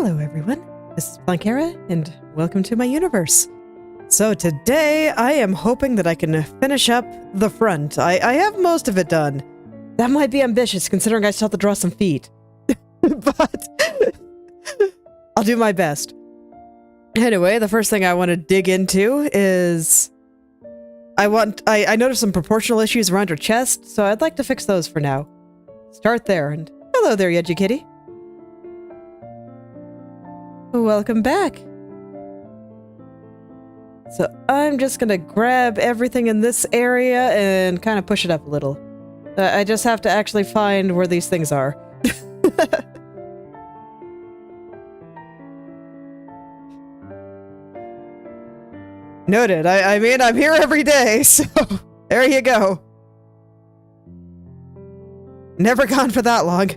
Hello everyone, this is Planckera, and welcome to my universe. So today, I am hoping that I can finish up the front. I have most of it done. That might be ambitious, considering I still have to draw some feet. But I'll do my best. Anyway, the first thing I want to dig into is... I noticed some proportional issues around her chest, so I'd like to fix those for now. Start there, and hello there, Yedgy Kitty. Welcome back. So I'm just gonna grab everything in this area and kind of push it up a little. I just have to actually find where these things are. Noted. I mean, I'm here every day, so there you go. Never gone for that long.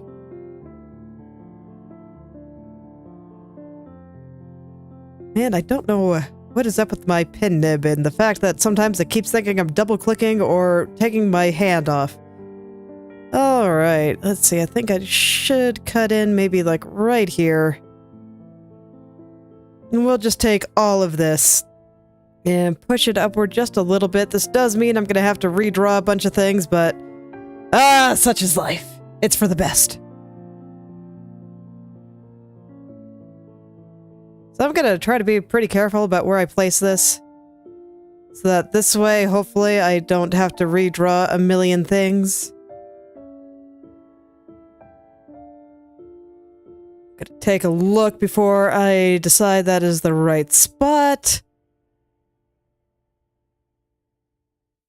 Man, I don't know what is up with my pen nib and the fact that sometimes it keeps thinking I'm double-clicking or taking my hand off. Alright, let's see. I think I should cut in maybe like right here. And we'll just take all of this and push it upward just a little bit. This does mean I'm going to have to redraw a bunch of things, but such is life. It's for the best. So I'm going to try to be pretty careful about where I place this, so that this way, hopefully, I don't have to redraw a million things. I'm going to take a look before I decide that is the right spot.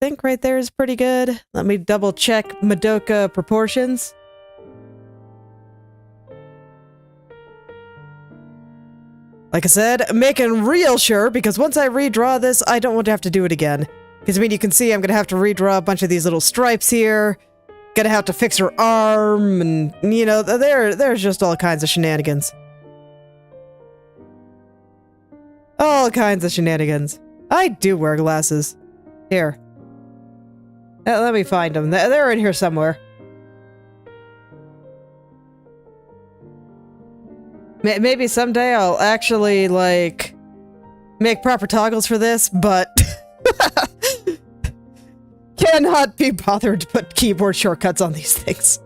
I think right there is pretty good. Let me double check Madoka proportions. Like I said, making real sure, because once I redraw this, I don't want to have to do it again. Because, I mean, you can see I'm going to have to redraw a bunch of these little stripes here. Gonna have to fix her arm, and, you know, there's just all kinds of shenanigans. All kinds of shenanigans. I do wear glasses. Here. Let me find them. They're in here somewhere. Maybe someday I'll actually, like, make proper toggles for this, but cannot be bothered to put keyboard shortcuts on these things.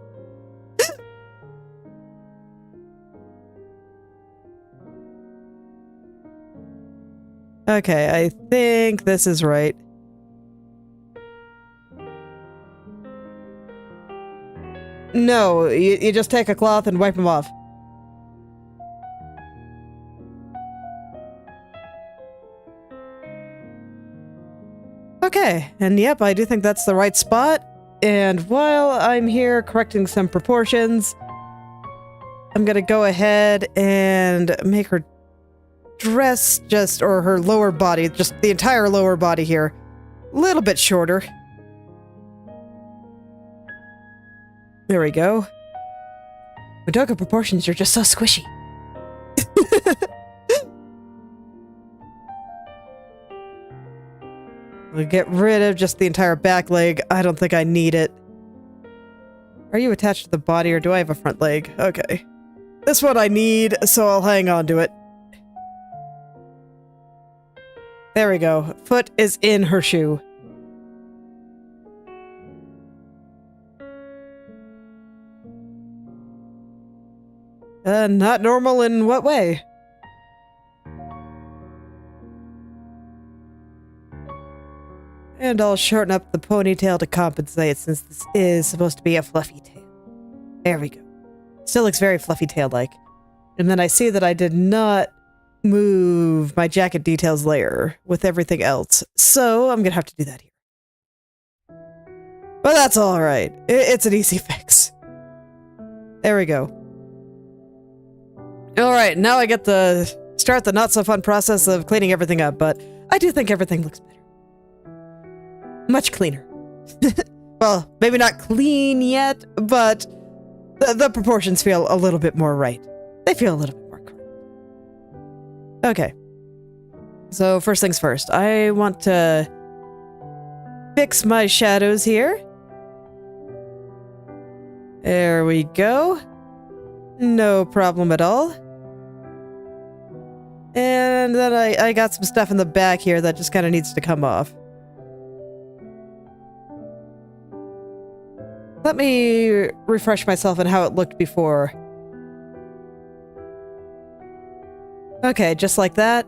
Okay, I think this is right. No, you just take a cloth and wipe them off. Okay, and yep, I do think that's the right spot. And while I'm here correcting some proportions, I'm gonna go ahead and make her dress or her lower body, just the entire lower body here, a little bit shorter. There we go. Madoka proportions are just so squishy. We'll get rid of just the entire back leg. I don't think I need it. Are you attached to the body, or do I have a front leg? Okay. This one I need, so I'll hang on to it. There we go. Foot is in her shoe. Not normal in what way? And I'll shorten up the ponytail to compensate, since this is supposed to be a fluffy tail. There we go. Still looks very fluffy tail-like. And then I see that I did not move my jacket details layer with everything else, so I'm gonna have to do that here. But that's alright. It's an easy fix. There we go. Alright, now I get to start the not-so-fun process of cleaning everything up, but I do think everything looks better. Much cleaner. Well, maybe not clean yet, but the proportions feel a little bit more right. They feel a little bit more correct. Okay. So first things first, I want to fix my shadows here. There we go. No problem at all. And then I got some stuff in the back here that just kind of needs to come off. Let me refresh myself on how it looked before. Okay, just like that.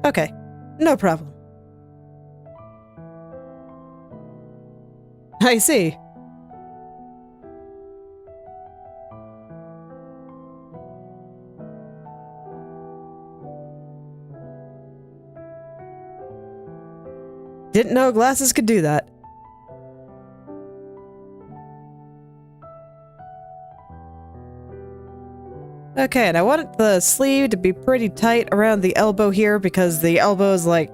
Okay, no problem. I see. Didn't know glasses could do that. Okay, and I want the sleeve to be pretty tight around the elbow here because the elbow is like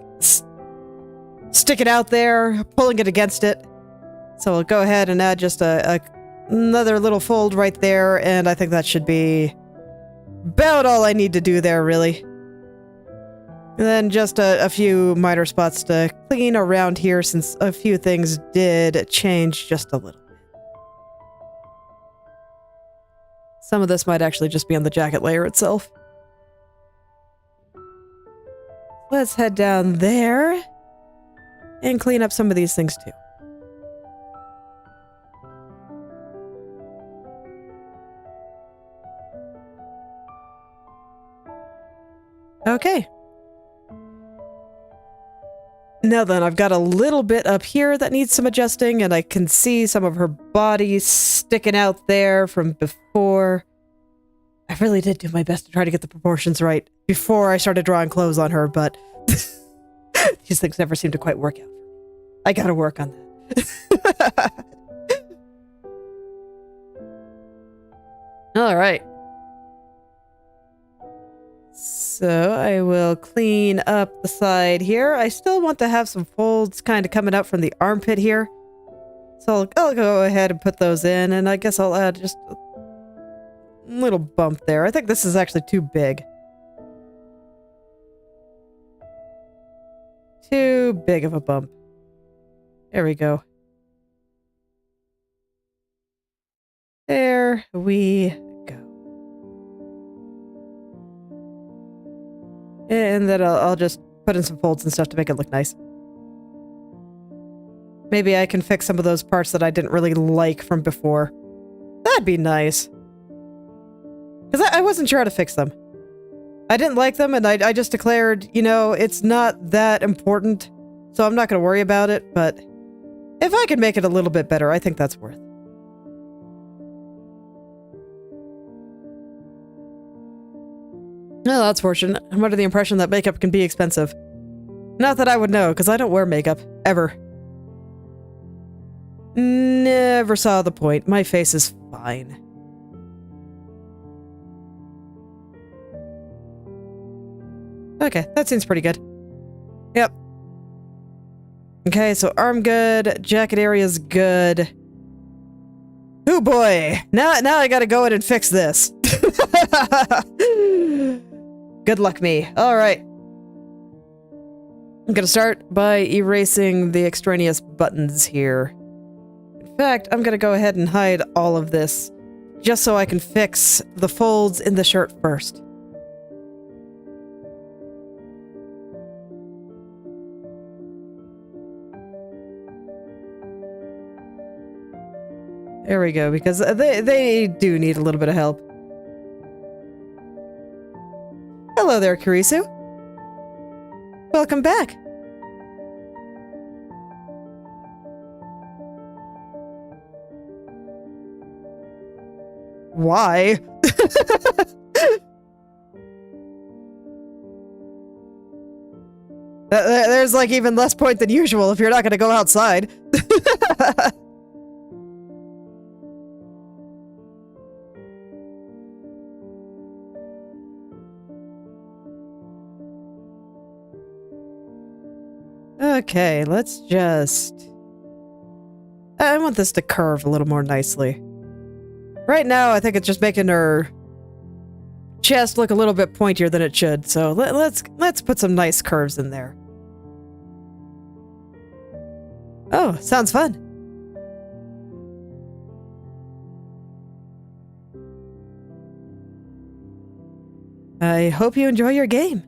sticking out there, pulling it against it. So we'll go ahead and add just another little fold right there, and I think that should be about all I need to do there, really. And then just a few minor spots to clean around here since a few things did change just a little. Some of this might actually just be on the jacket layer itself. Let's head down there and clean up some of these things too. Okay. Now then, I've got a little bit up here that needs some adjusting, and I can see some of her body sticking out there from before. I really did do my best to try to get the proportions right before I started drawing clothes on her, but these things never seem to quite work out. I gotta work on that. Alright. So I will clean up the side here. I still want to have some folds kind of coming up from the armpit here. So I'll go ahead and put those in, and I guess I'll add just a little bump there. I think this is actually too big. Too big of a bump. There we go. There we go. And then I'll just put in some folds and stuff to make it look nice. Maybe I can fix some of those parts that I didn't really like from before. That'd be nice. Because I wasn't sure how to fix them. I didn't like them, and I just declared, you know, it's not that important, so I'm not going to worry about it, but if I can make it a little bit better, I think that's worth it. No, that's fortunate. I'm under the impression that makeup can be expensive. Not that I would know, because I don't wear makeup. Ever. Never saw the point. My face is fine. Okay, that seems pretty good. Yep. Okay, so arm good, jacket area's good. Oh boy! Now I gotta go in and fix this. Good luck me. Alright. I'm gonna start by erasing the extraneous buttons here. In fact, I'm gonna go ahead and hide all of this, just so I can fix the folds in the shirt first. There we go, because they do need a little bit of help. Hello there, Kurisu. Welcome back. Why? There's like even less point than usual if you're not going to go outside. Okay, let's just... I want this to curve a little more nicely. Right now, I think it's just making her chest look a little bit pointier than it should, so let's put some nice curves in there. Oh, sounds fun. I hope you enjoy your game.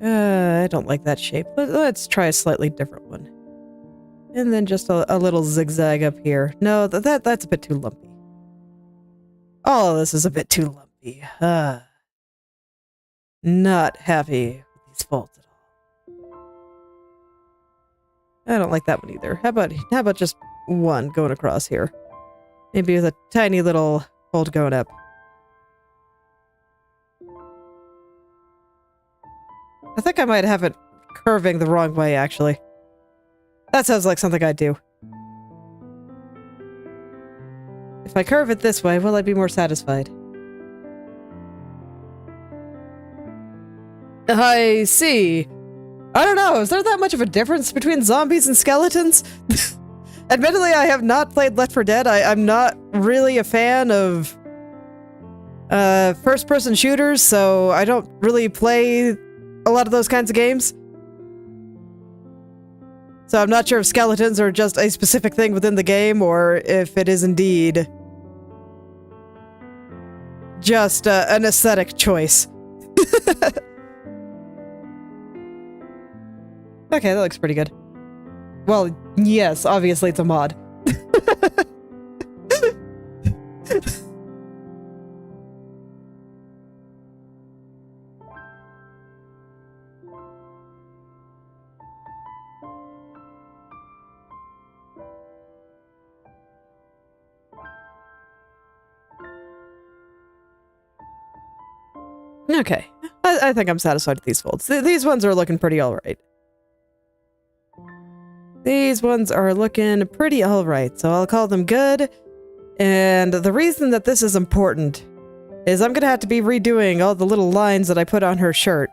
I don't like that shape. Let's try a slightly different one. And then just a little zigzag up here. No, that's a bit too lumpy. All of this is a bit too lumpy. Not happy with these folds at all. I don't like that one either. How about just one going across here? Maybe with a tiny little fold going up. I think I might have it curving the wrong way, actually. That sounds like something I'd do. If I curve it this way, will I be more satisfied? I see. I don't know, is there that much of a difference between zombies and skeletons? Admittedly, I have not played Left 4 Dead. I'm not really a fan of first-person shooters, so I don't really play a lot of those kinds of games. So I'm not sure if skeletons are just a specific thing within the game, or if it is indeed just an aesthetic choice. Okay, that looks pretty good. Well, yes, obviously it's a mod. Okay, I think I'm satisfied with these folds. These ones are looking pretty alright. These ones are looking pretty alright, so I'll call them good. And the reason that this is important is I'm gonna have to be redoing all the little lines that I put on her shirt.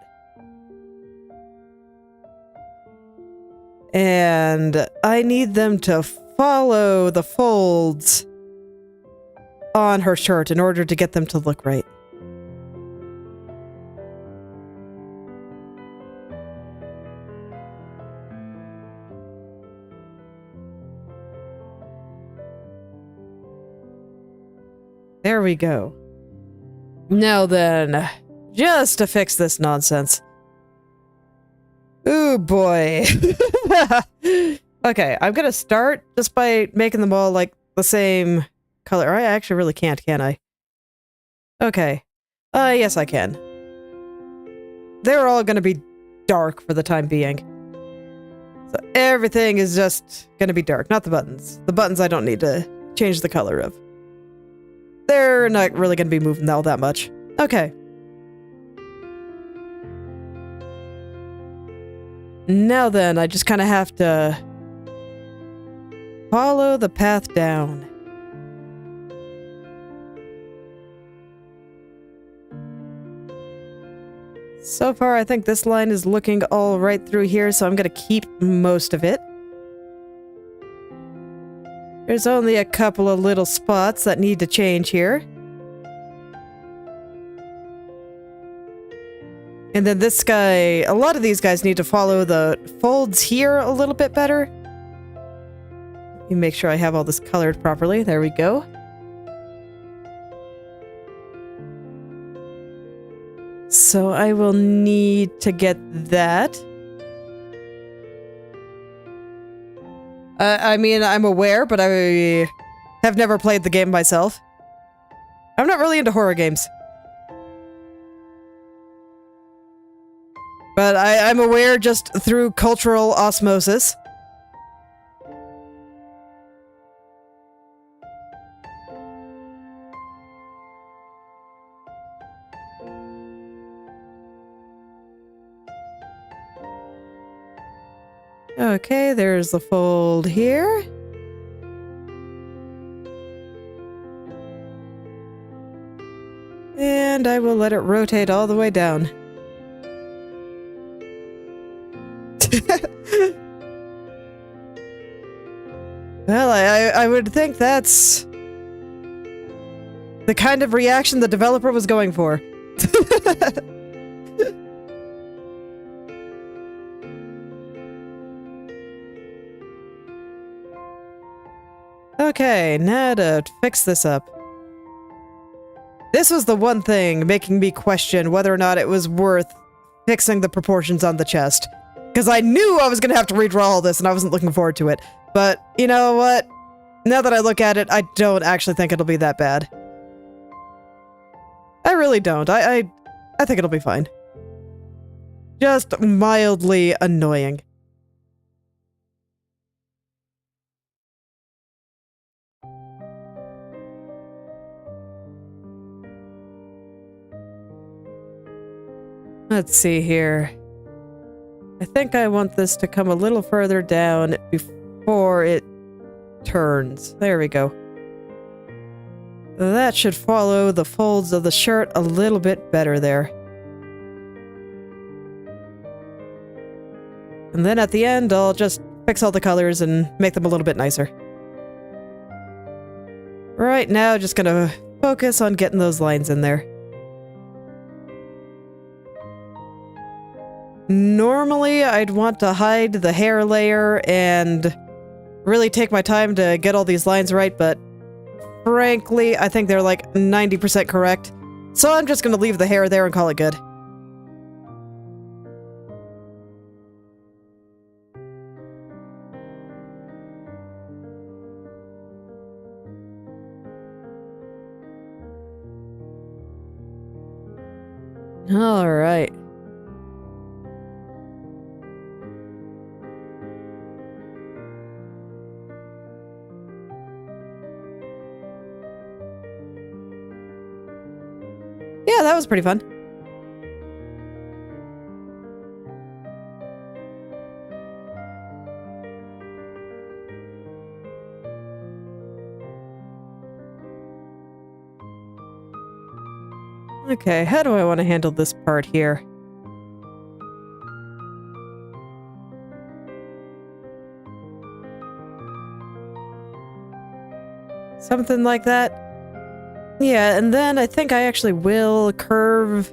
And I need them to follow the folds on her shirt in order to get them to look right. There we go. Now then, just to fix this nonsense. Ooh boy. Okay, I'm gonna start just by making them all like the same color. I actually really can't, can I? Okay. Yes I can. They're all gonna be dark for the time being. So everything is just gonna be dark, not the buttons. The buttons I don't need to change the color of. They're not really going to be moving all that much. Okay. Now then, I just kind of have to follow the path down. So far, I think this line is looking all right through here, so I'm going to keep most of it. There's only a couple of little spots that need to change here. And then this guy, a lot of these guys need to follow the folds here a little bit better. Let me make sure I have all this colored properly. There we go. So I will need to get that. I mean, I'm aware, but I have never played the game myself. I'm not really into horror games. But I'm aware just through cultural osmosis. Okay, there's the fold here. And I will let it rotate all the way down. Well, I would think that's the kind of reaction the developer was going for. Okay, now to fix this up. This was the one thing making me question whether or not it was worth fixing the proportions on the chest. Because I knew I was going to have to redraw all this and I wasn't looking forward to it. But, you know what? Now that I look at it, I don't actually think it'll be that bad. I really don't. I think it'll be fine. Just mildly annoying. Let's see here. I think I want this to come a little further down before it turns. There we go. That should follow the folds of the shirt a little bit better there. And then at the end, I'll just fix all the colors and make them a little bit nicer. Right now, just gonna focus on getting those lines in there. Normally, I'd want to hide the hair layer and really take my time to get all these lines right, but frankly, I think they're like 90% correct. So I'm just going to leave the hair there and call it good. All right. Yeah, that was pretty fun. Okay, how do I want to handle this part here? Something like that? Yeah, and then I think I actually will curve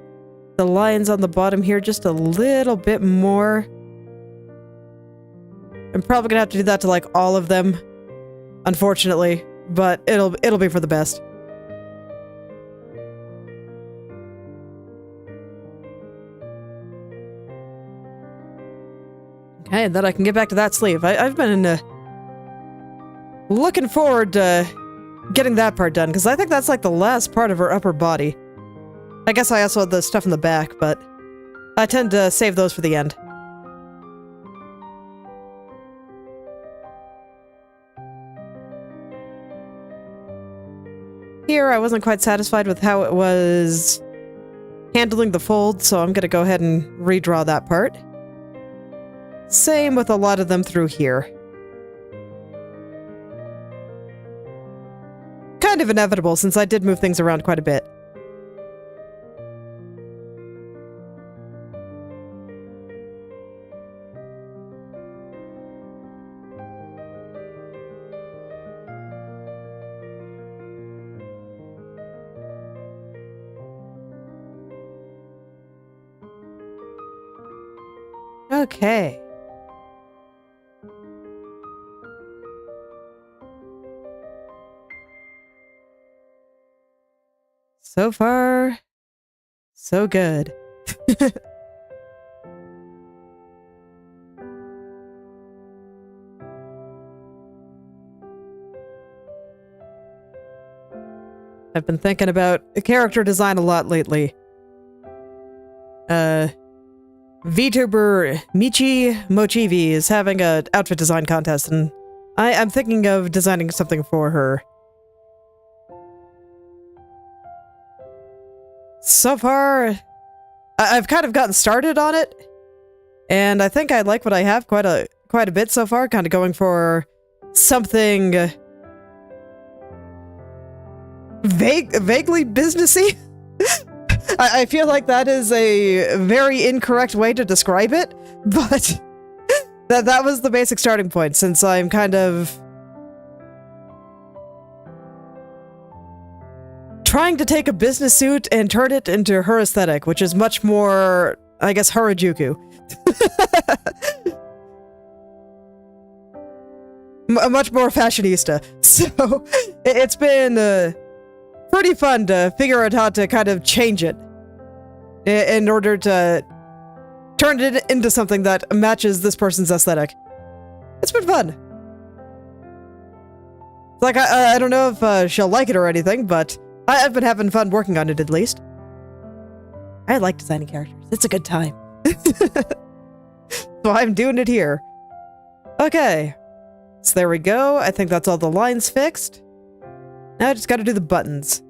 the lines on the bottom here just a little bit more. I'm probably gonna have to do that to like all of them, unfortunately, but it'll be for the best. Okay, and then I can get back to that sleeve. I've been looking forward to getting that part done, because I think that's like the last part of her upper body. I guess I also had the stuff in the back, but I tend to save those for the end. Here, I wasn't quite satisfied with how it was handling the fold, so I'm gonna go ahead and redraw that part. Same with a lot of them through here. Kind of inevitable, since I did move things around quite a bit. Okay. So far, so good. I've been thinking about character design a lot lately. VTuber Michi Mochivi is having an outfit design contest, and I'm thinking of designing something for her. So far, I've kind of gotten started on it, and I think I like what I have quite a bit so far, kind of going for something vaguely businessy. I feel like that is a very incorrect way to describe it, but that was the basic starting point, since I'm kind of trying to take a business suit and turn it into her aesthetic, which is much more, I guess, Harajuku. Much more fashionista. So it's been pretty fun to figure out how to kind of change it in order to turn it into something that matches this person's aesthetic. It's been fun. Like, I don't know if she'll like it or anything, but I've been having fun working on it at least. I like designing characters. It's a good time. So I'm doing it here. Okay. So there we go. I think that's all the lines fixed. Now I just gotta do the buttons.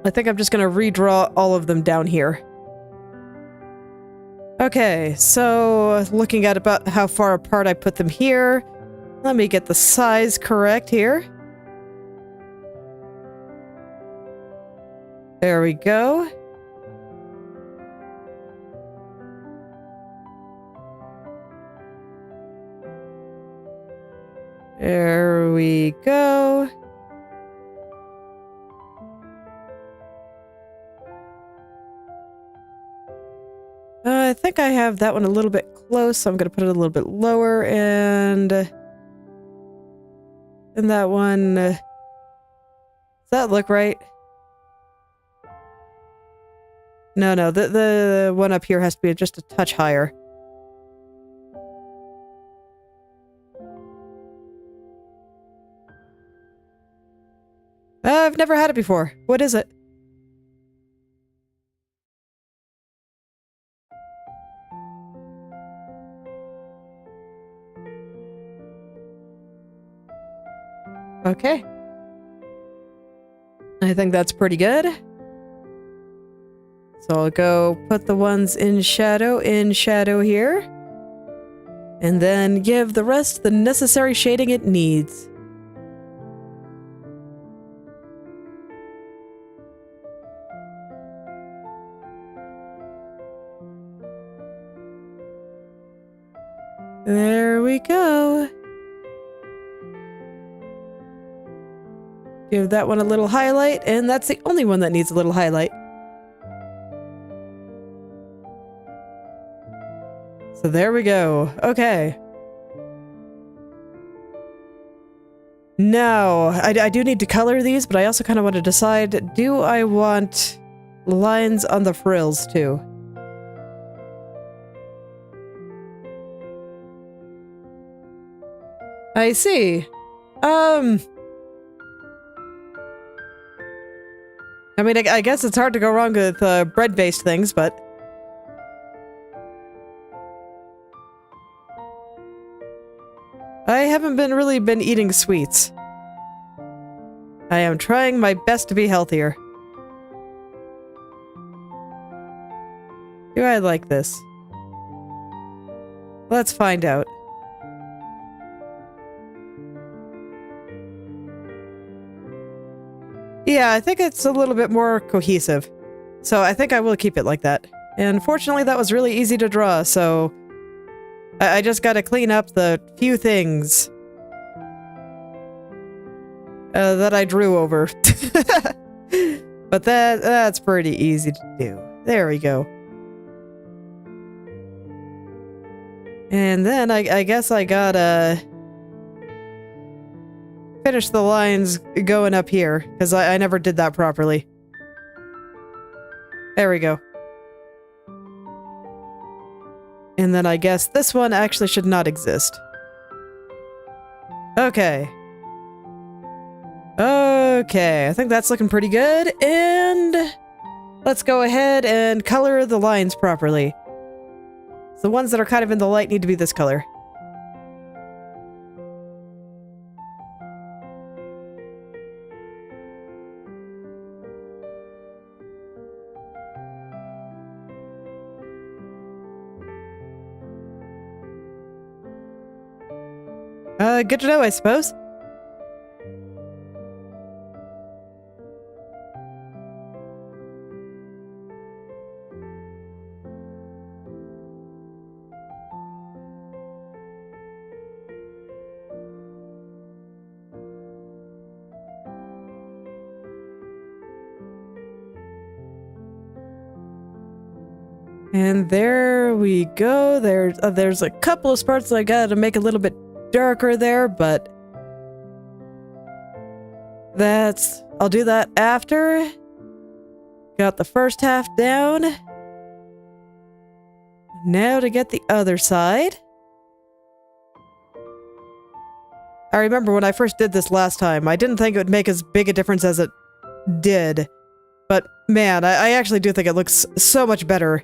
I think I'm just gonna redraw all of them down here. Okay, so looking at about how far apart I put them here. Let me get the size correct here. There we go. There we go. I think I have that one a little bit close, so I'm going to put it a little bit lower, and that one, does that look right? No, the one up here has to be just a touch higher. I've never had it before. What is it? Okay. I think that's pretty good. So I'll go put the ones in shadow here. And then give the rest the necessary shading it needs. There we go. Give that one a little highlight, and that's the only one that needs a little highlight. So there we go. Okay. Now, I do need to color these, but I also kind of want to decide, do I want lines on the frills too? I see. I mean, I guess it's hard to go wrong with bread-based things, but... I haven't really been eating sweets. I am trying my best to be healthier. Do I like this? Let's find out. Yeah, I think it's a little bit more cohesive. So I think I will keep it like that. And fortunately, that was really easy to draw, so... I just gotta clean up the few things... that I drew over. But that's pretty easy to do. There we go. And then I guess I gotta... finish the lines going up here, because I never did that properly. There we go. And then I guess this one actually should not exist. Okay. Okay, I think that's looking pretty good, and let's go ahead and color the lines properly. The ones that are kind of in the light need to be this color. Good to know, I suppose. And there we go. There's a couple of spots that I gotta make a little bit darker there, but I'll do that after. Got the first half down. Now to get the other side. I remember when I first did this last time, I didn't think it would make as big a difference as it did. But man, I actually do think it looks so much better.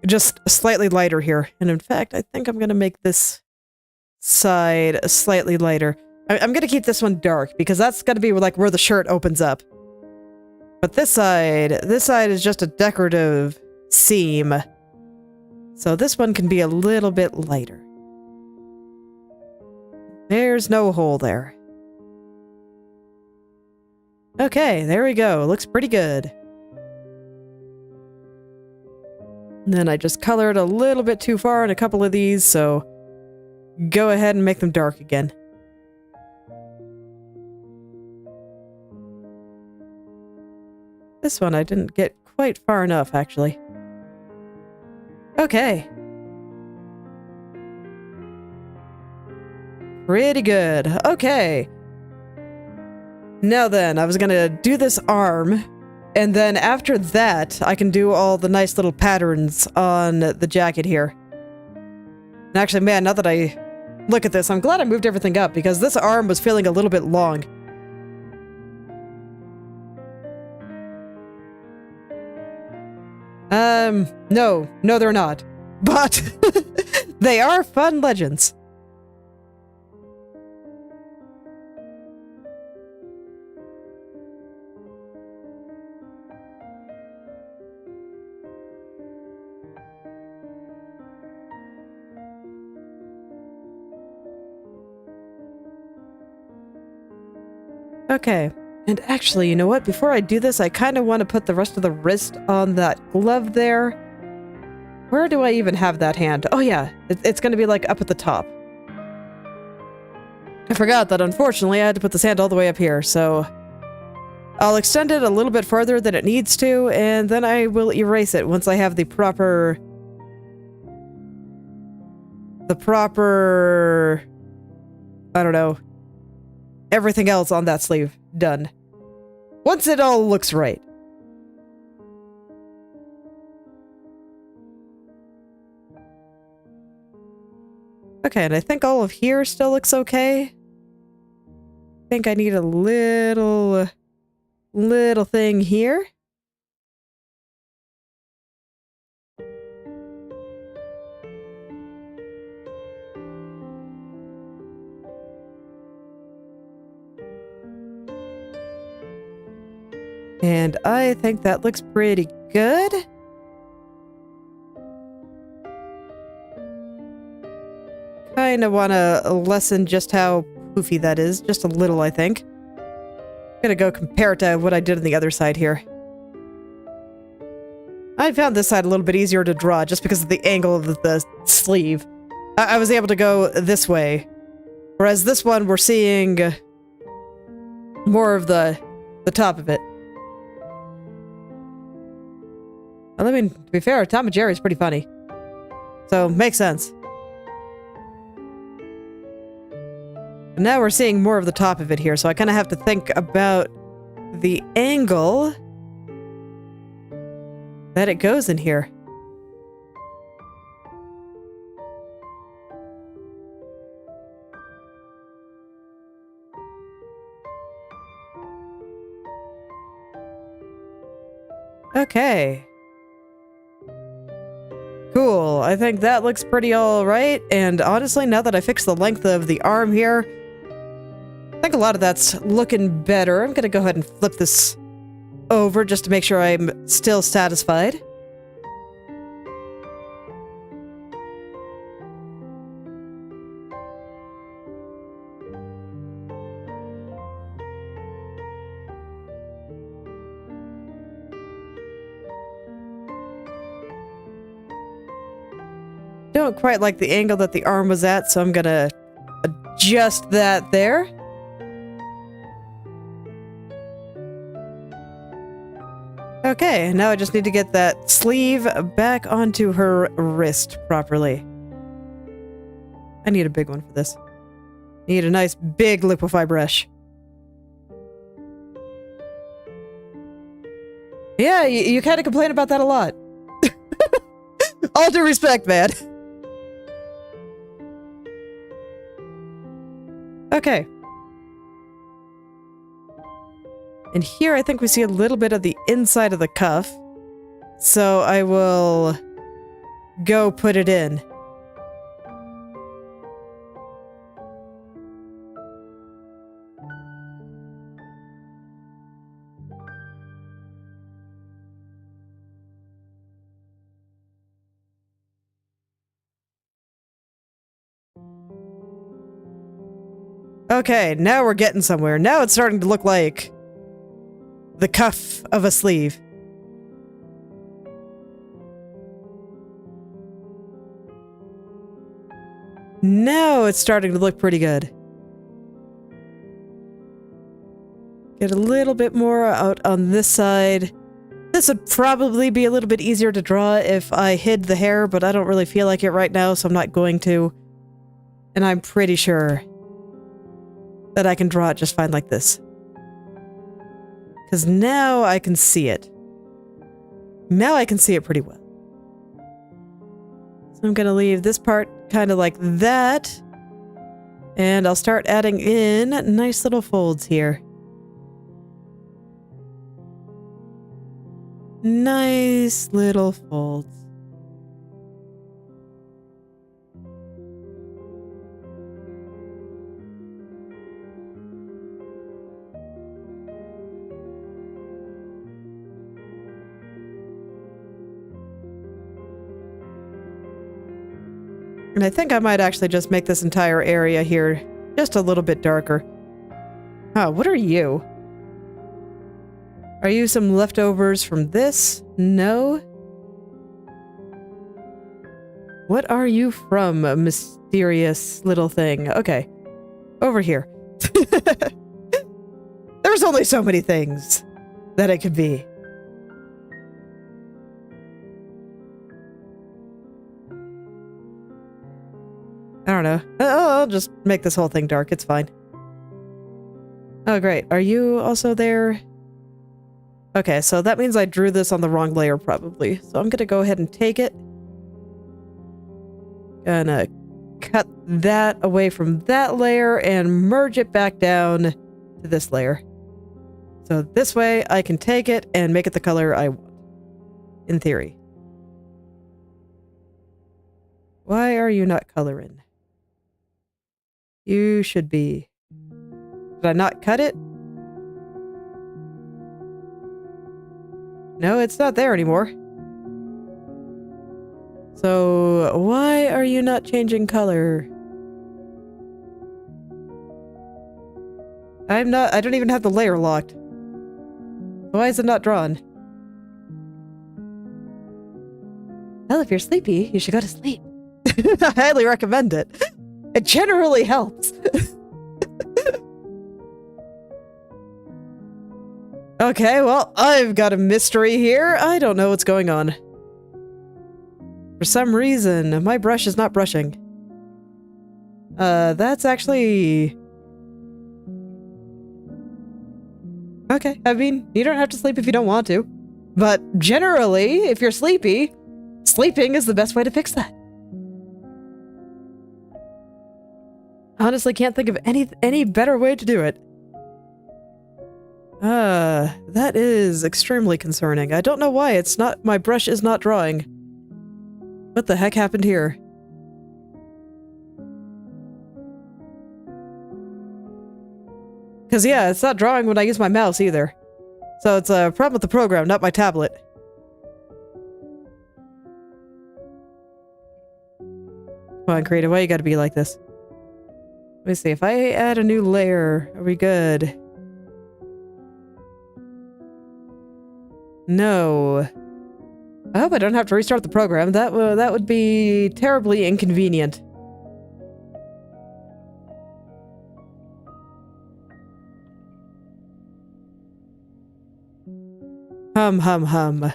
Just slightly lighter here. And in fact, I think I'm going to make this side slightly lighter. I'm going to keep this one dark because that's going to be like where the shirt opens up. But this side is just a decorative seam. So this one can be a little bit lighter. There's no hole there. Okay, there we go. Looks pretty good. And then I just colored a little bit too far in a couple of these, so go ahead and make them dark again. This one I didn't get quite far enough, actually. Okay. Pretty good. Okay. Now then, I was gonna do this arm, and then after that, I can do all the nice little patterns on the jacket here. And actually, man, now that I look at this, I'm glad I moved everything up, because this arm was feeling a little bit long. No, they're not. But they are fun legends. Okay. And actually, you know what? Before I do this, I kind of want to put the rest of the wrist on that glove there. Where do I even have that hand? Oh yeah, it's going to be like up at the top. I forgot that unfortunately I had to put this hand all the way up here, so I'll extend it a little bit further than it needs to, and then I will erase it once I have the proper, I don't know, everything else on that sleeve done. Once it all looks right. Okay, and I think all of here still looks okay. I think I need a little thing here. And I think that looks pretty good. Kind of want to lessen just how poofy that is. Just a little, I think. I'm gonna go compare it to what I did on the other side here. I found this side a little bit easier to draw just because of the angle of the sleeve. I was able to go this way. Whereas this one, we're seeing more of the top of it. Well, I mean, to be fair, Tom and Jerry's pretty funny. So, makes sense. And now we're seeing more of the top of it here, so I kind of have to think about the angle that it goes in here. Okay. Cool. I think that looks pretty alright, and honestly, now that I fixed the length of the arm here, I think a lot of that's looking better. I'm gonna go ahead and flip this over just to make sure I'm still satisfied. Don't quite like the angle that the arm was at, so I'm gonna adjust that there. Okay, now I just need to get that sleeve back onto her wrist properly. I need a big one for this. Need a nice big liquify brush. Yeah, you kind of complain about that a lot. All due respect, man. Okay. And here I think we see a little bit of the inside of the cuff. So I will go put it in. Okay, now we're getting somewhere. Now it's starting to look like the cuff of a sleeve. Now it's starting to look pretty good. Get a little bit more out on this side. This would probably be a little bit easier to draw if I hid the hair, but I don't really feel like it right now, so I'm not going to. And I'm pretty sure that I can draw it just fine like this. Because now I can see it. Now I can see it pretty well. So I'm going to leave this part kind of like that. And I'll start adding in nice little folds here. Nice little folds. And I think I might actually just make this entire area here just a little bit darker. Oh, what are you? Are you some leftovers from this? No? What are you from, a mysterious little thing? Okay. Over here. There's only so many things that it could be. I don't know. I'll just make this whole thing dark. It's fine. Oh, great. Are you also there? Okay, so that means I drew this on the wrong layer, probably. So I'm gonna go ahead and take it. Gonna cut that away from that layer and merge it back down to this layer. So this way I can take it and make it the color I want. In theory. Why are you not coloring? You should be. Did I not cut it? No, it's not there anymore. So, why are you not changing color? I don't even have the layer locked. Why is it not drawn? Well, if you're sleepy, you should go to sleep. I highly recommend it. It generally helps. Okay, well, I've got a mystery here. I don't know what's going on. For some reason, my brush is not brushing. That's actually... Okay, I mean, you don't have to sleep if you don't want to. But generally, if you're sleepy, sleeping is the best way to fix that. Honestly, can't think of any better way to do it. That is extremely concerning. I don't know why my brush is not drawing. What the heck happened here? Because yeah, it's not drawing when I use my mouse either. So it's a problem with the program, not my tablet. Come on, Krita, why you gotta be like this? Let me see, if I add a new layer, are we good? No. I hope I don't have to restart the program. That would be terribly inconvenient. Hum, hum, hum.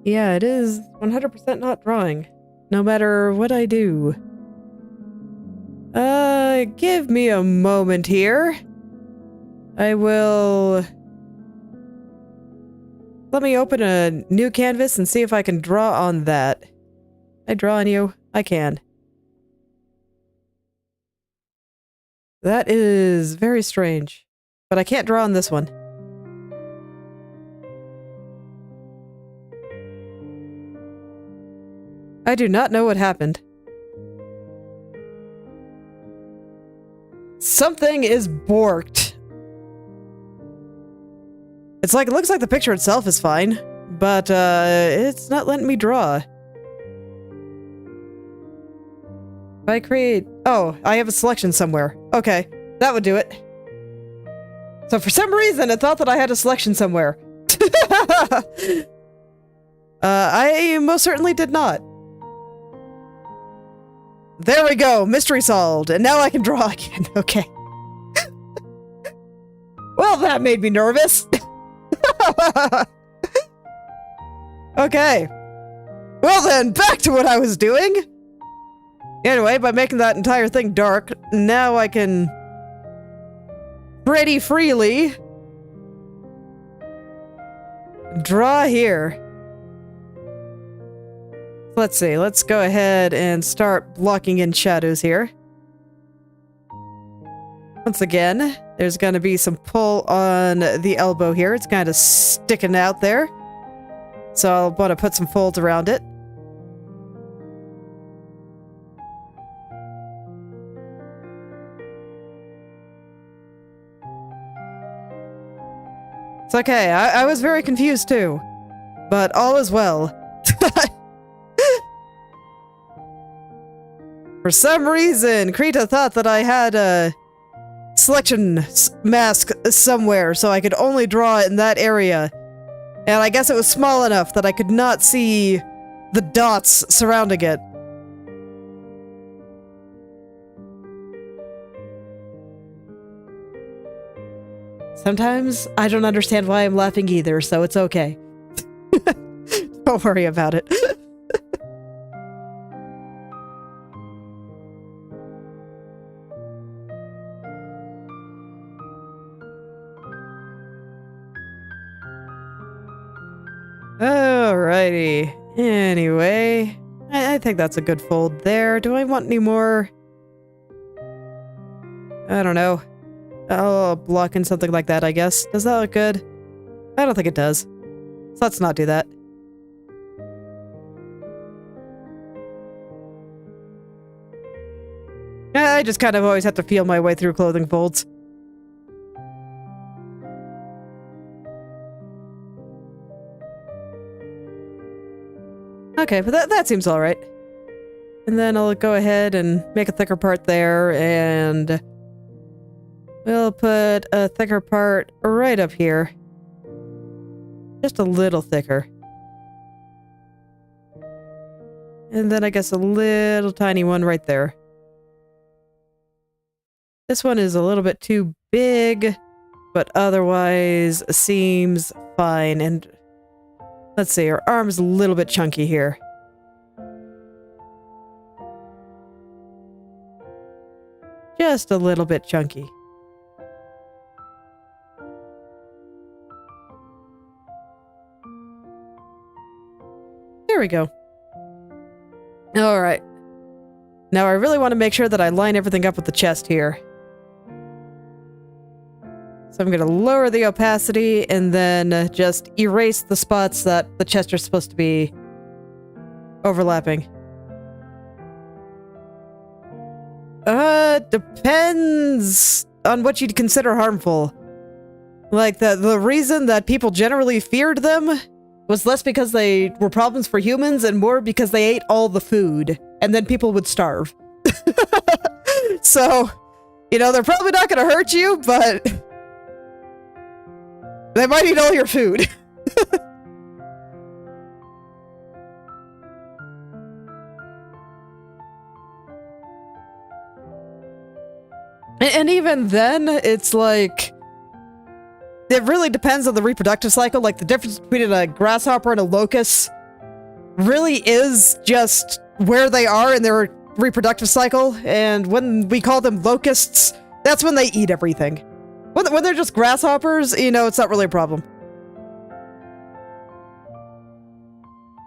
Yeah, it is 100% not drawing, no matter what I do. Give me a moment here. I will... Let me open a new canvas and see if I can draw on that. I draw on you? I can. That is very strange, but I can't draw on this one. I do not know what happened. Something is borked. It's like, it looks like the picture itself is fine, but it's not letting me draw. If I create... Oh, I have a selection somewhere. Okay, that would do it. So for some reason, it thought that I had a selection somewhere. I most certainly did not. There we go, mystery solved, and now I can draw again. Okay. Well, that made me nervous. Okay. Well then, back to what I was doing. Anyway, by making that entire thing dark, now I can pretty freely draw here. Let's see, let's go ahead and start blocking in shadows here. Once again, there's going to be some pull on the elbow here. It's kind of sticking out there. So I'll want to put some folds around it. It's okay, I was very confused too. But all is well. For some reason, Krita thought that I had a selection mask somewhere, so I could only draw it in that area. And I guess it was small enough that I could not see the dots surrounding it. Sometimes I don't understand why I'm laughing either, so it's okay. Don't worry about it. Alrighty. Anyway, I think that's a good fold there. Do I want any more? I don't know. I'll block in something like that, I guess. Does that look good? I don't think it does. So let's not do that. I just kind of always have to feel my way through clothing folds. Okay, but that seems alright. And then I'll go ahead and make a thicker part there, and we'll put a thicker part right up here. Just a little thicker. And then I guess a little tiny one right there. This one is a little bit too big, but otherwise seems fine. And let's see, her arm's a little bit chunky here. Just a little bit chunky. There we go. Alright. Now I really want to make sure that I line everything up with the chest here. So I'm going to lower the opacity and then just erase the spots that the chest are supposed to be overlapping. Depends on what you'd consider harmful. Like, the reason that people generally feared them was less because they were problems for humans and more because they ate all the food, and then people would starve. So, you know, they're probably not going to hurt you, but they might eat all your food. And even then, it's like... It really depends on the reproductive cycle. Like, the difference between a grasshopper and a locust really is just where they are in their reproductive cycle. And when we call them locusts, that's when they eat everything. When they're just grasshoppers, you know, it's not really a problem.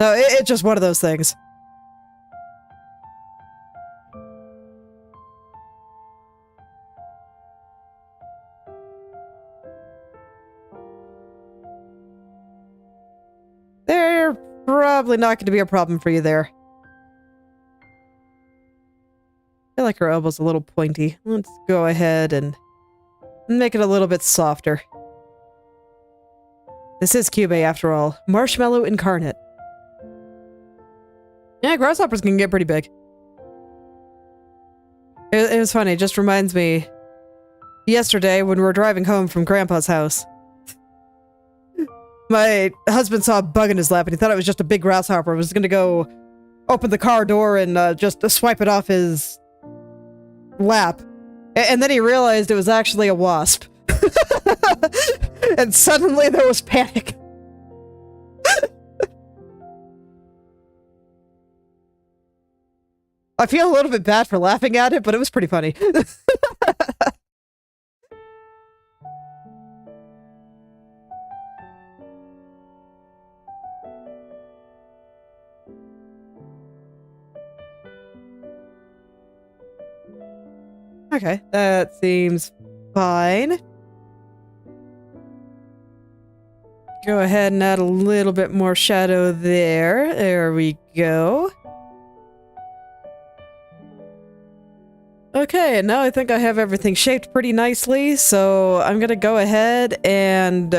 So it's just one of those things. They're probably not going to be a problem for you there. I feel like her elbow's a little pointy. Let's go ahead and make it a little bit softer. This is Kyubey, after all. Marshmallow incarnate. Yeah, grasshoppers can get pretty big. It was funny. It just reminds me yesterday when we were driving home from Grandpa's house. My husband saw a bug in his lap and he thought it was just a big grasshopper. He was going to go open the car door and just swipe it off his lap. And then he realized it was actually a wasp. And suddenly there was panic. I feel a little bit bad for laughing at it, but it was pretty funny. Okay, that seems fine. Go ahead and add a little bit more shadow there. There we go. Okay, now I think I have everything shaped pretty nicely, so I'm gonna go ahead and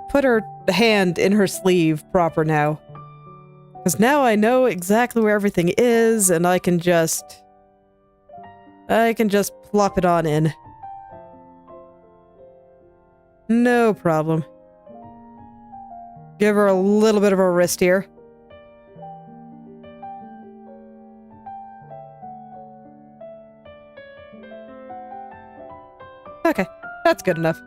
put her hand in her sleeve proper now. Because now I know exactly where everything is, and I can just plop it on in. No problem. Give her a little bit of a wrist here. Okay, that's good enough.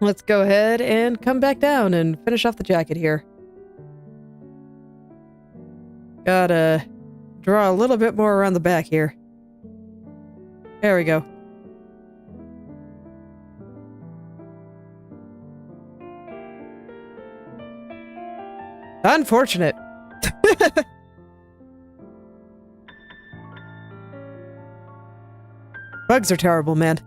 Let's go ahead and come back down and finish off the jacket here. Gotta draw a little bit more around the back here. There we go. Unfortunate. Bugs are terrible, man.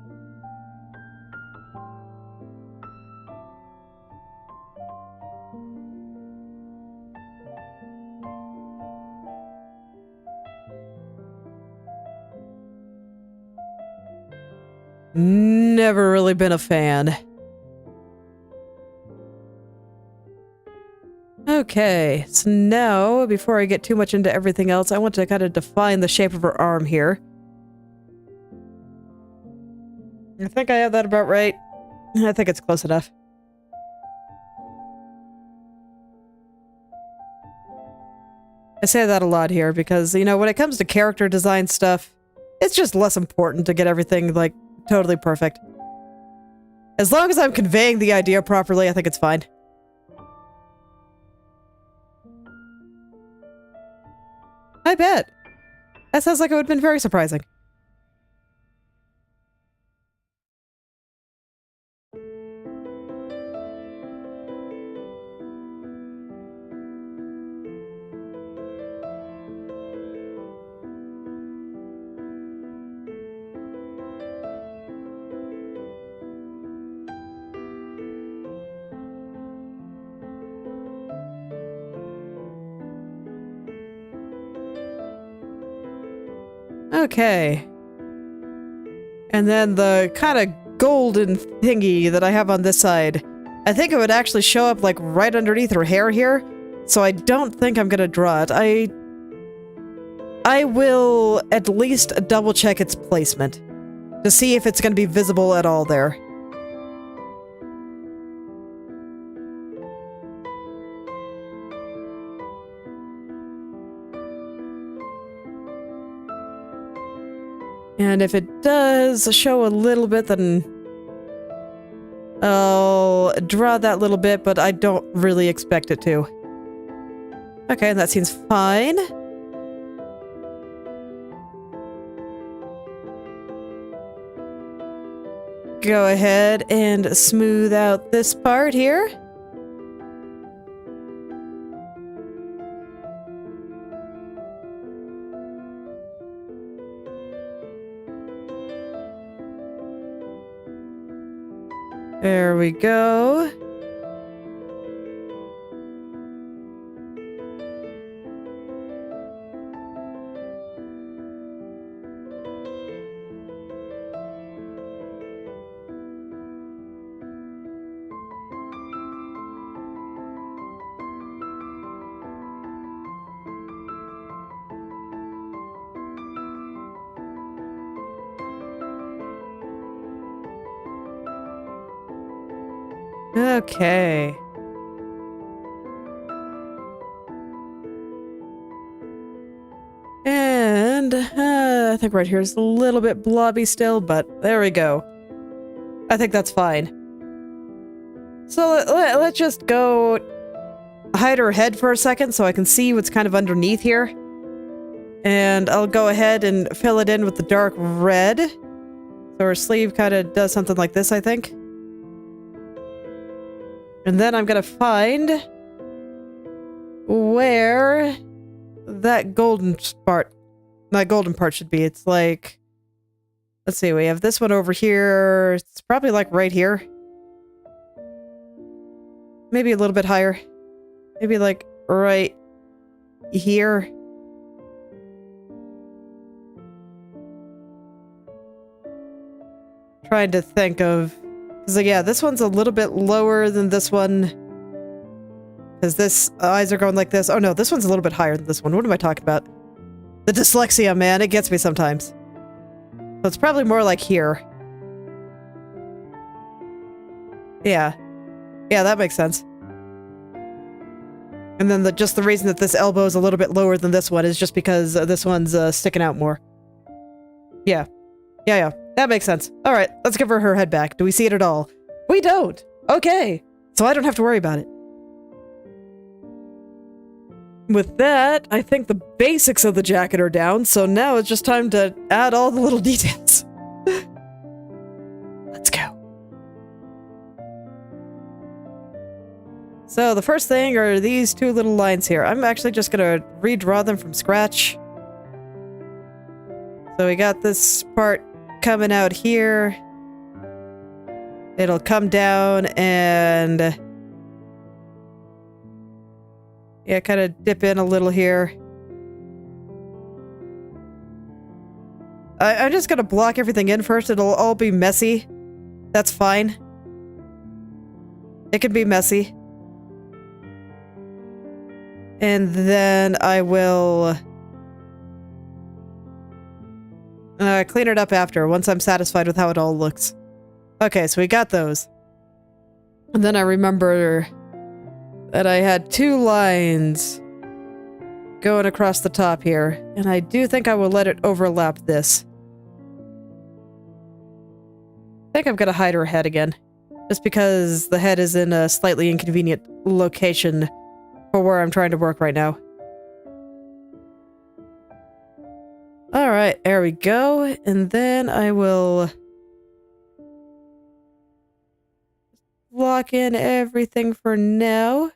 Never really been a fan. Okay, so now, before I get too much into everything else, I want to kind of define the shape of her arm here. I think I have that about right. I think it's close enough. I say that a lot here because, you know, when it comes to character design stuff, it's just less important to get everything, like, totally perfect. As long as I'm conveying the idea properly, I think it's fine. I bet. That sounds like it would have been very surprising. Okay. And then the kind of golden thingy that I have on this side, I think it would actually show up like right underneath her hair here, so I don't think I'm gonna draw it. I will at least double check its placement to see if it's gonna be visible at all there. And if it does show a little bit, then I'll draw that little bit, but I don't really expect it to. Okay, that seems fine. Go ahead and smooth out this part here. There we go. Okay. And I think right here is a little bit blobby still, but there we go. I think that's fine. So let's just go hide her head for a second so I can see what's kind of underneath here. And I'll go ahead and fill it in with the dark red. So her sleeve kind of does something like this, I think. And then I'm gonna find where that golden part should be. It's like, let's see, we have this one over here. It's probably like right here. Maybe a little bit higher. Maybe like right here. Trying to think of, because yeah, this one's a little bit lower than this one. Because this eyes are going like this. Oh no, this one's a little bit higher than this one. What am I talking about? The dyslexia, man, it gets me sometimes. So it's probably more like here. Yeah. Yeah, that makes sense. And then just the reason that this elbow is a little bit lower than this one is just because this one's sticking out more. Yeah. Yeah. That makes sense. All right, let's give her head back. Do we see it at all? We don't. Okay. So I don't have to worry about it. With that, I think the basics of the jacket are down, so now it's just time to add all the little details. Let's go. So the first thing are these two little lines here. I'm actually just gonna redraw them from scratch. So we got this part coming out here. It'll come down and yeah, kind of dip in a little here. I'm just gonna block everything in first. It'll all be messy. That's fine. It can be messy. And then I will clean it up after, once I'm satisfied with how it all looks. Okay, so we got those. And then I remember that I had two lines going across the top here, and I do think I will let it overlap this. I think I'm gonna hide her head again, just because the head is in a slightly inconvenient location for where I'm trying to work right now. Alright, there we go, and then I will lock in everything for now.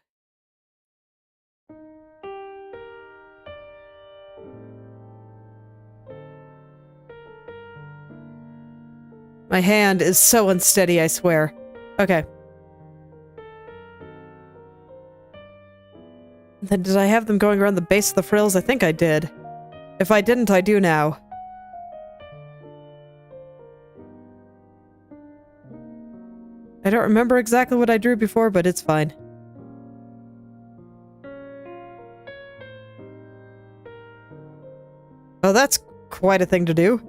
My hand is so unsteady, I swear. Okay. Then did I have them going around the base of the frills? I think I did. If I didn't, I do now. I don't remember exactly what I drew before, but it's fine. Oh, that's quite a thing to do.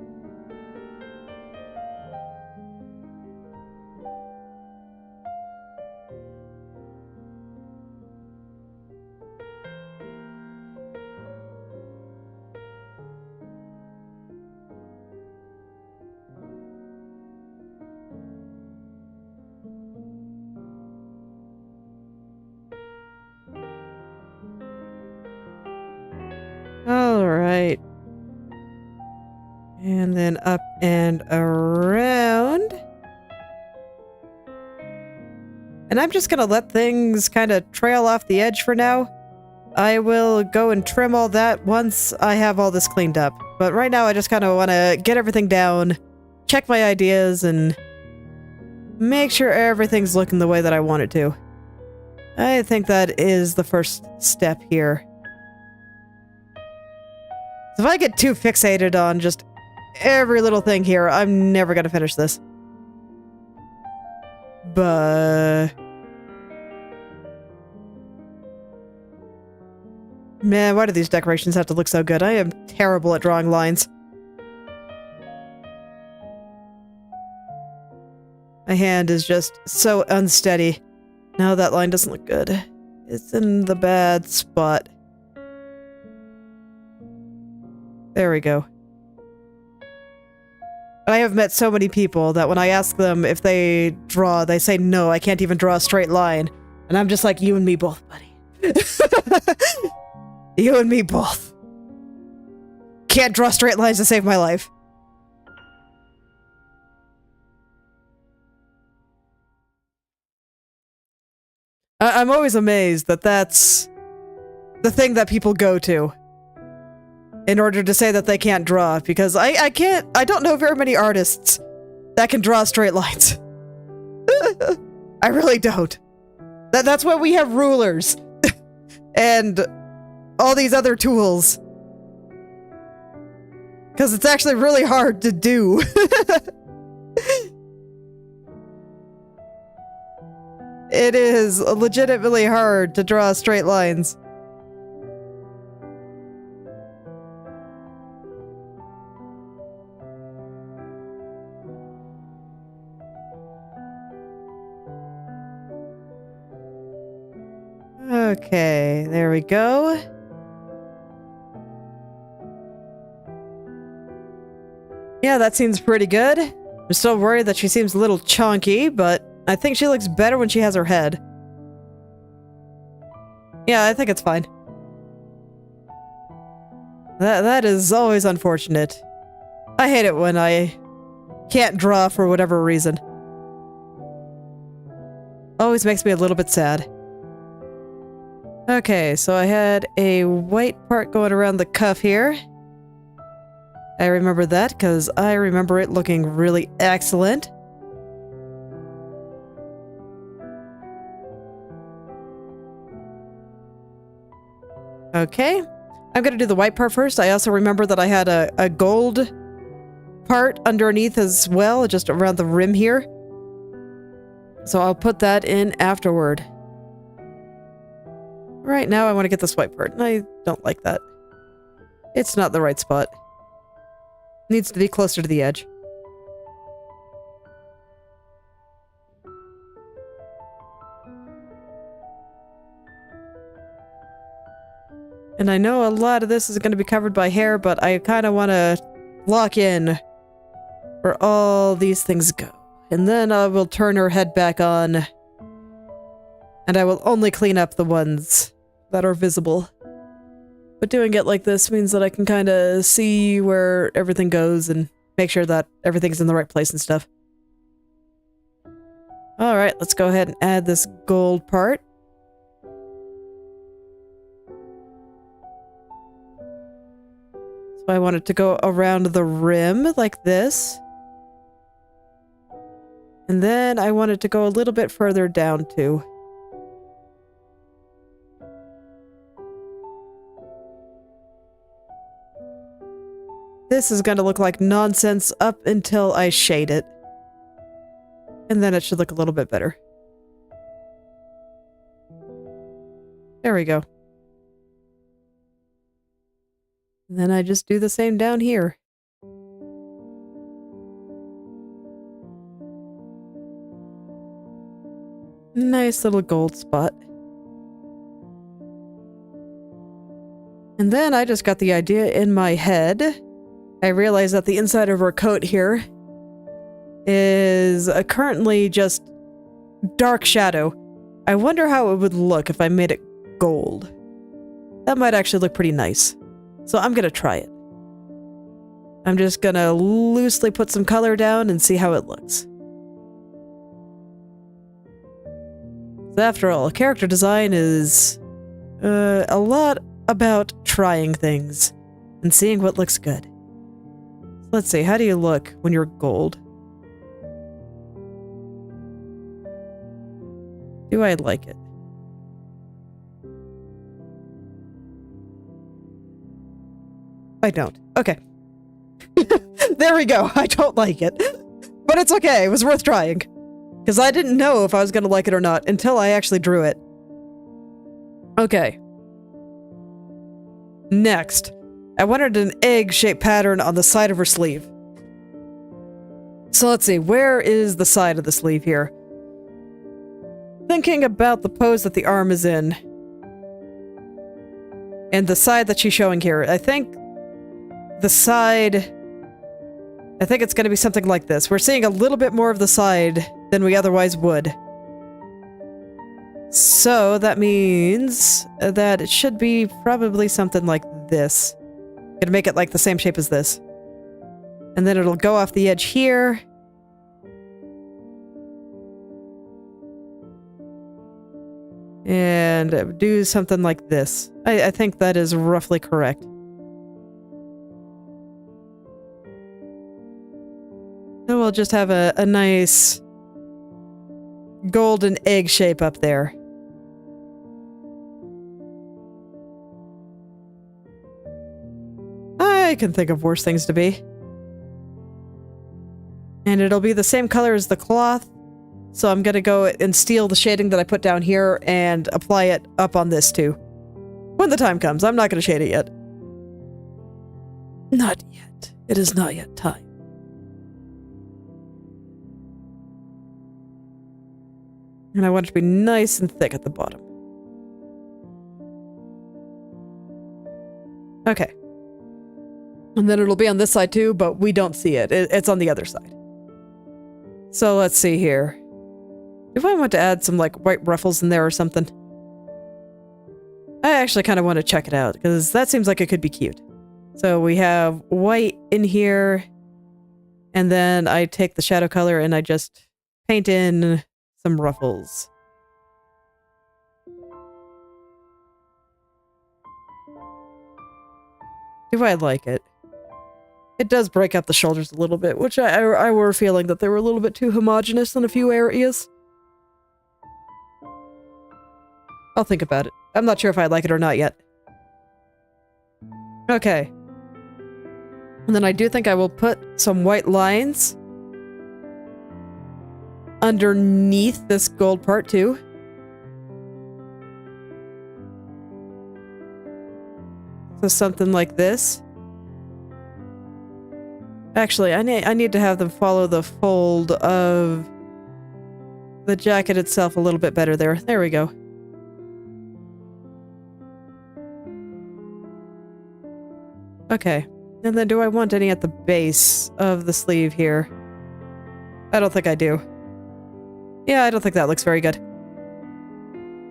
And then up and around. And I'm just gonna let things kind of trail off the edge for now. I will go and trim all that once I have all this cleaned up. But right now I just kind of want to get everything down, check my ideas, and make sure everything's looking the way that I want it to. I think that is the first step here. If I get too fixated on just every little thing here, I'm never gonna finish this. But... man, why do these decorations have to look so good? I am terrible at drawing lines. My hand is just so unsteady. No, that line doesn't look good. It's in the bad spot. There we go. I have met so many people that when I ask them if they draw, they say, no, I can't even draw a straight line. And I'm just like, you and me both, buddy. You and me both. Can't draw straight lines to save my life. I'm always amazed that that's the thing that people go to in order to say that they can't draw, because I don't know very many artists that can draw straight lines. I really don't. That's why we have rulers and all these other tools. Because it's actually really hard to do. It is legitimately hard to draw straight lines. Okay, there we go. Yeah, that seems pretty good. I'm still worried that she seems a little chunky, but I think she looks better when she has her head. Yeah, I think it's fine. That is always unfortunate. I hate it when I can't draw for whatever reason. Always makes me a little bit sad. Okay, so I had a white part going around the cuff here. I remember that because I remember it looking really excellent. Okay, I'm gonna do the white part first. I also remember that I had a gold part underneath as well, just around the rim here. So I'll put that in afterward. Right now I want to get this white part, and I don't like that. It's not the right spot. Needs to be closer to the edge. And I know a lot of this is going to be covered by hair, but I kind of want to lock in where all these things go. And then I will turn her head back on, and I will only clean up the ones that are visible. But doing it like this means that I can kind of see where everything goes and make sure that everything's in the right place and stuff. Alright, let's go ahead and add this gold part. So I want it to go around the rim like this. And then I want it to go a little bit further down too. This is going to look like nonsense up until I shade it. And then it should look a little bit better. There we go. And then I just do the same down here. Nice little gold spot. And then I just got the idea in my head. I realized that the inside of her coat here is currently just dark shadow. I wonder how it would look if I made it gold. That might actually look pretty nice. So I'm gonna try it. I'm just gonna loosely put some color down and see how it looks. After all, character design is a lot about trying things and seeing what looks good. Let's see, how do you look when you're gold? Do I like it? I don't. Okay. There we go. I don't like it. But it's okay. It was worth trying. Because I didn't know if I was going to like it or not until I actually drew it. Okay. Next. I wanted an egg-shaped pattern on the side of her sleeve. So let's see. Where is the side of the sleeve here? Thinking about the pose that the arm is in. And the side that she's showing here. I think the side... I think it's going to be something like this. We're seeing a little bit more of the side than we otherwise would. So that means that it should be probably something like this. Gonna make it like the same shape as this. And then it'll go off the edge here. And do something like this. I think that is roughly correct. So we'll just have a nice golden egg shape up there. I can think of worse things to be. And it'll be the same color as the cloth. So I'm gonna go and steal the shading that I put down here and apply it up on this too. When the time comes. I'm not gonna shade it yet. Not yet. It is not yet time. And I want it to be nice and thick at the bottom. Okay. And then it'll be on this side too, but we don't see it. It's on the other side. So let's see here. If I want to add some like white ruffles in there or something. I actually kind of want to check it out because that seems like it could be cute. So we have white in here. And then I take the shadow color and I just paint in some ruffles. Do I like it? It does break up the shoulders a little bit, which I were feeling that they were a little bit too homogeneous in a few areas. I'll think about it. I'm not sure if I like it or not yet. Okay. And then I do think I will put some white lines underneath this gold part too. So something like this. Actually, I need to have them follow the fold of the jacket itself a little bit better there. There we go. Okay. And then do I want any at the base of the sleeve here? I don't think I do. Yeah, I don't think that looks very good.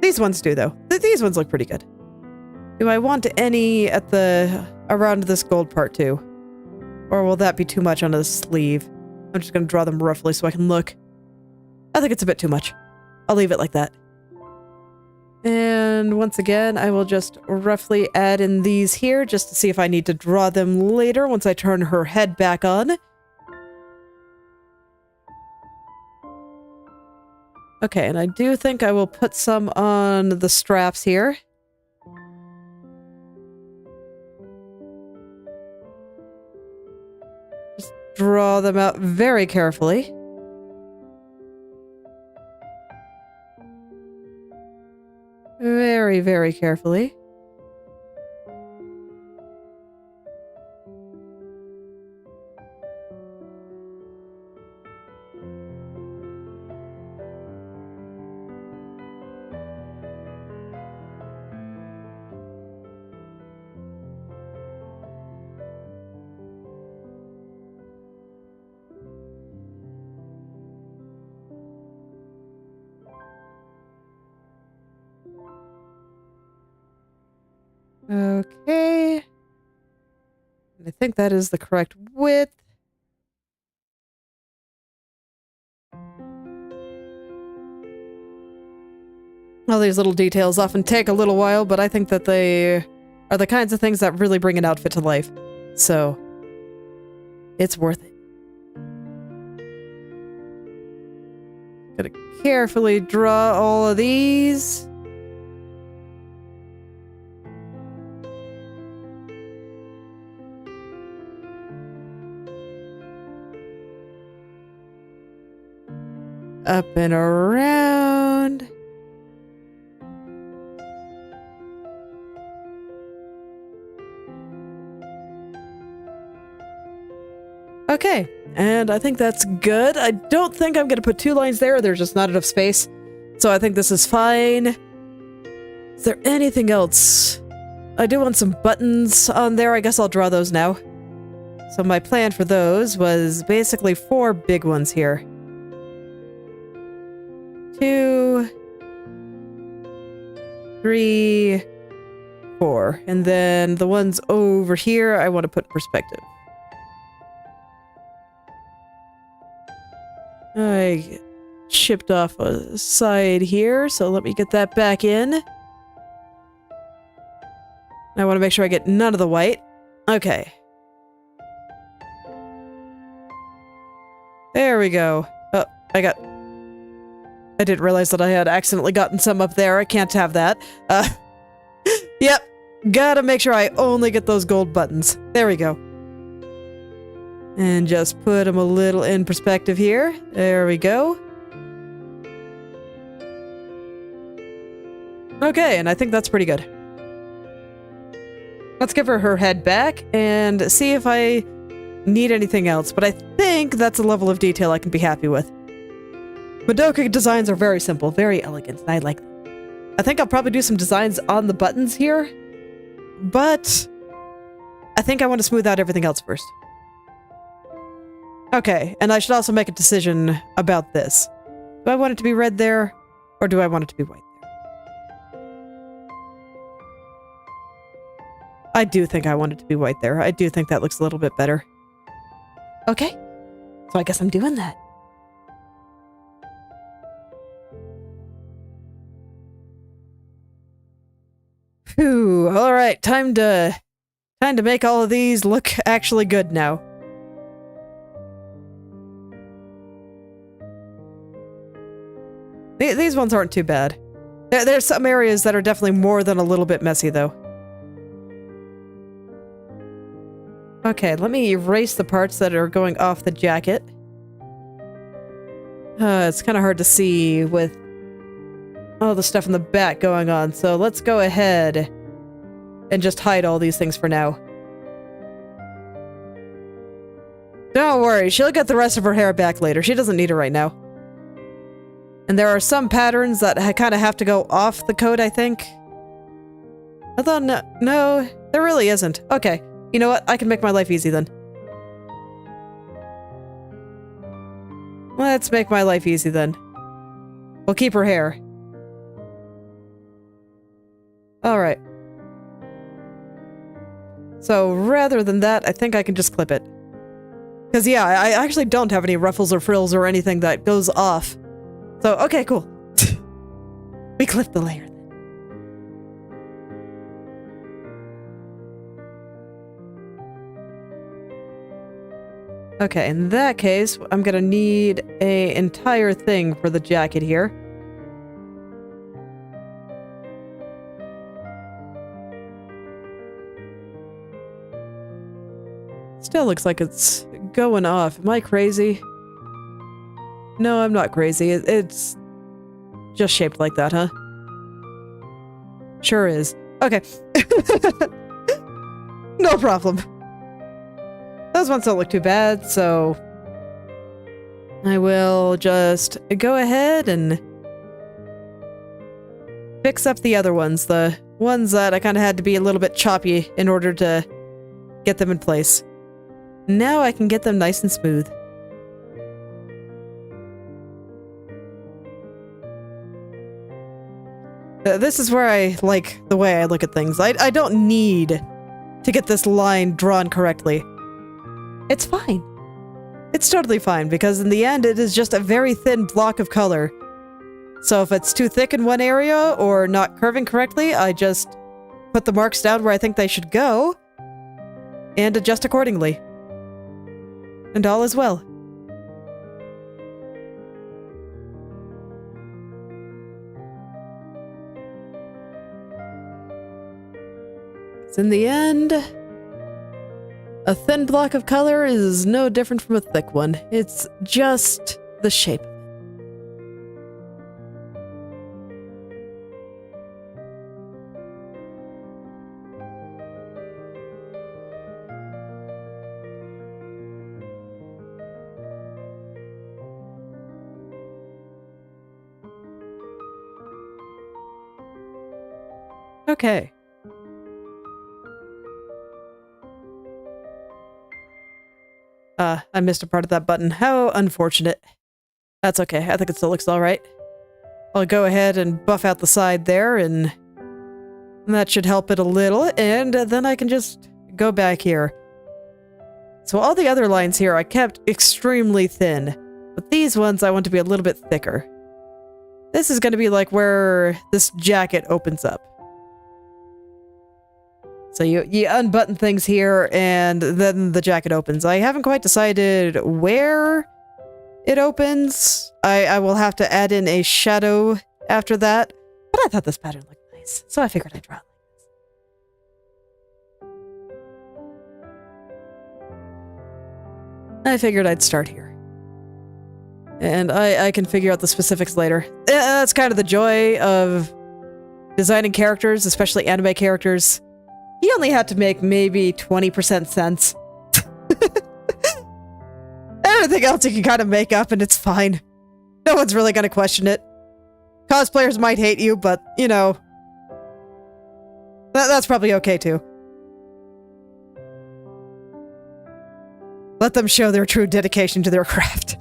These ones do, though. These ones look pretty good. Do I want any at the... around this gold part, too? Or will that be too much on the sleeve? I'm just gonna draw them roughly so I can look. I think it's a bit too much. I'll leave it like that. And once again, I will just roughly add in these here just to see if I need to draw them later once I turn her head back on. Okay, and I do think I will put some on the straps here. Just draw them out very carefully. Very, very carefully. Okay. I think that is the correct width. All these little details often take a little while, but I think that they are the kinds of things that really bring an outfit to life. So, it's worth it. Gotta carefully draw all of these. Up and around. Okay, and I think that's good. I don't think I'm going to put 2 lines there. There's just not enough space. So I think this is fine. Is there anything else? I do want some buttons on there. I guess I'll draw those now. So my plan for those was basically 4 big ones here. 2, 3, 4. And then the ones over here I want to put in perspective. I chipped off a side here, so let me get that back in. I want to make sure I get none of the white. Okay. There we go. Oh, I didn't realize that I had accidentally gotten some up there. I can't have that. Yep. Gotta make sure I only get those gold buttons. There we go. And just put them a little in perspective here. There we go. Okay, and I think that's pretty good. Let's give her head back and see if I need anything else, but I think that's a level of detail I can be happy with. Madoka designs are very simple, very elegant, and I like them. I think I'll probably do some designs on the buttons here, but I think I want to smooth out everything else first. Okay, and I should also make a decision about this. Do I want it to be red there, or do I want it to be white there? I do think I want it to be white there. I do think that looks a little bit better. Okay, so I guess I'm doing that. Phew, alright, time to make all of these look actually good now. These ones aren't too bad. There's some areas that are definitely more than a little bit messy, though. Okay, let me erase the parts that are going off the jacket. It's kind of hard to see with all the stuff in the back going on, so let's go ahead and just hide all these things for now. Don't worry, she'll get the rest of her hair back later. She doesn't need it right now. And there are some patterns that kind of have to go off the coat, I think. Although, no, there really isn't. Okay, you know what? I can make my life easy then. Let's make my life easy then. We'll keep her hair. Alright. So, rather than that, I think I can just clip it. Because, yeah, I actually don't have any ruffles or frills or anything that goes off. So, okay, cool. We clipped the layer then. Okay, in that case, I'm gonna need an entire thing for the jacket here. Still looks like it's going off. Am I crazy? No, I'm not crazy. It's just shaped like that, huh? Sure is. Okay. No problem. Those ones don't look too bad, so I will just go ahead and fix up the other ones. The ones that I kind of had to be a little bit choppy in order to get them in place. Now I can get them nice and smooth. This is where I like the way I look at things. I don't need to get this line drawn correctly. It's fine. It's totally fine, because in the end, it is just a very thin block of color. So if it's too thick in one area or not curving correctly, I just put the marks down where I think they should go and adjust accordingly. And all is well. In the end, a thin block of color is no different from a thick one. It's just the shape. Okay. I missed a part of that button. How unfortunate. That's okay. I think it still looks alright. I'll go ahead and buff out the side there, and that should help it a little, and then I can just go back here. So all the other lines here I kept extremely thin, but these ones I want to be a little bit thicker. This is going to be like where this jacket opens up. So you unbutton things here, and then the jacket opens. I haven't quite decided where it opens. I will have to add in a shadow after that. But I thought this pattern looked nice, so I figured I'd draw it like this. I figured I'd start here. And I can figure out the specifics later. That's kind of the joy of designing characters, especially anime characters. He only had to make maybe 20% sense. Everything else you can kind of make up and it's fine. No one's really going to question it. Cosplayers might hate you, but, you know, that's probably okay too. Let them show their true dedication to their craft.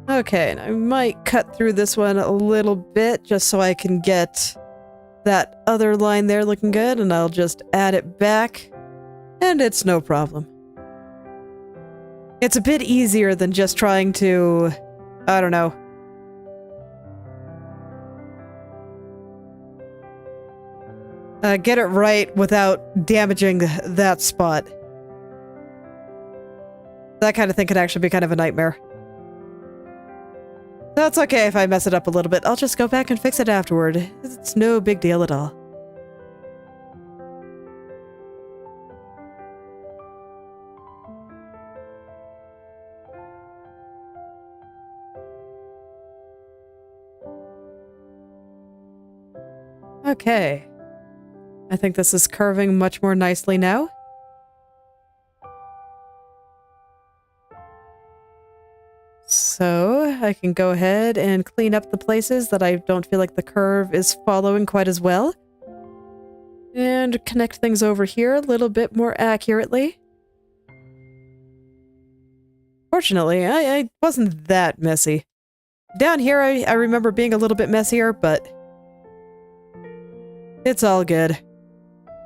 Okay, and I might cut through this one a little bit just so I can get that other line there looking good, and I'll just add it back, and it's no problem. It's a bit easier than just trying to, I don't know, get it right without damaging that spot. That kind of thing could actually be kind of a nightmare. That's okay if I mess it up a little bit. I'll just go back and fix it afterward. It's no big deal at all. Okay. I think this is curving much more nicely now. So I can go ahead and clean up the places that I don't feel like the curve is following quite as well. And connect things over here a little bit more accurately. Fortunately, I wasn't that messy. Down here, I remember being a little bit messier, but it's all good.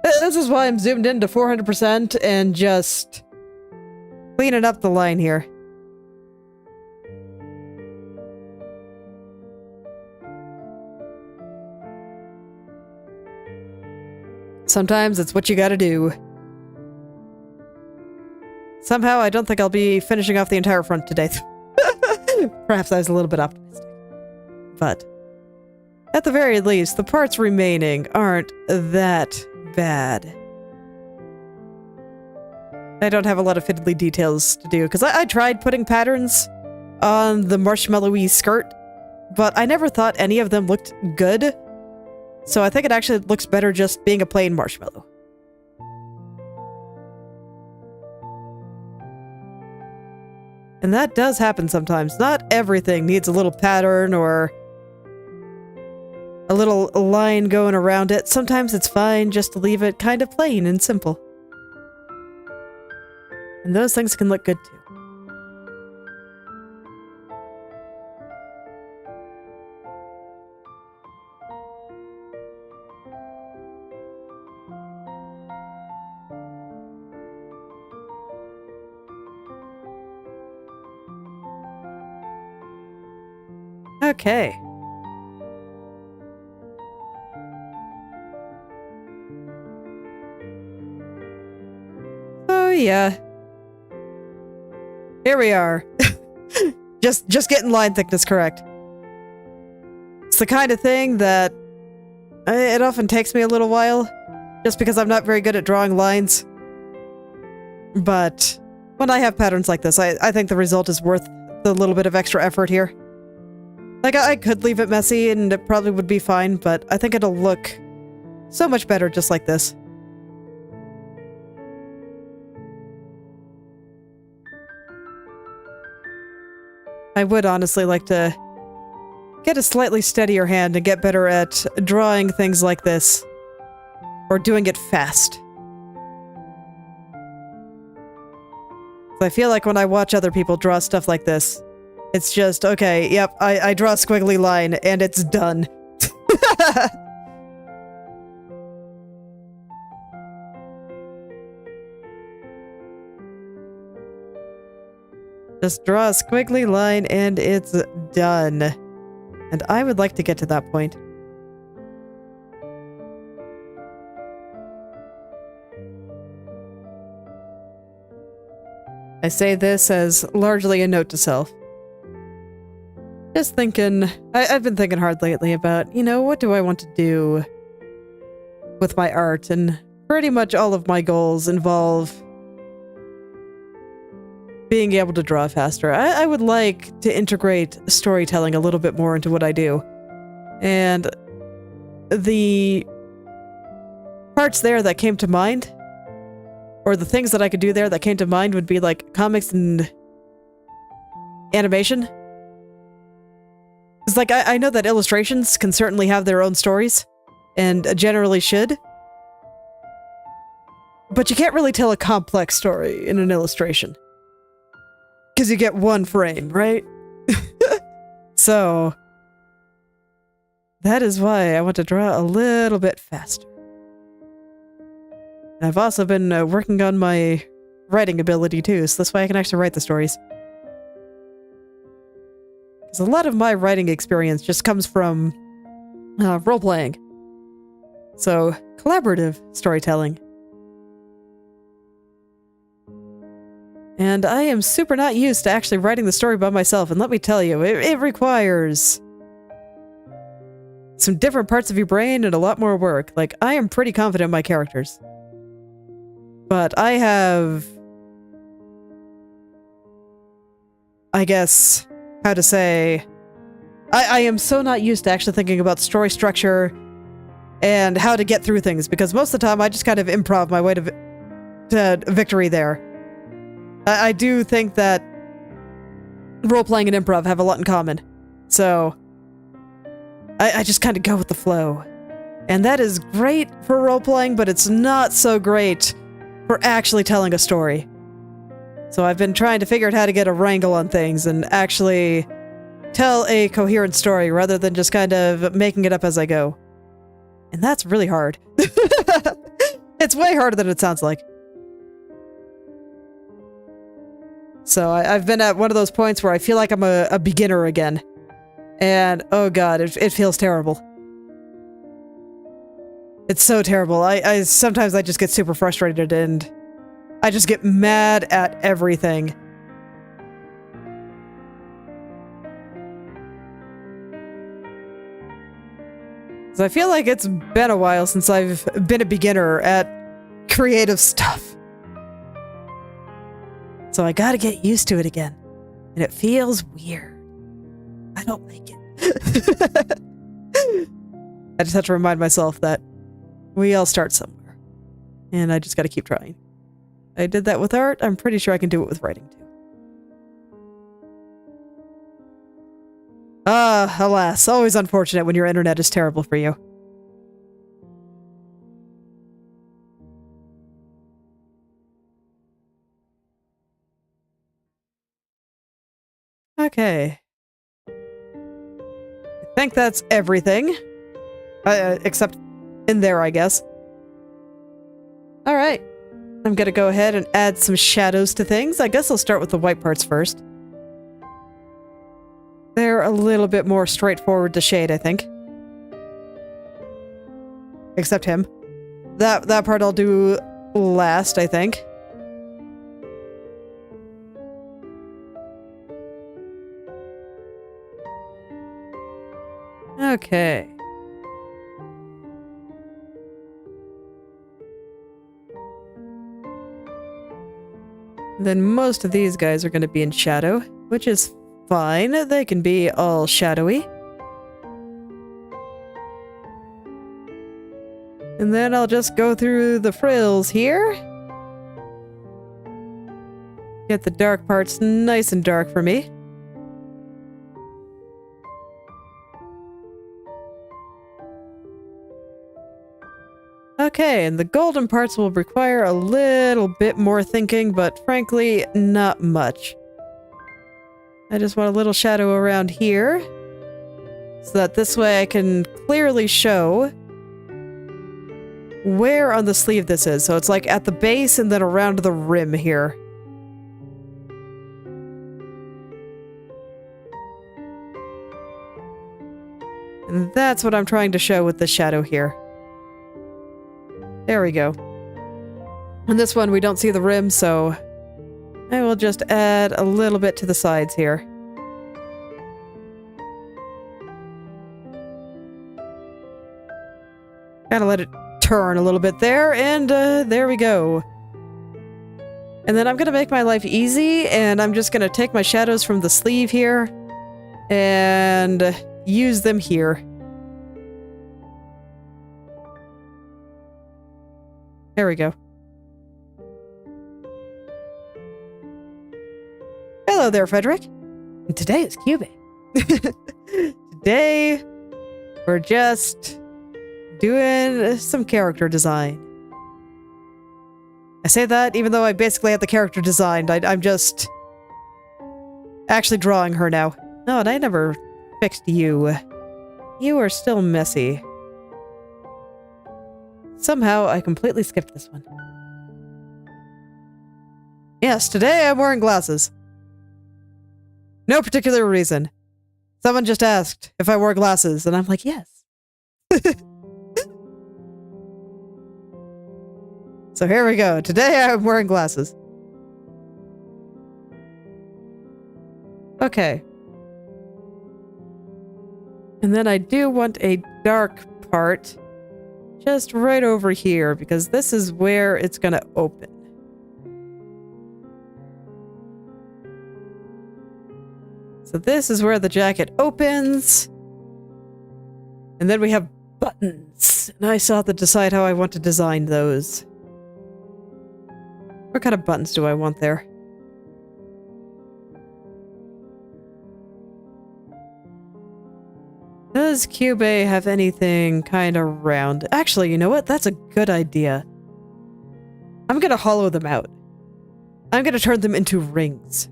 This is why I'm zoomed in to 400% and just cleaning up the line here. Sometimes it's what you gotta do. Somehow, I don't think I'll be finishing off the entire front today. Perhaps I was a little bit optimistic. But, at the very least, the parts remaining aren't that bad. I don't have a lot of fiddly details to do, because I tried putting patterns on the marshmallowy skirt, but I never thought any of them looked good. So I think it actually looks better just being a plain marshmallow. And that does happen sometimes. Not everything needs a little pattern or a little line going around it. Sometimes it's fine just to leave it kind of plain and simple. And those things can look good too. Okay. Oh yeah. Here we are. just getting line thickness correct. It's the kind of thing that it often takes me a little while, just because I'm not very good at drawing lines. But when I have patterns like this, I think the result is worth the little bit of extra effort here. Like, I could leave it messy and it probably would be fine, but I think it'll look so much better just like this. I would honestly like to get a slightly steadier hand and get better at drawing things like this. Or doing it fast. I feel like when I watch other people draw stuff like this, it's just, okay, yep, I draw a squiggly line, and it's done. Just draw a squiggly line, and it's done. And I would like to get to that point. I say this as largely a note to self. Just thinking, I've been thinking hard lately about, you know, what do I want to do with my art? And pretty much all of my goals involve being able to draw faster. I would like to integrate storytelling a little bit more into what I do. And the parts there that came to mind, or the things that I could do there that came to mind, would be like comics and animation. It's like, I know that illustrations can certainly have their own stories, and generally should. But you can't really tell a complex story in an illustration. Because you get one frame, right? So, that is why I want to draw a little bit faster. I've also been working on my writing ability too, so that's why I can actually write the stories. Because a lot of my writing experience just comes from role-playing. So, collaborative storytelling. And I am super not used to actually writing the story by myself, and let me tell you, it requires some different parts of your brain and a lot more work. Like, I am pretty confident in my characters. But I have, I guess, how to say, I am so not used to actually thinking about story structure and how to get through things, because most of the time I just kind of improv my way to victory there. I do think that role-playing and improv have a lot in common, so I just kind of go with the flow. And that is great for role-playing, but it's not so great for actually telling a story. So I've been trying to figure out how to get a wrangle on things and actually tell a coherent story rather than just kind of making it up as I go. And that's really hard. It's way harder than it sounds like. So I've been at one of those points where I feel like I'm a beginner again. And oh god, it feels terrible. It's so terrible. Sometimes I just get super frustrated and I just get mad at everything. So I feel like it's been a while since I've been a beginner at creative stuff. So I gotta get used to it again. And it feels weird. I don't like it. I just have to remind myself that we all start somewhere. And I just gotta keep trying. I did that with art. I'm pretty sure I can do it with writing too. Ah, alas, always unfortunate when your internet is terrible for you. Okay. I think that's everything. Except in there, I guess. Alright. I'm gonna go ahead and add some shadows to things. I guess I'll start with the white parts first. They're a little bit more straightforward to shade, I think. Except him. That part I'll do last, I think. Okay. Then most of these guys are going to be in shadow, which is fine. They can be all shadowy. And then I'll just go through the frills here. Get the dark parts nice and dark for me. Okay, and the golden parts will require a little bit more thinking, but frankly, not much. I just want a little shadow around here, so that this way I can clearly show where on the sleeve this is. So it's like at the base and then around the rim here. And that's what I'm trying to show with the shadow here. There we go. And this one we don't see the rim, so I will just add a little bit to the sides here. Gotta let it turn a little bit there, and there we go. And then I'm gonna make my life easy, and I'm just gonna take my shadows from the sleeve here and use them here. There we go. Hello there, Frederick. And today is Kyubey. Today, we're just doing some character design. I say that even though I basically have the character designed. I'm just actually drawing her now. No, and I never fixed you. You are still messy. Somehow, I completely skipped this one. Yes, today I'm wearing glasses. No particular reason. Someone just asked if I wore glasses, and I'm like, yes. So here we go. Today I'm wearing glasses. Okay. And then I do want a dark part just right over here, because this is where it's gonna open. So this is where the jacket opens. And then we have buttons. And I still have to decide how I want to design those. What kind of buttons do I want there? Does Kyubey have anything kind of round? Actually, you know what? That's a good idea. I'm gonna hollow them out. I'm gonna turn them into rings.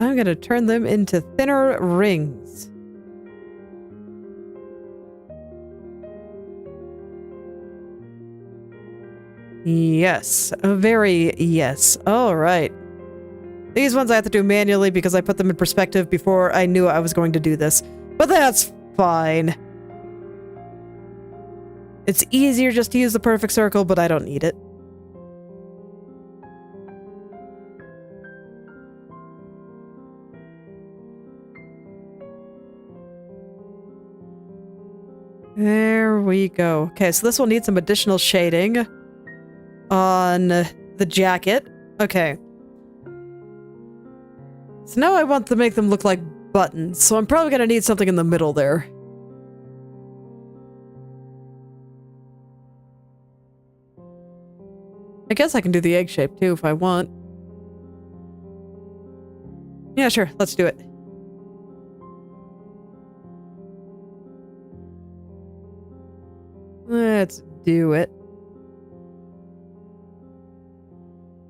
I'm gonna turn them into thinner rings. Yes, a very yes. All right. These ones I have to do manually because I put them in perspective before I knew I was going to do this. But that's fine. It's easier just to use the perfect circle, but I don't need it. There we go. Okay, so this will need some additional shading on the jacket. Okay. So now I want to make them look like buttons, so I'm probably going to need something in the middle there. I guess I can do the egg shape too if I want. Yeah, sure. Let's do it. Let's do it.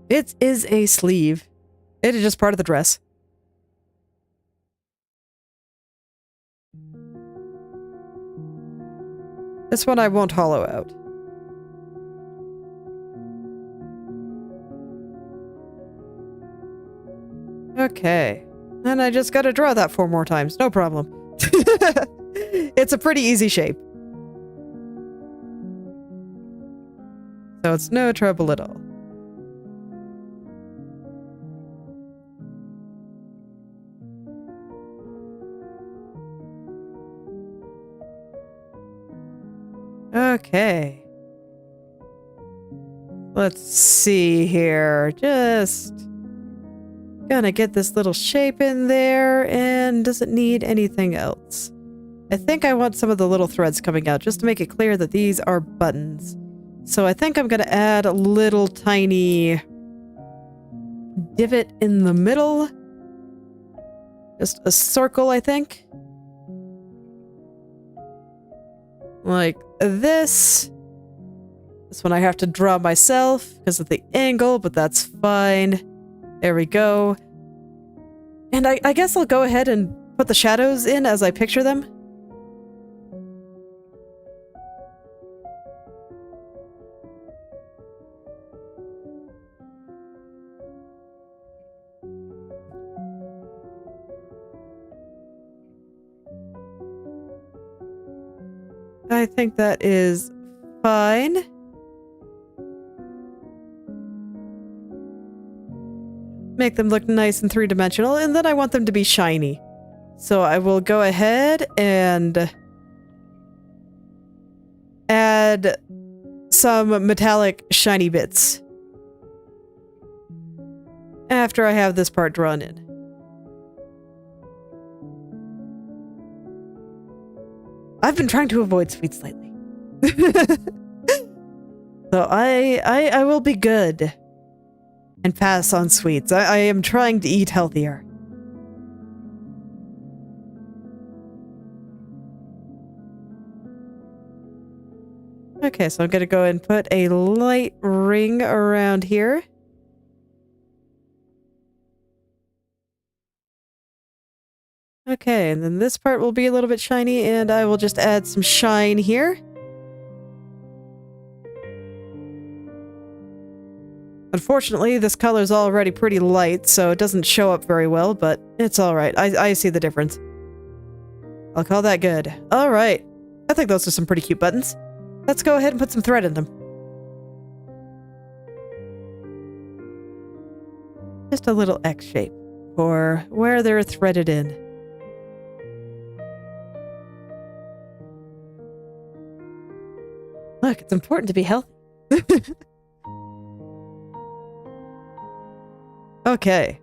It is a sleeve. It is just part of the dress. This one I won't hollow out. Okay. And I just gotta draw that 4 more times. No problem. It's a pretty easy shape. So it's no trouble at all. Okay. Let's see here. Just gonna get this little shape in there, and doesn't need anything else. I think I want some of the little threads coming out just to make it clear that these are buttons. So I think I'm gonna add a little tiny divot in the middle. Just a circle, I think. Like this. This one I have to draw myself because of the angle, but that's fine. There we go. And I guess I'll go ahead and put the shadows in as I picture them. I think that is fine. Make them look nice and three-dimensional, and then I want them to be shiny. So I will go ahead and add some metallic shiny bits after I have this part drawn in. I've been trying to avoid sweets lately. So I will be good and pass on sweets. I am trying to eat healthier. Okay, so I'm gonna go and put a light ring around here. Okay, and then this part will be a little bit shiny, and I will just add some shine here. Unfortunately, this color is already pretty light, so it doesn't show up very well, but it's alright. I see the difference. I'll call that good. Alright. I think those are some pretty cute buttons. Let's go ahead and put some thread in them. Just a little X shape for where they're threaded in. Look, it's important to be healthy. Okay.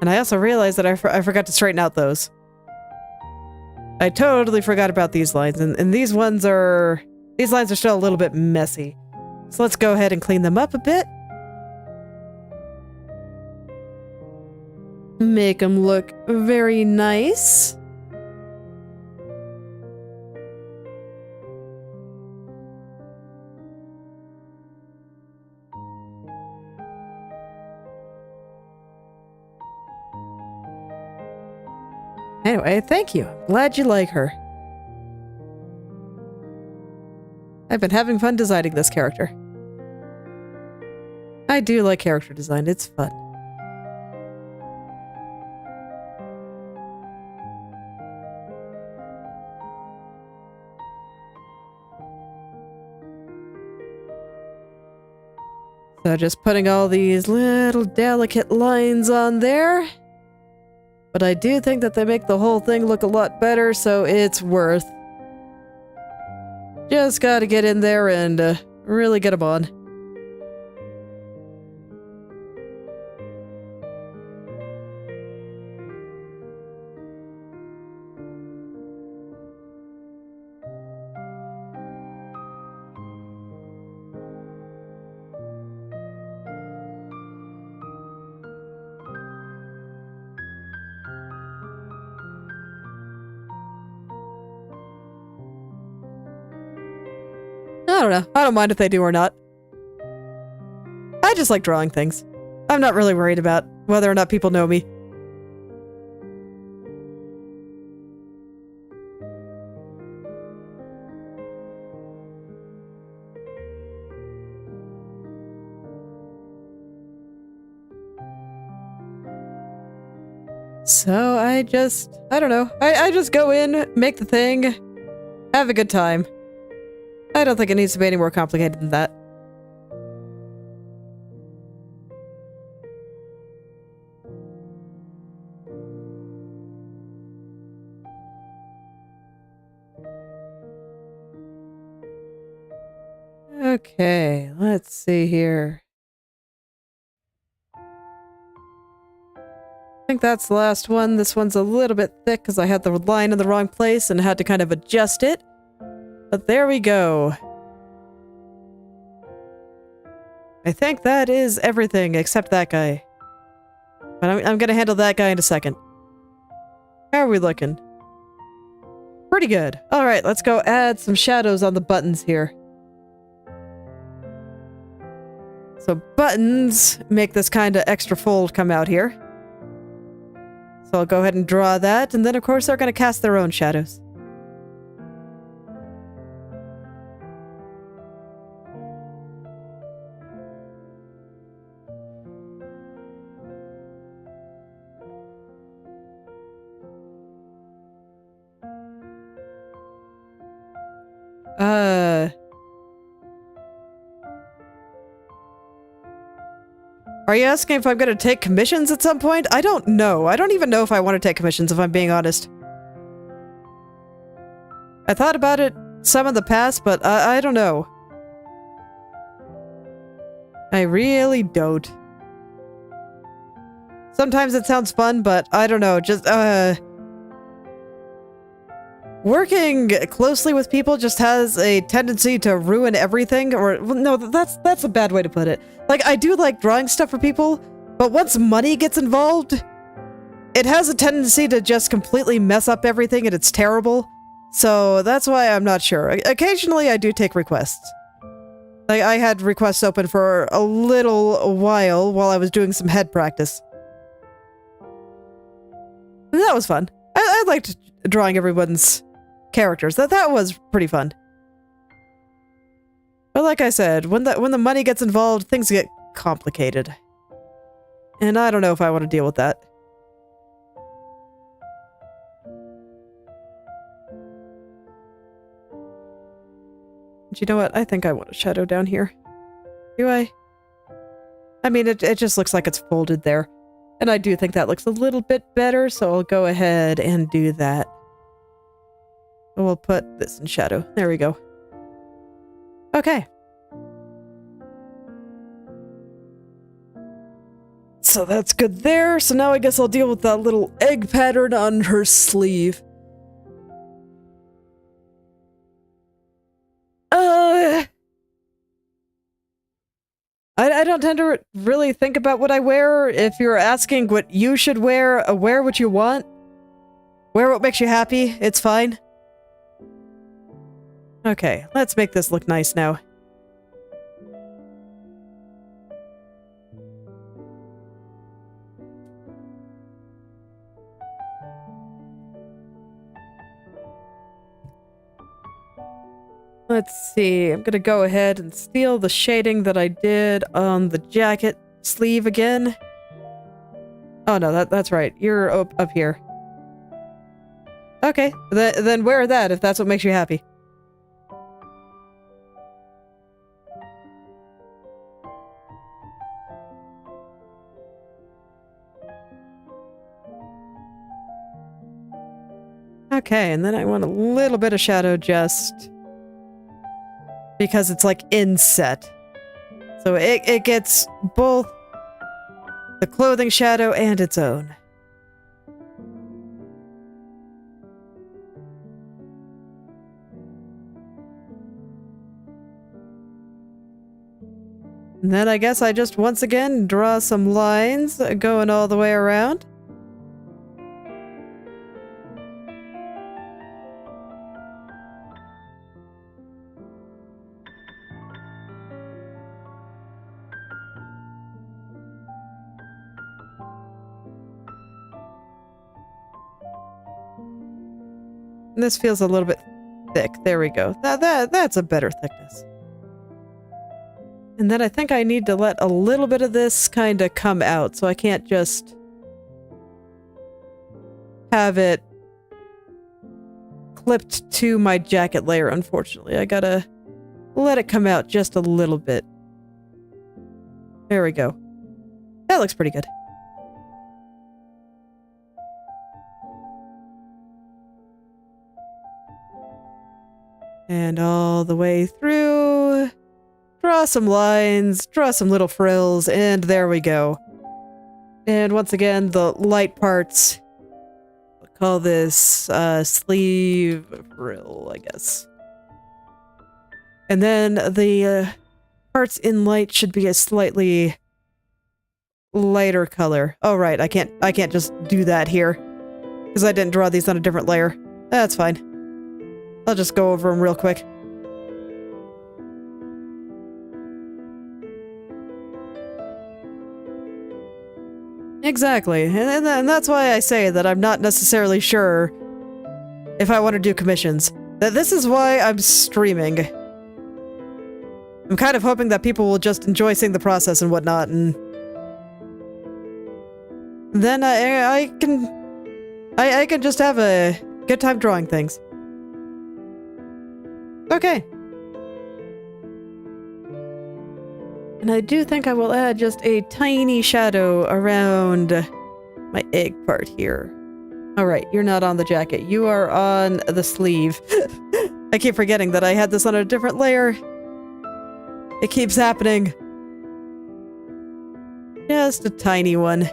And I also realized that I forgot to straighten out those. I totally forgot about these lines, and these lines are still a little bit messy. So let's go ahead and clean them up a bit. Make them look very nice. Anyway, thank you. Glad you like her. I've been having fun designing this character. I do like character design. It's fun. So just putting all these little delicate lines on there. But I do think that they make the whole thing look a lot better, so it's worth. Just gotta get in there and really get them on. I don't know. I don't mind if they do or not. I just like drawing things. I'm not really worried about whether or not people know me. So I don't know. I just go in, make the thing, have a good time. I don't think it needs to be any more complicated than that. Okay, let's see here. I think that's the last one. This one's a little bit thick because I had the line in the wrong place and had to kind of adjust it. But there we go. I think that is everything except that guy. But I'm gonna handle that guy in a second. How are we looking? Pretty good. Alright, let's go add some shadows on the buttons here. So buttons make this kind of extra fold come out here. So I'll go ahead and draw that, and then of course they're going to cast their own shadows. Are you asking if I'm going to take commissions at some point? I don't know. I don't even know if I want to take commissions, if I'm being honest. I thought about it some in the past, but I don't know. I really don't. Sometimes it sounds fun, but I don't know. Just, working closely with people just has a tendency to ruin everything, or no, that's a bad way to put it. Like, I do like drawing stuff for people, but once money gets involved, it has a tendency to just completely mess up everything, and it's terrible. So that's why I'm not sure. Occasionally, I do take requests. Like, I had requests open for a little while I was doing some head practice. And that was fun. I liked drawing everyone's characters. That was pretty fun. But like I said, when the money gets involved, things get complicated. And I don't know if I want to deal with that. But you know what? I think I want a shadow down here. Do I? I mean, it just looks like it's folded there. And I do think that looks a little bit better, so I'll go ahead and do that. We'll put this in shadow. There we go. Okay. So that's good there. So now I guess I'll deal with that little egg pattern on her sleeve. I don't tend to really think about what I wear. If you're asking what you should wear what you want. Wear what makes you happy. It's fine. Okay, let's make this look nice now. Let's see, I'm gonna go ahead and steal the shading that I did on the jacket sleeve again. Oh no, that's right, you're up here. Okay, then wear that if that's what makes you happy. Okay, and then I want a little bit of shadow just because it's like inset. So it gets both the clothing shadow and its own. And then I guess I just once again draw some lines going all the way around. This feels a little bit thick. There we go. That's a better thickness. And then I think I need to let a little bit of this kind of come out, so I can't just have it clipped to my jacket layer, unfortunately. I gotta let it come out just a little bit. There we go. That looks pretty good. And all the way through. Draw some lines, draw some little frills, and there we go. And once again, the light parts, we'll call this sleeve frill, I guess. And then the parts in light should be a slightly lighter color. Oh right, I can't just do that here because I didn't draw these on a different layer. That's fine. I'll just go over them real quick. Exactly, and that's why I say that I'm not necessarily sure if I want to do commissions. That this is why I'm streaming. I'm kind of hoping that people will just enjoy seeing the process and whatnot, and then I can just have a good time drawing things. Okay. And I do think I will add just a tiny shadow around my egg part here. Alright, you're not on the jacket. You are on the sleeve. I keep forgetting that I had this on a different layer. It keeps happening. Just a tiny one.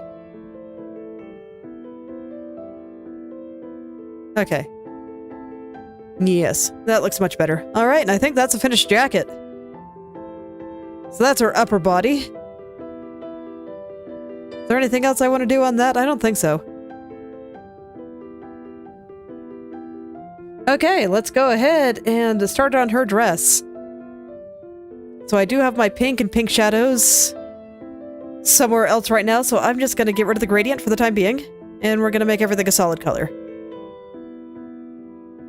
Okay. Yes, that looks much better. Alright, and I think that's a finished jacket. So that's her upper body. Is there anything else I want to do on that? I don't think so. Okay, let's go ahead and start on her dress. So I do have my pink and pink shadows somewhere else right now, so I'm just going to get rid of the gradient for the time being, and we're going to make everything a solid color.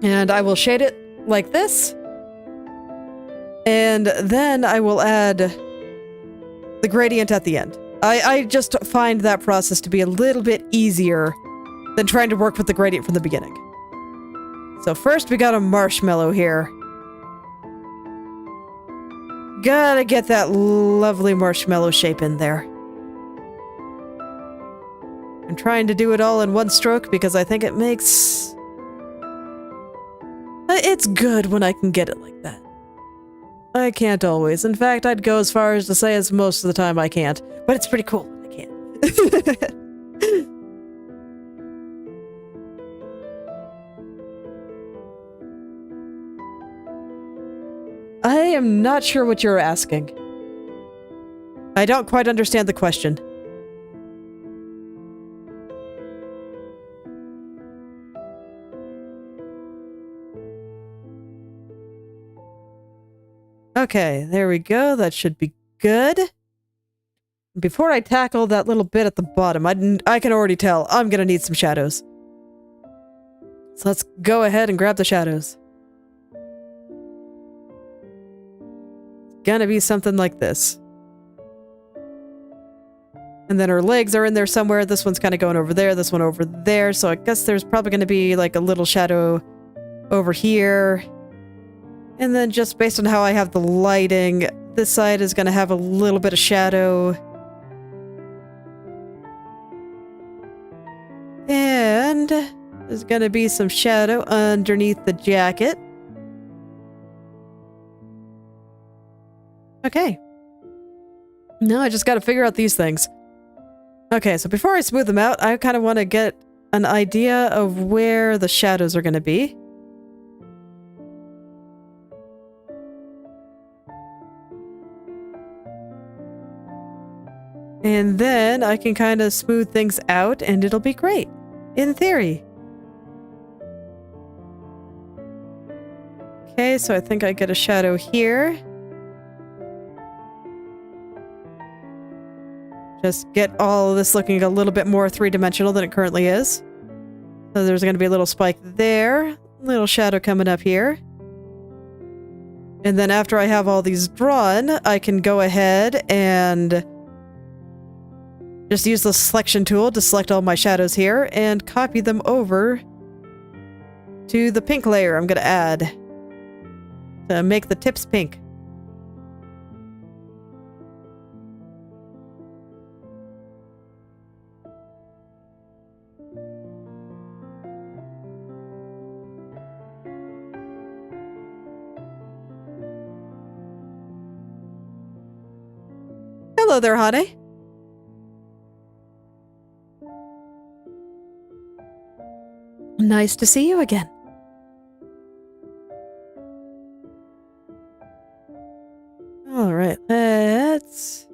And I will shade it like this. And then I will add the gradient at the end. I just find that process to be a little bit easier than trying to work with the gradient from the beginning. So first we got a marshmallow here. Gotta get that lovely marshmallow shape in there. I'm trying to do it all in one stroke because I think it makes... It's good when I can get it like that. I can't always. In fact, I'd go as far as to say as most of the time I can't. But it's pretty cool when I can. I am not sure what you're asking. I don't quite understand the question. Okay, there we go. That should be good. Before I tackle that little bit at the bottom, I can already tell I'm gonna need some shadows. So let's go ahead and grab the shadows. It's gonna be something like this. And then her legs are in there somewhere. This one's kind of going over there, this one over there. So I guess there's probably gonna be like a little shadow over here. And then just based on how I have the lighting, this side is going to have a little bit of shadow. And there's going to be some shadow underneath the jacket. Okay. Now I just got to figure out these things. Okay, so before I smooth them out, I kind of want to get an idea of where the shadows are going to be. And then I can kind of smooth things out and it'll be great. In theory. Okay, so I think I get a shadow here. Just get all of this looking a little bit more three-dimensional than it currently is. So there's going to be a little spike there. Little shadow coming up here. And then after I have all these drawn, I can go ahead and just use the selection tool to select all my shadows here and copy them over to the pink layer I'm going to add to make the tips pink. Hello there, honey. Nice to see you again. All right, let's...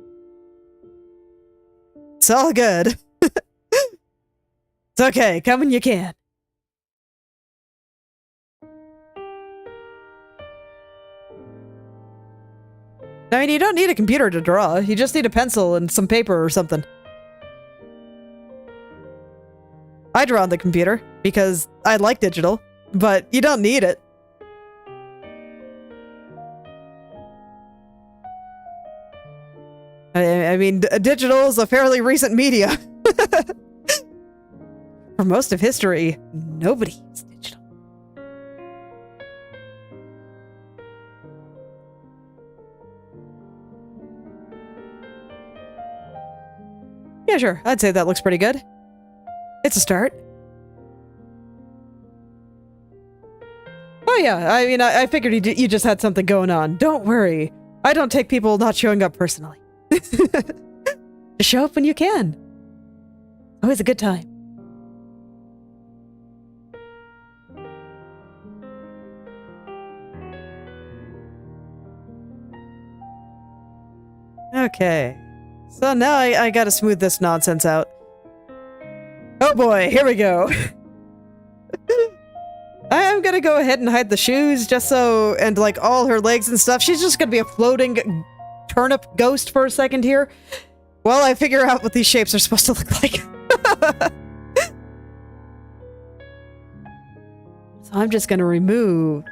It's all good. It's okay, come when you can. I mean, you don't need a computer to draw. You just need a pencil and some paper or something. I draw on the computer because I like digital, but you don't need it. I mean, digital is a fairly recent media. For most of history, nobody used digital. Yeah, sure. I'd say that looks pretty good. It's a start. Oh yeah, I mean, I figured you just had something going on. Don't worry. I don't take people not showing up personally. Just show up when you can. Always a good time. Okay. So now I gotta smooth this nonsense out. Oh boy, here we go. I'm gonna go ahead and hide the shoes just so, and like all her legs and stuff. She's just gonna be a floating turnip ghost for a second here while I figure out what these shapes are supposed to look like. So I'm just gonna remove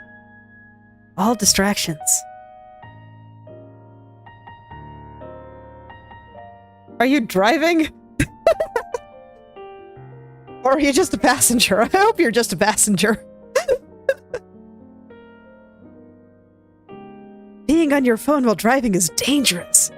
all distractions. Are you driving? Or are you just a passenger? I hope you're just a passenger. Being on your phone while driving is dangerous.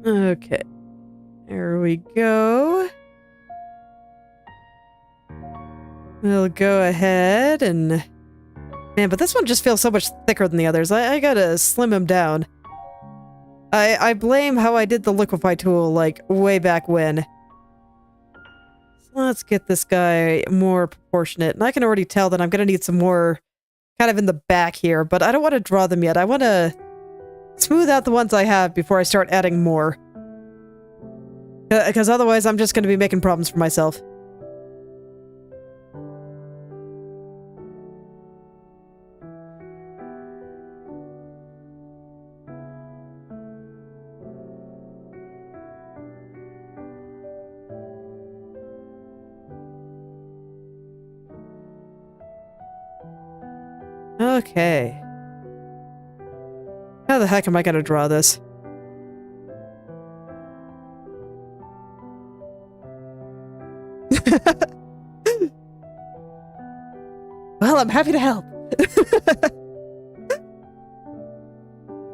Okay. There we go. We'll go ahead and... Man, but this one just feels so much thicker than the others. I gotta slim him down. I blame how I did the liquefy tool, like, way back when. So let's get this guy more proportionate. And I can already tell that I'm gonna need some more kind of in the back here, but I don't want to draw them yet. I want to smooth out the ones I have before I start adding more. Because otherwise I'm just gonna be making problems for myself. Okay. How the heck am I gonna draw this? Well, I'm happy to help.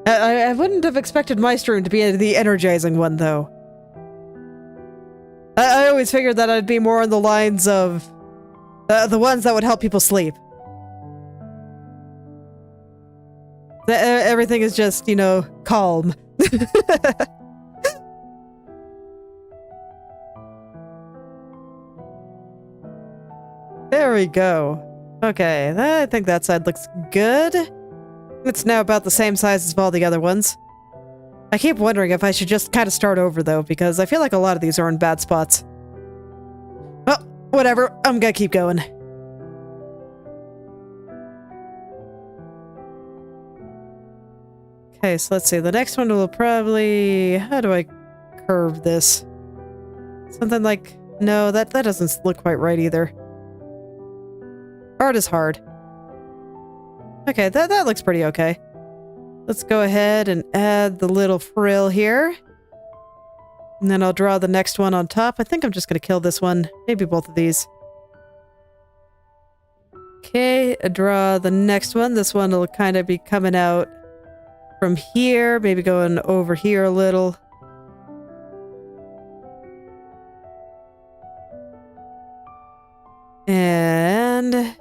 I wouldn't have expected my stream to be the energizing one, though. I always figured that I'd be more on the lines of the ones that would help people sleep. Everything is just, you know, calm. There we go. Okay, I think that side looks good. It's now about the same size as all the other ones. I keep wondering if I should just kind of start over, though, because I feel like a lot of these are in bad spots. Well, whatever. I'm gonna keep going. Okay, so let's see. The next one will probably... How do I curve this? Something like... No, that doesn't look quite right either. Hard is hard. Okay, that looks pretty okay. Let's go ahead and add the little frill here. And then I'll draw the next one on top. I think I'm just going to kill this one. Maybe both of these. Okay, draw the next one. This one will kind of be coming out from here. Maybe going over here a little. And...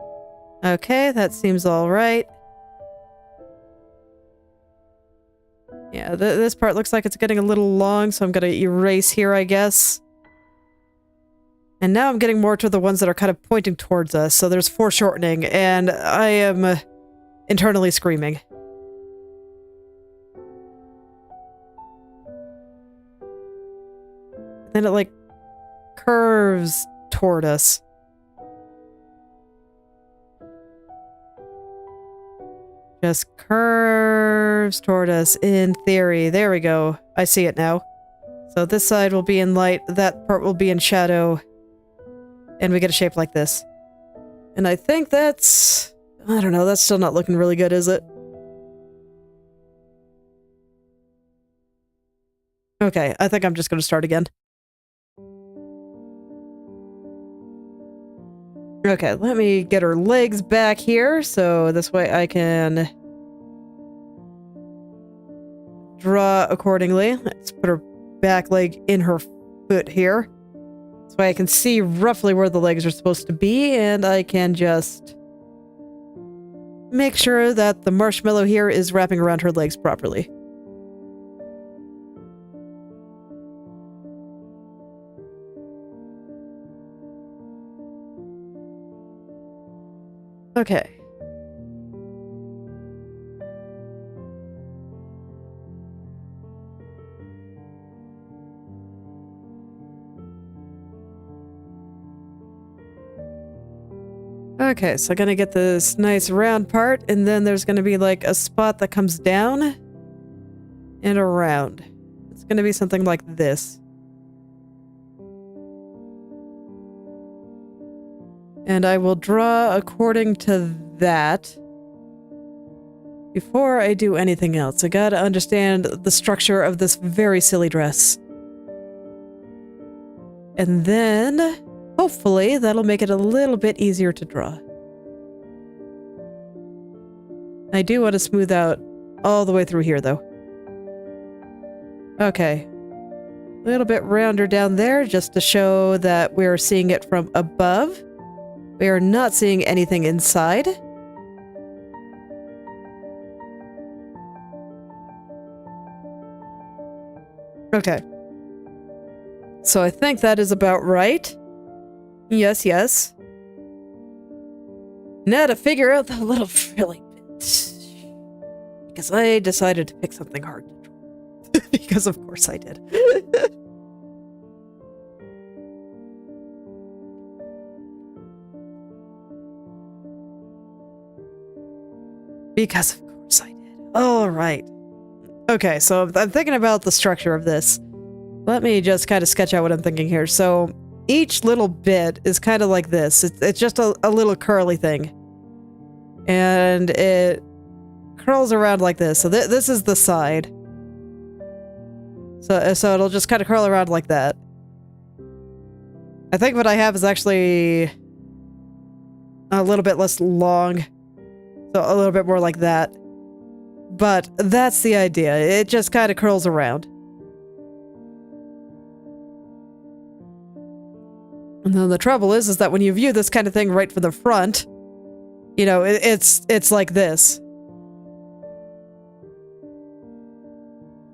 Okay, that seems all right. Yeah, this part looks like it's getting a little long, so I'm going to erase here, I guess. And now I'm getting more to the ones that are kind of pointing towards us, so there's foreshortening, and I am internally screaming. Then it, like, curves toward us. Just curves toward us, in theory. There we go. I see it now. So this side will be in light, that part will be in shadow, and we get a shape like this. And I think that's... I don't know, that's still not looking really good, is it? Okay, I think I'm just going to start again. Okay, let me get her legs back here, so this way I can draw accordingly. Let's put her back leg in her foot here. This way I can see roughly where the legs are supposed to be, and I can just make sure that the marshmallow here is wrapping around her legs properly. Okay. Okay, so I'm gonna get this nice round part, and then there's gonna be like a spot that comes down and around. It's gonna be something like this. And I will draw according to that. Before I do anything else, I gotta understand the structure of this very silly dress. And then, hopefully, that'll make it a little bit easier to draw. I do want to smooth out all the way through here, though. Okay. A little bit rounder down there, just to show that we're seeing it from above. We are not seeing anything inside. Okay. So I think that is about right. Yes, yes. Now to figure out the little frilly bit. Because I decided to pick something hard to draw. Because of course I did. Because of course I did. All right. Okay, so I'm thinking about the structure of this. Let me just kind of sketch out what I'm thinking here. So each little bit is kind of like this. It's just a little curly thing. And it curls around like this. So this is the side. So it'll just kind of curl around like that. I think what I have is actually a little bit less long. So a little bit more like that. But that's the idea. It just kind of curls around. And then the trouble is that when you view this kind of thing right from the front, you know, it's like this.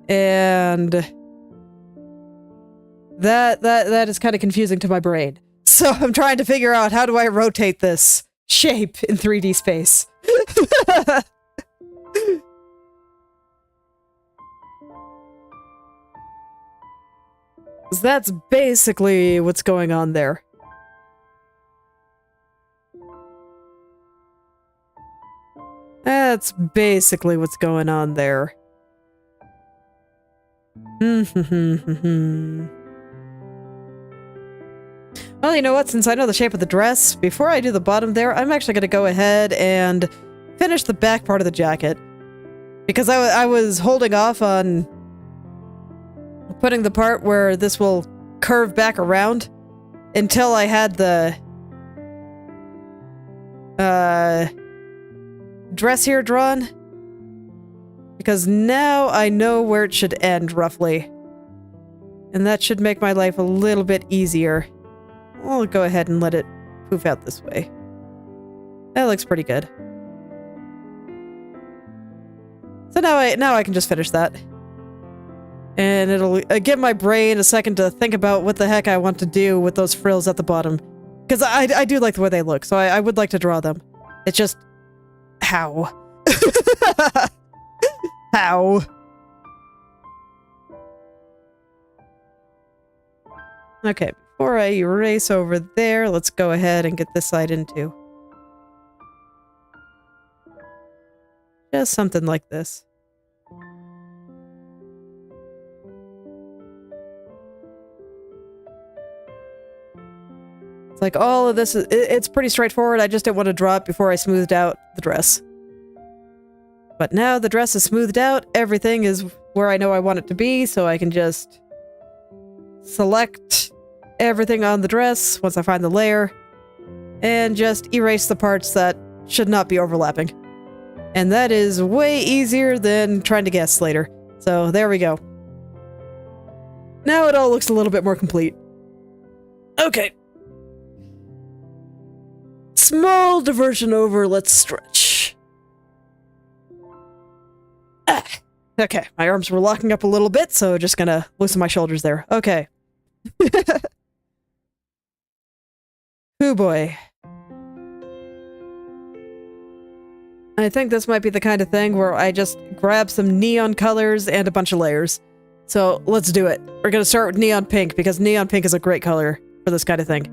And that is kind of confusing to my brain. So I'm trying to figure out, how do I rotate this shape in 3D space? That's basically what's going on there. That's basically what's going on there. Well, you know what? Since I know the shape of the dress, before I do the bottom there, I'm actually going to go ahead and finish the back part of the jacket. Because I was holding off on putting the part where this will curve back around until I had the dress here drawn. Because now I know where it should end, roughly. And that should make my life a little bit easier. I'll go ahead and let it poof out this way. That looks pretty good. So now I can just finish that. And it'll give my brain a second to think about what the heck I want to do with those frills at the bottom. Because I do like the way they look, so I would like to draw them. It's just... how? How? Okay, before I erase over there, let's go ahead and get this side in too. Just something like this. It's like all of this, it's pretty straightforward. I just didn't want to draw it before I smoothed out the dress. But now the dress is smoothed out, everything is where I know I want it to be, so I can just select everything on the dress once I find the layer, and just erase the parts that should not be overlapping. And that is way easier than trying to guess later. So there we go. Now it all looks a little bit more complete. Okay. Small diversion over, let's stretch. Ah, okay, my arms were locking up a little bit, so just gonna loosen my shoulders there. Okay. Hoo boy. I think this might be the kind of thing where I just grab some neon colors and a bunch of layers. So let's do it. We're gonna start with neon pink, because neon pink is a great color for this kind of thing.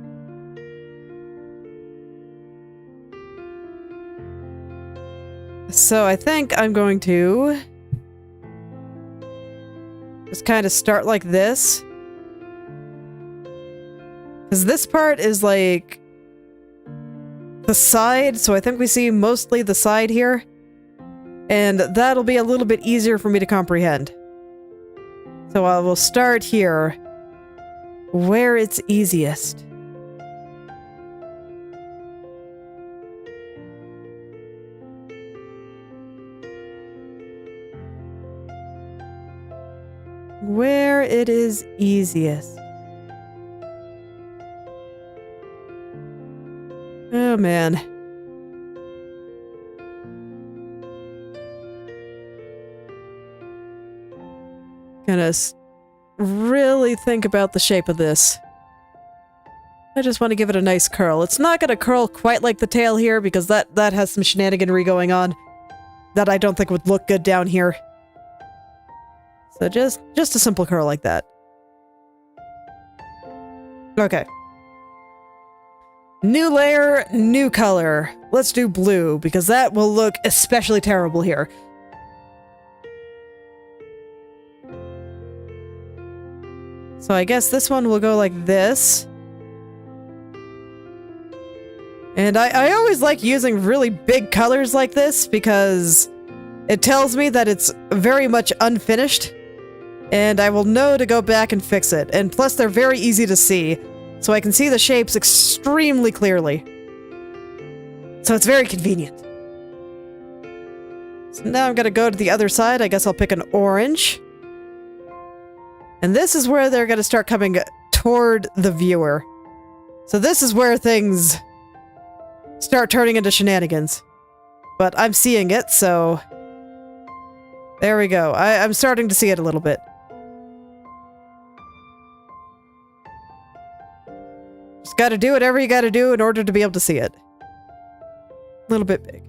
So I think I'm going to just kind of start like this. Because this part is like the side, so I think we see mostly the side here. And that'll be a little bit easier for me to comprehend. So I will start here, where it's easiest. Where it is easiest. Oh man. Gonna really think about the shape of this. I just want to give it a nice curl. It's not gonna curl quite like the tail here, because that has some shenaniganry going on that I don't think would look good down here. So just a simple curl like that. Okay. New layer, new color. Let's do blue, because that will look especially terrible here. So I guess this one will go like this. And I always like using really big colors like this, because it tells me that it's very much unfinished. And I will know to go back and fix it. And plus they're very easy to see, so I can see the shapes extremely clearly. So it's very convenient. So now I'm gonna go to the other side. I guess I'll pick an orange. And this is where they're gonna start coming toward the viewer. So this is where things start turning into shenanigans. But I'm seeing it, so... there we go. I'm starting to see it a little bit. Just gotta do whatever you gotta do in order to be able to see it. A little bit big.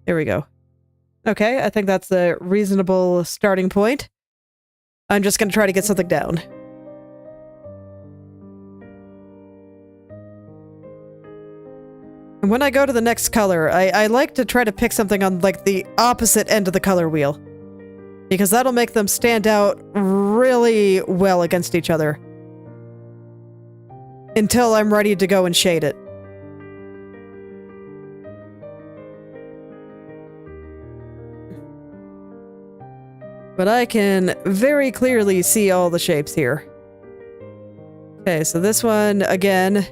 There we go. Okay, I think that's a reasonable starting point. I'm just gonna try to get something down. And when I go to the next color, I like to try to pick something on, like, the opposite end of the color wheel. because that'll make them stand out really well against each other. Until I'm ready to go and shade it. But I can very clearly see all the shapes here. Okay, so this one, again,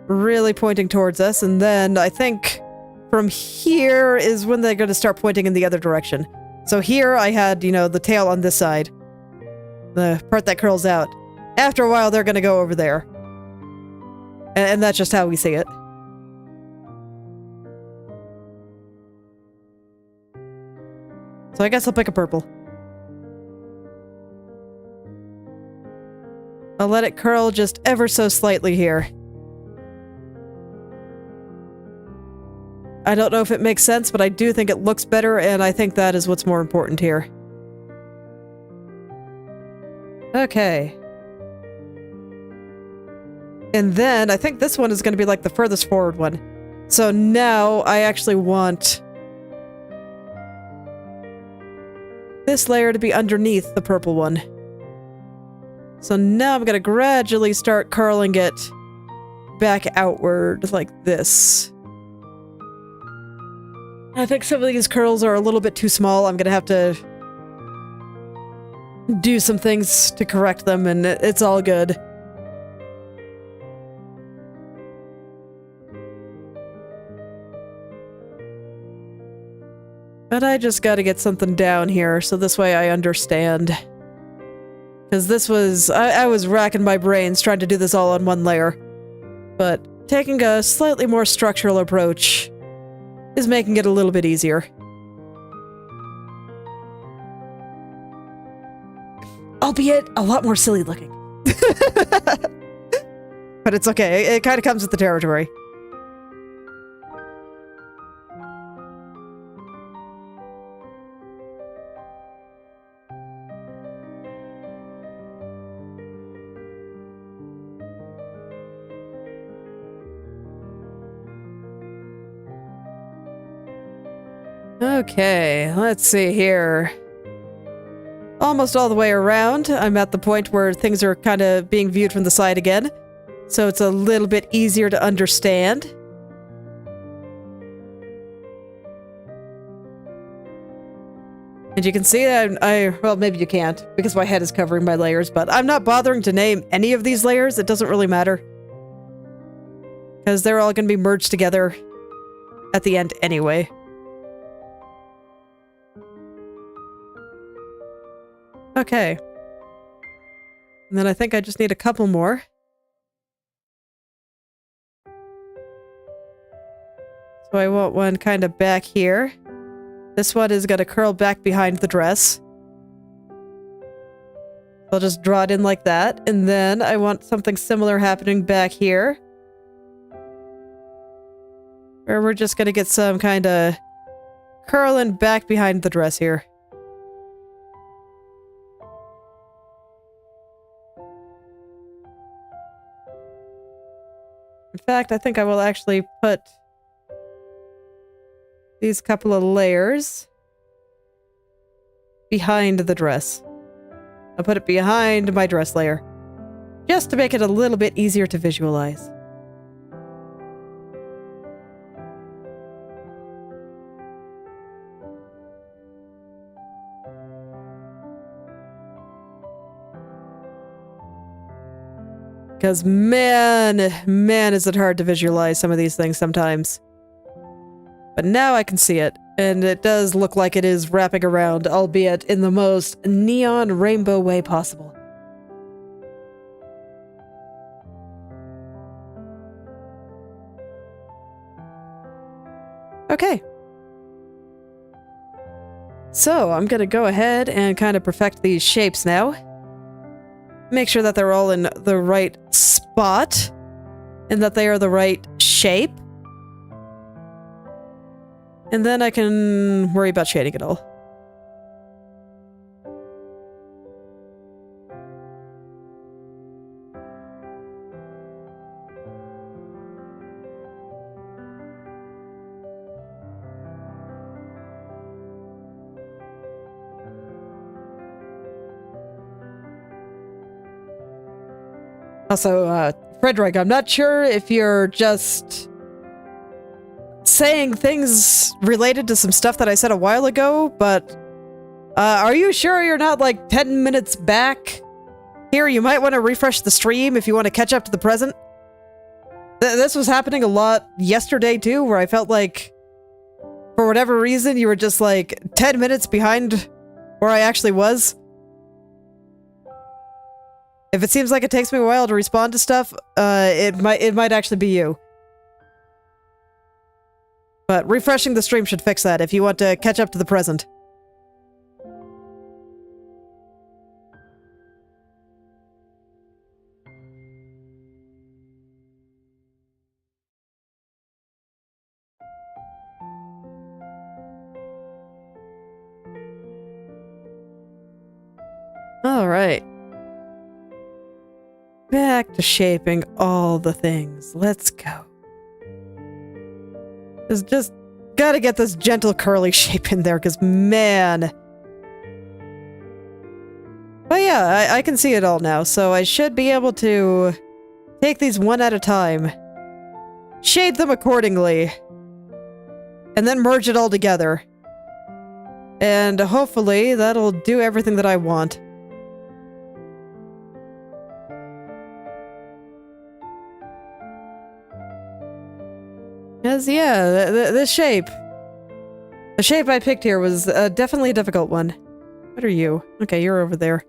really pointing towards us, and then I think from here is when they're going to start pointing in the other direction. So here I had, you know, the tail on this side. The part that curls out. After a while, they're going to go over there. And that's just how we see it. So I guess I'll pick a purple. I'll let it curl just ever so slightly here. I don't know if it makes sense, but I do think it looks better, and I think that is what's more important here. Okay. And then, I think this one is going to be like the furthest forward one. So now, I actually want this layer to be underneath the purple one. So now I'm going to gradually start curling it back outward like this. I think some of these curls are a little bit too small. I'm going to have to do some things to correct them, and it's all good. But I just got to get something down here, so this way I understand. Because this was... I was racking my brains trying to do this all on one layer. But taking a slightly more structural approach is making it a little bit easier. Albeit a lot more silly looking. But it's okay. It kind of comes with the territory. Okay, let's see here. Almost all the way around, I'm at the point where things are kind of being viewed from the side again, so it's a little bit easier to understand. And you can see that well, maybe you can't, because my head is covering my layers, but I'm not bothering to name any of these layers. It doesn't really matter. Because they're all going to be merged together at the end anyway. Okay. And then I think I just need a couple more. So I want one kind of back here. This one is going to curl back behind the dress. I'll just draw it in like that. And then I want something similar happening back here. Where we're just going to get some kind of curling back behind the dress here. In fact, I think I will actually put these couple of layers behind the dress. I'll put it behind my dress layer, just to make it a little bit easier to visualize. Because man, is it hard to visualize some of these things sometimes. But now I can see it, and it does look like it is wrapping around, albeit in the most neon rainbow way possible. Okay. So, I'm gonna go ahead and kind of perfect these shapes now. Make sure that they're all in the right spot, and that they are the right shape. And then I can worry about shading it all. Also, Frederick, I'm not sure if you're just saying things related to some stuff that I said a while ago, but are you sure you're not like 10 minutes back? Here, you might want to refresh the stream if you want to catch up to the present. This was happening a lot yesterday too, where I felt like, for whatever reason, you were just like 10 minutes behind where I actually was. If it seems like it takes me a while to respond to stuff, it might actually be you. But refreshing the stream should fix that if you want to catch up to the present. All right. Back to shaping all the things. Let's go. Just gotta get this gentle curly shape in there, because man. But yeah, I can see it all now, so I should be able to take these one at a time, shade them accordingly, and then merge it all together. And hopefully that'll do everything that I want. Because, yeah, the shape I picked here was definitely a difficult one. What are you? Okay, you're over there.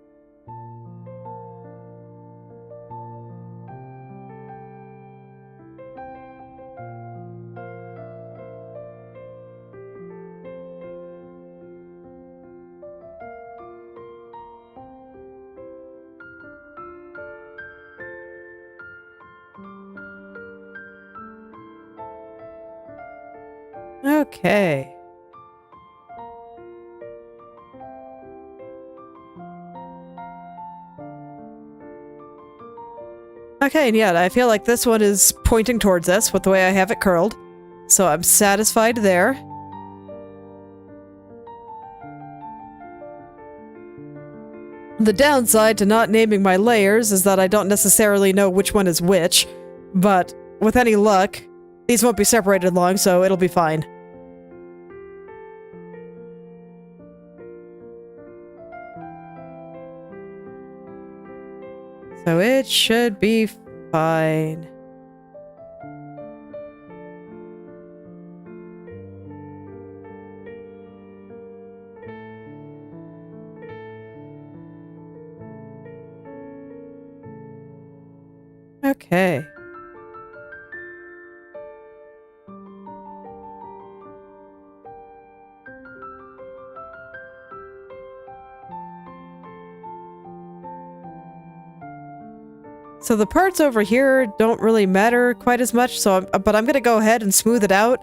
Okay. Okay, and yeah, I feel like this one is pointing towards us with the way I have it curled. So I'm satisfied there. The downside to not naming my layers is that I don't necessarily know which one is which, but with any luck, these won't be separated long, so it'll be fine. So it should be fine. Okay. So the parts over here don't really matter quite as much, but I'm gonna go ahead and smooth it out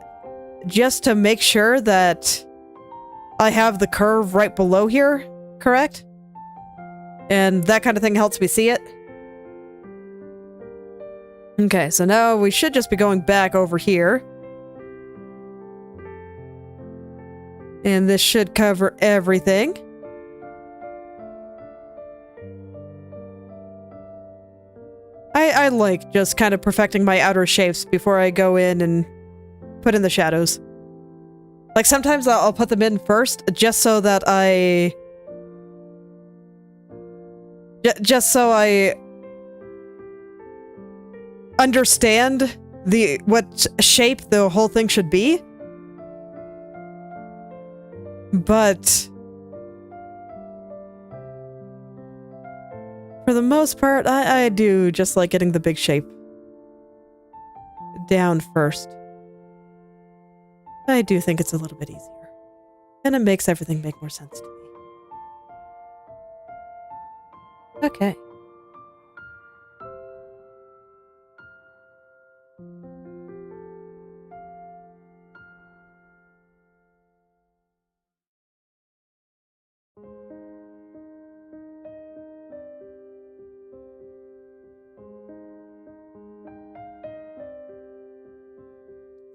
just to make sure that I have the curve right below here, correct? And that kind of thing helps me see it. Okay, so now we should just be going back over here. And this should cover everything. I like just kind of perfecting my outer shapes before I go in and put in the shadows. Like sometimes I'll put them in first just so that just so I understand what shape the whole thing should be. But for the most part, I do just like getting the big shape down first. I do think it's a little bit easier. And it makes everything make more sense to me. Okay.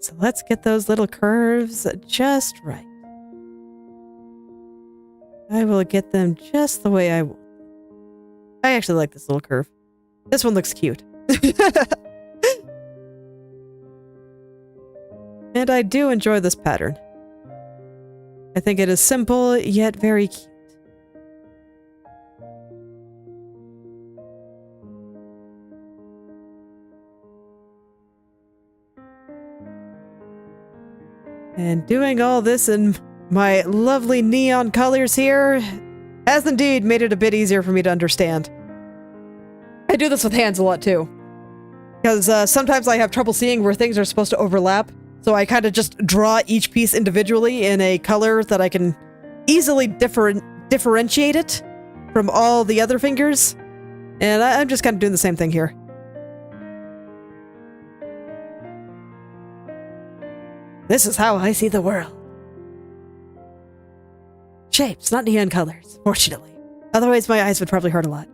So let's get those little curves just right. I will get them just the way I want. I actually like this little curve. This one looks cute. And I do enjoy this pattern. I think it is simple, yet very cute. And doing all this in my lovely neon colors here has indeed made it a bit easier for me to understand. I do this with hands a lot too. Because sometimes I have trouble seeing where things are supposed to overlap. So I kind of just draw each piece individually in a color that I can easily differentiate it from all the other fingers. And I'm just kind of doing the same thing here. This is how I see the world. Shapes, not neon colors, fortunately. Otherwise my eyes would probably hurt a lot.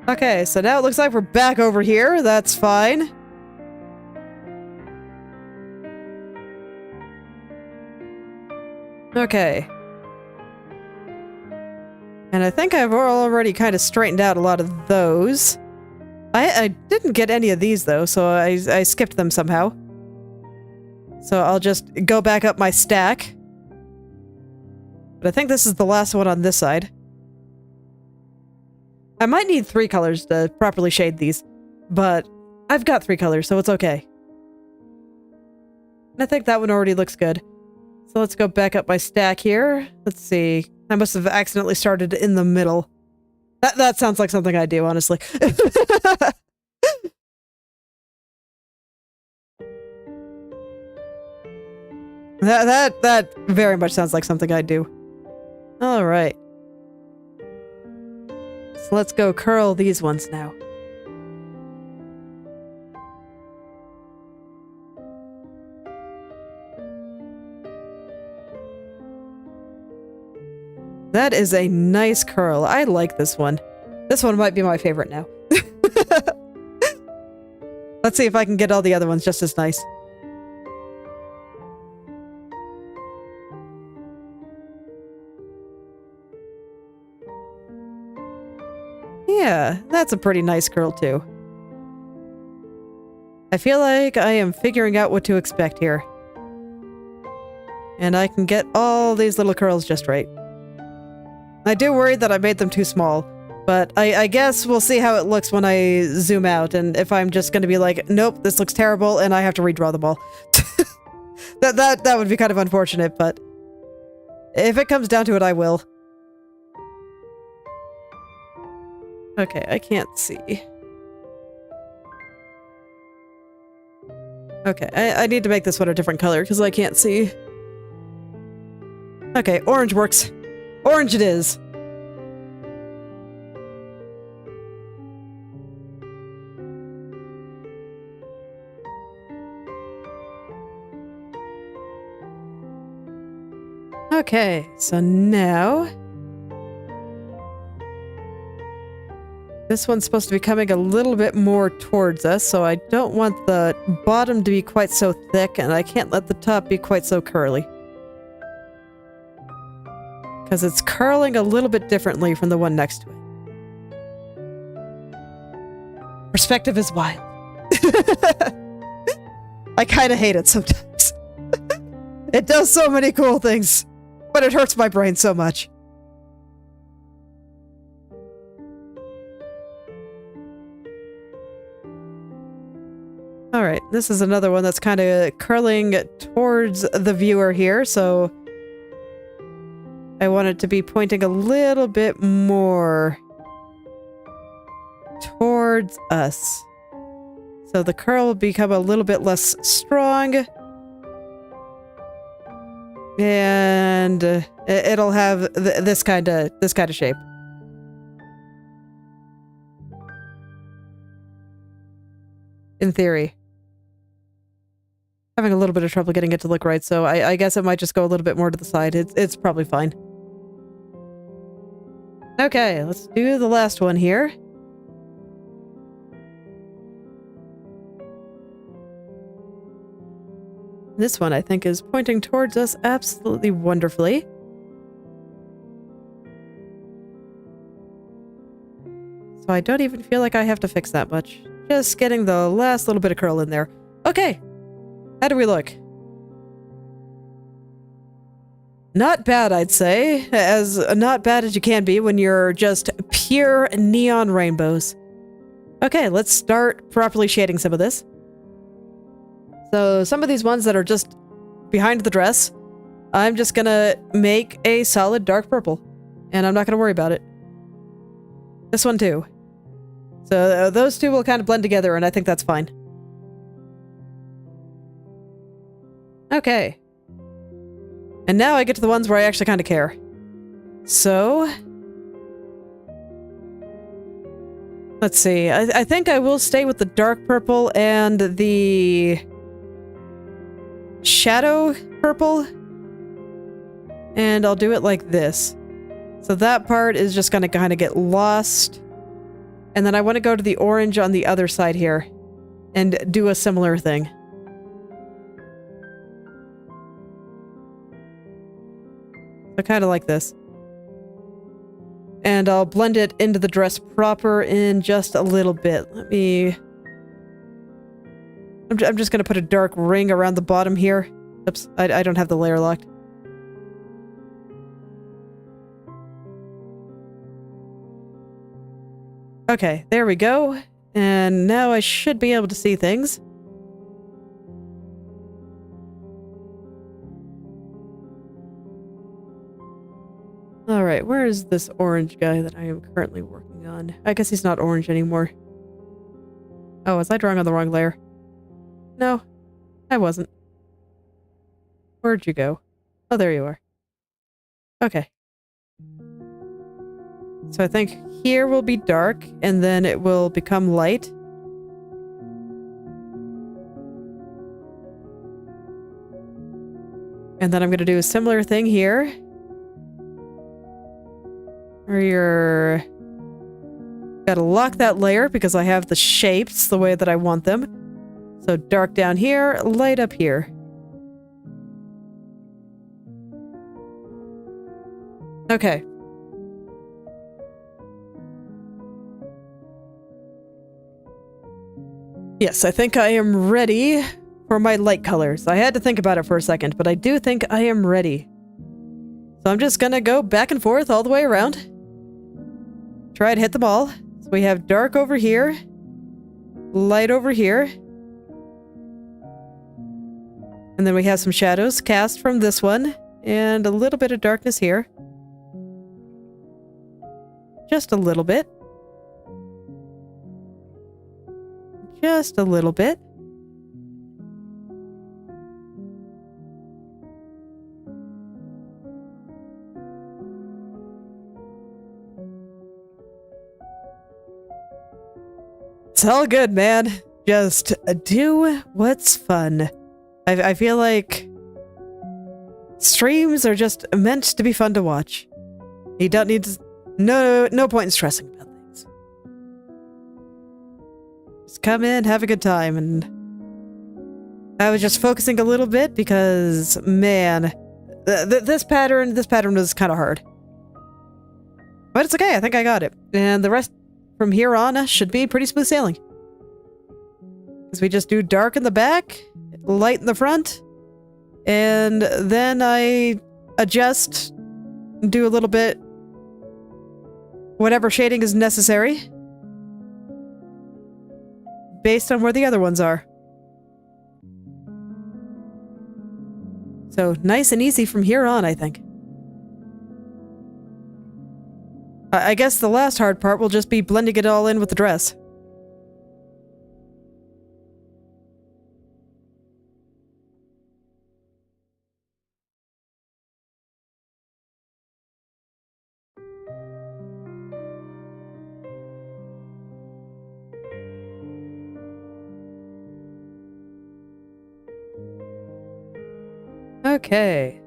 Okay, so now it looks like we're back over here. That's fine. Okay. And I think I've already kind of straightened out a lot of those. I didn't get any of these, though, so I skipped them somehow. So I'll just go back up my stack. But I think this is the last one on this side. I might need 3 colors to properly shade these, but I've got 3 colors, so it's okay. And I think that one already looks good. So let's go back up my stack here. Let's see. I must have accidentally started in the middle. That sounds like something I do, honestly. That very much sounds like something I do. All right. So let's go curl these ones now. That is a nice curl. I like this one. This one might be my favorite now. Let's see if I can get all the other ones just as nice. Yeah, that's a pretty nice curl too. I feel like I am figuring out what to expect here. And I can get all these little curls just right. I do worry that I made them too small, but I guess we'll see how it looks when I zoom out, and if I'm just going to be like, nope, this looks terrible, and I have to redraw them all. That would be kind of unfortunate, but if it comes down to it, I will. Okay, I can't see. Okay, I need to make this one a different color, because I can't see. Okay, orange works. Orange it is. Okay, so now this one's supposed to be coming a little bit more towards us, so I don't want the bottom to be quite so thick, and I can't let the top be quite so curly. Because it's curling a little bit differently from the one next to it. Perspective is wild. I kind of hate it sometimes. It does so many cool things, but it hurts my brain so much. Alright, this is another one that's kind of curling towards the viewer here, so I want it to be pointing a little bit more towards us. So the curl will become a little bit less strong. And it'll have this kind of shape. In theory. Having a little bit of trouble getting it to look right, so I guess it might just go a little bit more to the side. It's probably fine. Okay, let's do the last one here. This one, I think, is pointing towards us absolutely wonderfully. So I don't even feel like I have to fix that much. Just getting the last little bit of curl in there. Okay. How do we look? Not bad, I'd say. As not bad as you can be when you're just pure neon rainbows. Okay, let's start properly shading some of this. So some of these ones that are just behind the dress, I'm just gonna make a solid dark purple. And I'm not gonna worry about it. This one too. So those two will kind of blend together, and I think that's fine. Okay. And now I get to the ones where I actually kind of care. So... let's see. I think I will stay with the dark purple and the... shadow purple. And I'll do it like this. So that part is just going to kind of get lost. And then I want to go to the orange on the other side here. And do a similar thing. So kind of like this. And I'll blend it into the dress proper in just a little bit. Let me... I'm just going to put a dark ring around the bottom here. Oops, I don't have the layer locked. Okay, there we go. And now I should be able to see things. Alright, where is this orange guy that I am currently working on? I guess he's not orange anymore. Oh, was I drawing on the wrong layer? No, I wasn't. Where'd you go? Oh, there you are. Okay. So I think here will be dark, and then it will become light. And then I'm going to do a similar thing here. Where you're... gotta lock that layer because I have the shapes the way that I want them. So dark down here, light up here. Okay. Yes, I think I am ready for my light colors. I had to think about it for a second, but I do think I am ready. So I'm just gonna go back and forth all the way around. Try to hit them all. So we have dark over here, light over here, and then we have some shadows cast from this one, and a little bit of darkness here. Just a little bit. Just a little bit. It's all good, man. Just do what's fun. I feel like streams are just meant to be fun to watch. You don't need to... No point in stressing about things. Just come in, have a good time, and... I was just focusing a little bit because, man, this pattern was kind of hard. But it's okay, I think I got it. And the rest from here on should be pretty smooth sailing. Because we just do dark in the back, light in the front, and then I adjust, do a little bit, whatever shading is necessary, based on where the other ones are. So nice and easy from here on, I think. I guess the last hard part will just be blending it all in with the dress. Okay.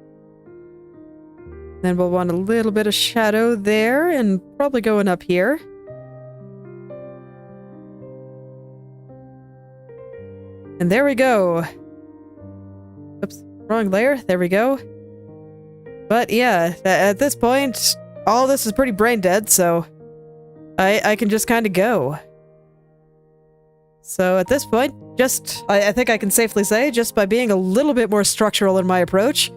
Then we'll want a little bit of shadow there, and probably going up here. And there we go. Oops, wrong layer. There we go. But yeah, at this point, all this is pretty brain dead, so I can just kind of go. So at this point, I think I can safely say, just by being a little bit more structural in my approach,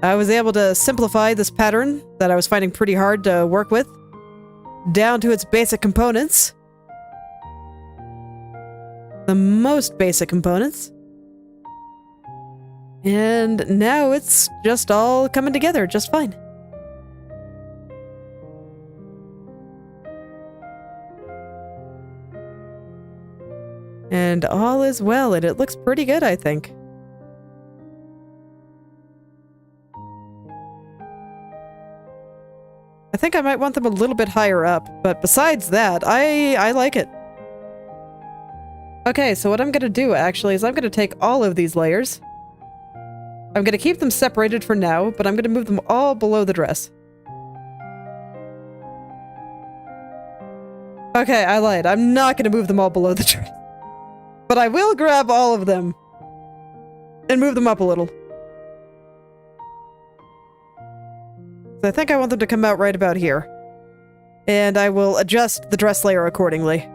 I was able to simplify this pattern that I was finding pretty hard to work with, down to its basic components. The most basic components. And now it's just all coming together just fine. And all is well, and it looks pretty good, I think. I think I might want them a little bit higher up, but besides that, I like it. Okay, so what I'm gonna do, actually, is I'm gonna take all of these layers. I'm gonna keep them separated for now, but I'm gonna move them all below the dress. Okay, I lied. I'm not gonna move them all below the dress. But I will grab all of them and move them up a little. So I think I want them to come out right about here. And I will adjust the dress layer accordingly.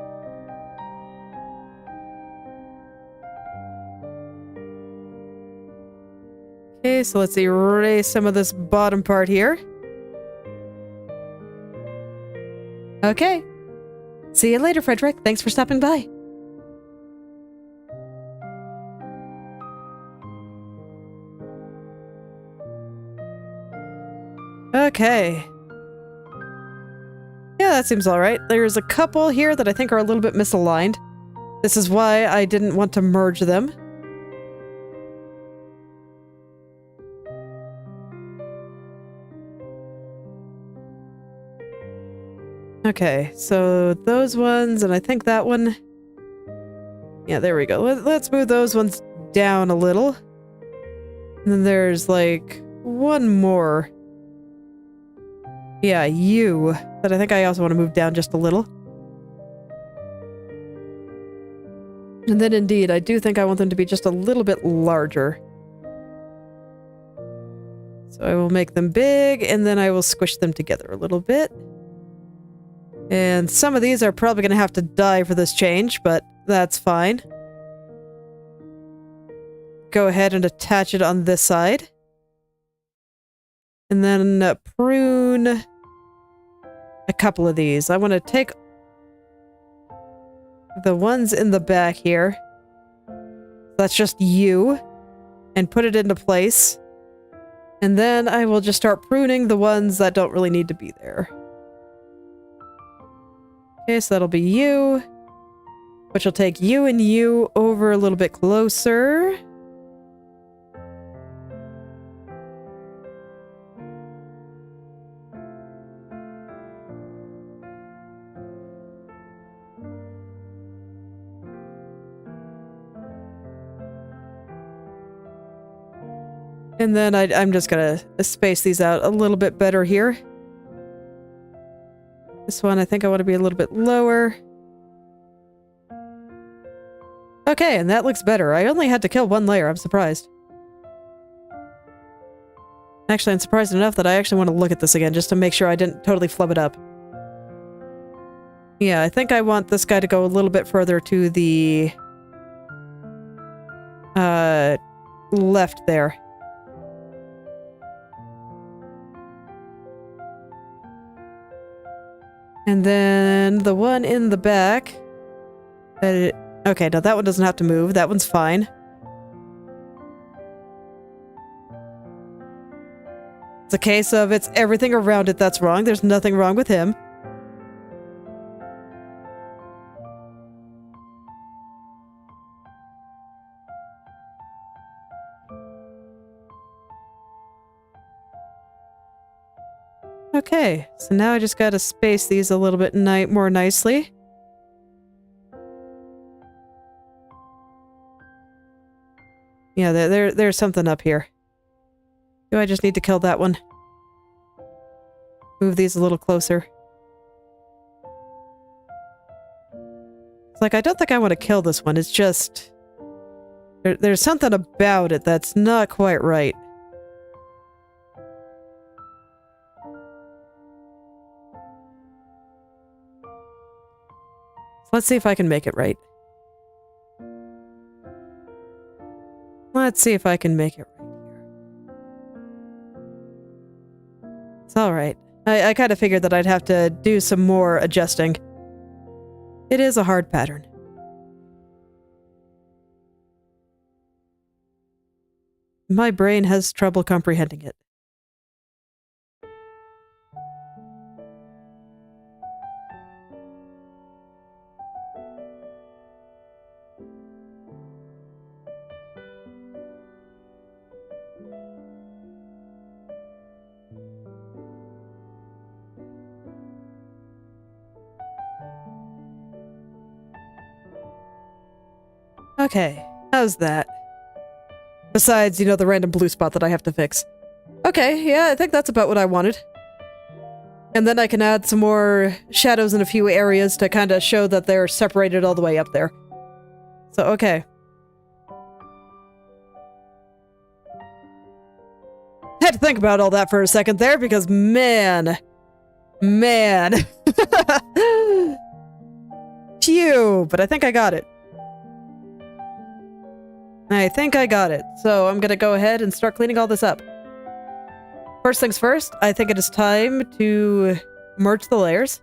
Okay, so let's erase some of this bottom part here. Okay. See you later, Frederick. Thanks for stopping by. Okay. Yeah, that seems alright. There's a couple here that I think are a little bit misaligned. This is why I didn't want to merge them. Okay, so those ones, and I think that one... Yeah, there we go. Let's move those ones down a little. And then there's, like, one more. Yeah, you. But I think I also want to move down just a little. And then, indeed, I do think I want them to be just a little bit larger. So I will make them big, and then I will squish them together a little bit. And some of these are probably going to have to die for this change, but that's fine. Go ahead and attach it on this side. And then prune a couple of these. I want to take the ones in the back here. That's just you. And put it into place. And then I will just start pruning the ones that don't really need to be there. Okay, so that'll be you. Which will take you and you over a little bit closer. And then I'm just gonna space these out a little bit better here. This one, I think I want to be a little bit lower. Okay, and that looks better. I only had to kill one layer. I'm surprised. Actually, I'm surprised enough that I actually want to look at this again just to make sure I didn't totally flub it up. Yeah, I think I want this guy to go a little bit further to the left there. And then the one in the back. Okay, no, that one doesn't have to move. That one's fine. It's a case of it's everything around it that's wrong. There's nothing wrong with him. Okay, so now I just gotta space these a little bit more nicely. Yeah, there's something up here. Do I just need to kill that one? Move these a little closer. It's like, I don't think I want to kill this one. It's just... There's something about it that's not quite right. Let's see if I can make it right. Let's see if I can make it right here. It's alright. I kind of figured that I'd have to do some more adjusting. It is a hard pattern. My brain has trouble comprehending it. Okay, how's that? Besides, you know, the random blue spot that I have to fix. Okay, yeah, I think that's about what I wanted. And then I can add some more shadows in a few areas to kind of show that they're separated all the way up there. So, okay. Had to think about all that for a second there because, man. Phew, but I think I got it. So I'm gonna go ahead and start cleaning all this up. First things first, I think it is time to merge the layers.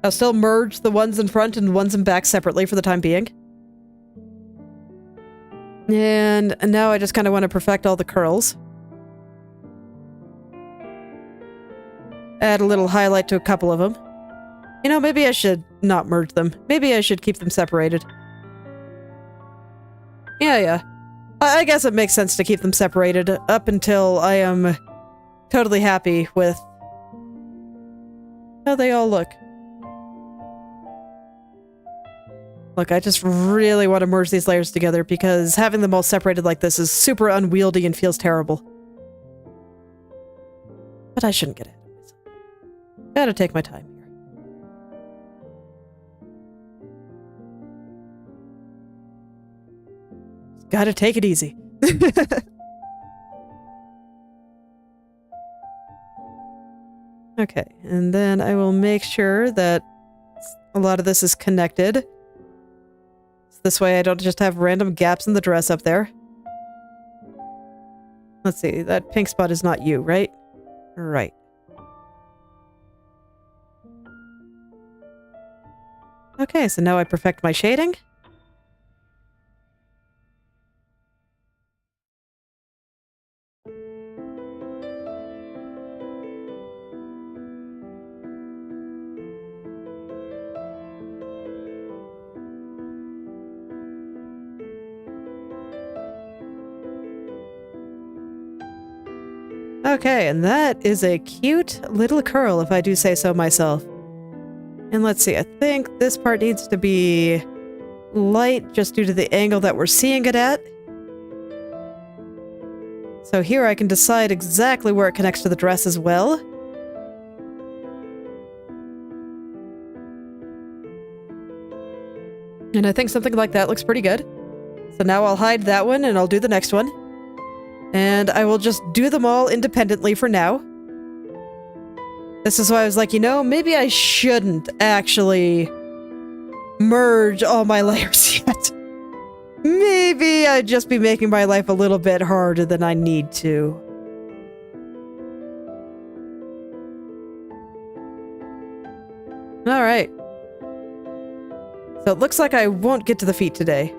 I'll still merge the ones in front and the ones in back separately for the time being. And now I just kind of want to perfect all the curls. Add a little highlight to a couple of them. You know, maybe I should not merge them. Maybe I should keep them separated. Yeah. I guess it makes sense to keep them separated up until I am totally happy with how they all look. Look, I just really want to merge these layers together because having them all separated like this is super unwieldy and feels terrible. But I shouldn't get ahead of myself. Gotta take my time. Gotta take it easy. Okay, and then I will make sure that a lot of this is connected. So this way I don't just have random gaps in the dress up there. Let's see, that pink spot is not you, right? Right. Okay, so now I perfect my shading. Okay, and that is a cute little curl, if I do say so myself. And let's see, I think this part needs to be light just due to the angle that we're seeing it at. So here I can decide exactly where it connects to the dress as well. And I think something like that looks pretty good. So now I'll hide that one and I'll do the next one. And I will just do them all independently for now. This is why I was like, you know, maybe I shouldn't actually merge all my layers yet. Maybe I'd just be making my life a little bit harder than I need to. Alright. So it looks like I won't get to the feet today.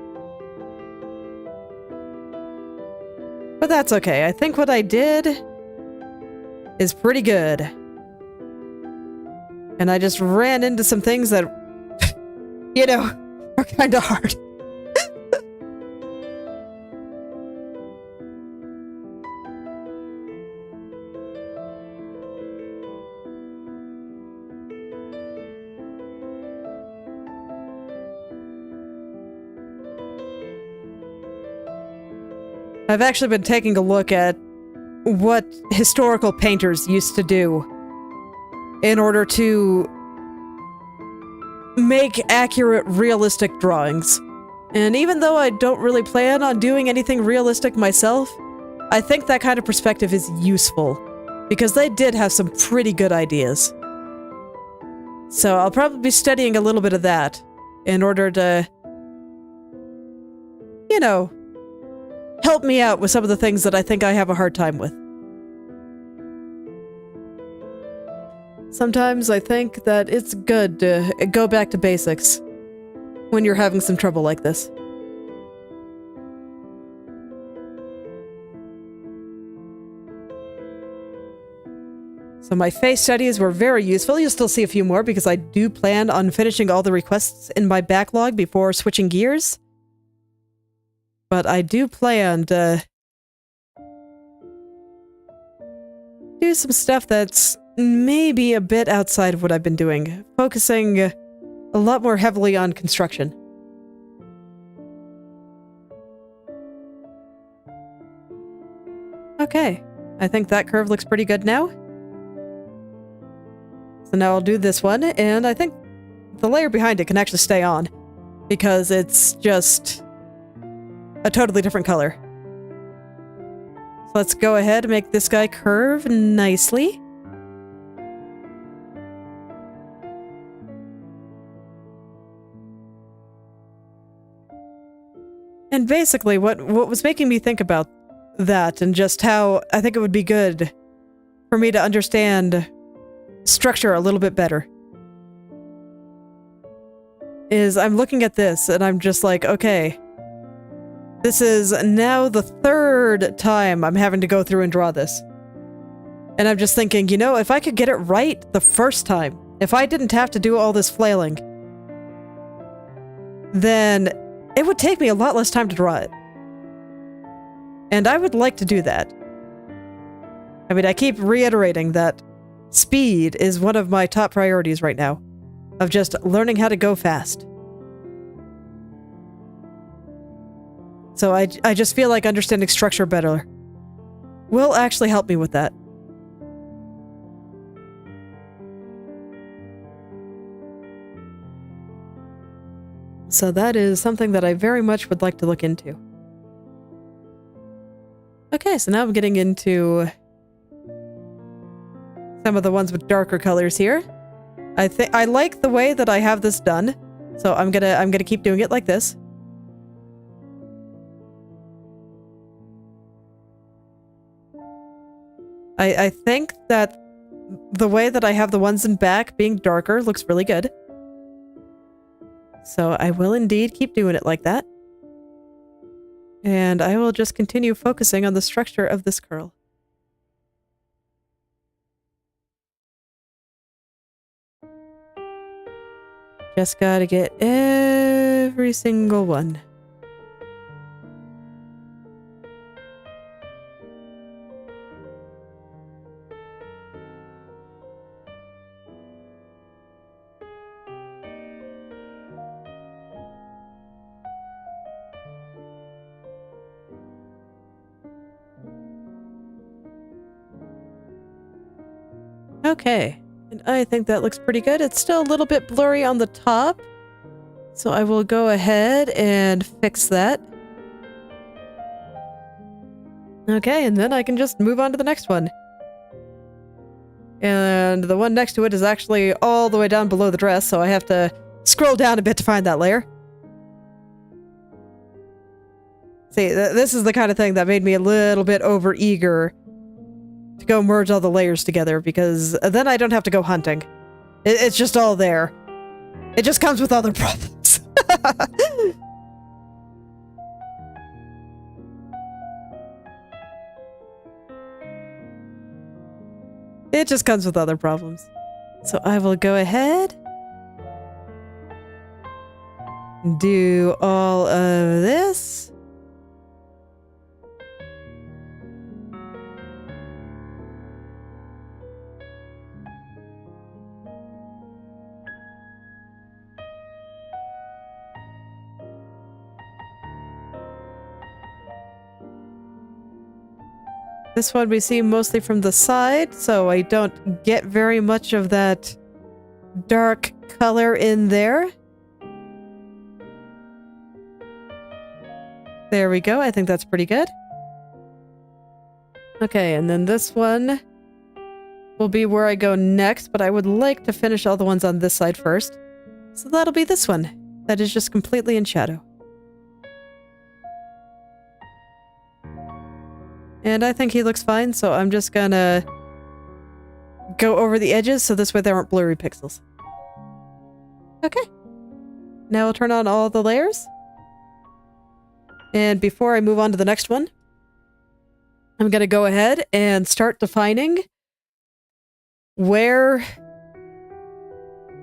But that's okay. I think what I did is pretty good. And I just ran into some things that, you know, are kind of hard. I've actually been taking a look at what historical painters used to do in order to make accurate, realistic drawings. And even though I don't really plan on doing anything realistic myself, I think that kind of perspective is useful, because they did have some pretty good ideas. So I'll probably be studying a little bit of that in order to, you know, help me out with some of the things that I think I have a hard time with. Sometimes I think that it's good to go back to basics when you're having some trouble like this. So my face studies were very useful. You'll still see a few more because I do plan on finishing all the requests in my backlog before switching gears. But I do plan to do some stuff that's maybe a bit outside of what I've been doing, focusing a lot more heavily on construction. Okay, I think that curve looks pretty good now. So now I'll do this one, and I think the layer behind it can actually stay on, because it's just a totally different color. So let's go ahead and make this guy curve nicely. And basically, what was making me think about that, and just how I think it would be good for me to understand structure a little bit better, is I'm looking at this and I'm just like, okay, this is now the third time I'm having to go through and draw this. And I'm just thinking, you know, if I could get it right the first time, if I didn't have to do all this flailing, then it would take me a lot less time to draw it. And I would like to do that. I mean, I keep reiterating that speed is one of my top priorities right now, of just learning how to go fast. So I just feel like understanding structure better will actually help me with that. So that is something that I very much would like to look into. Okay, so now I'm getting into some of the ones with darker colors here. I like the way that I have this done, so I'm gonna keep doing it like this. I think that the way that I have the ones in back being darker looks really good. So I will indeed keep doing it like that. And I will just continue focusing on the structure of this curl. Just gotta get every single one. Okay, and I think that looks pretty good. It's still a little bit blurry on the top, so I will go ahead and fix that. Okay, and then I can just move on to the next one. And the one next to it is actually all the way down below the dress, so I have to scroll down a bit to find that layer. See, this is the kind of thing that made me a little bit over-eager to go merge all the layers together, because then I don't have to go hunting. It's just all there. It just comes with other problems. It just comes with other problems. So I will go ahead, do all of this. This one we see mostly from the side, so I don't get very much of that dark color in there. There we go. I think that's pretty good. Okay, and then this one will be where I go next, but I would like to finish all the ones on this side first. So that'll be this one. That is just completely in shadow. And I think he looks fine, so I'm just gonna go over the edges so this way there aren't blurry pixels. Okay. Now we'll turn on all the layers. And before I move on to the next one, I'm gonna go ahead and start defining where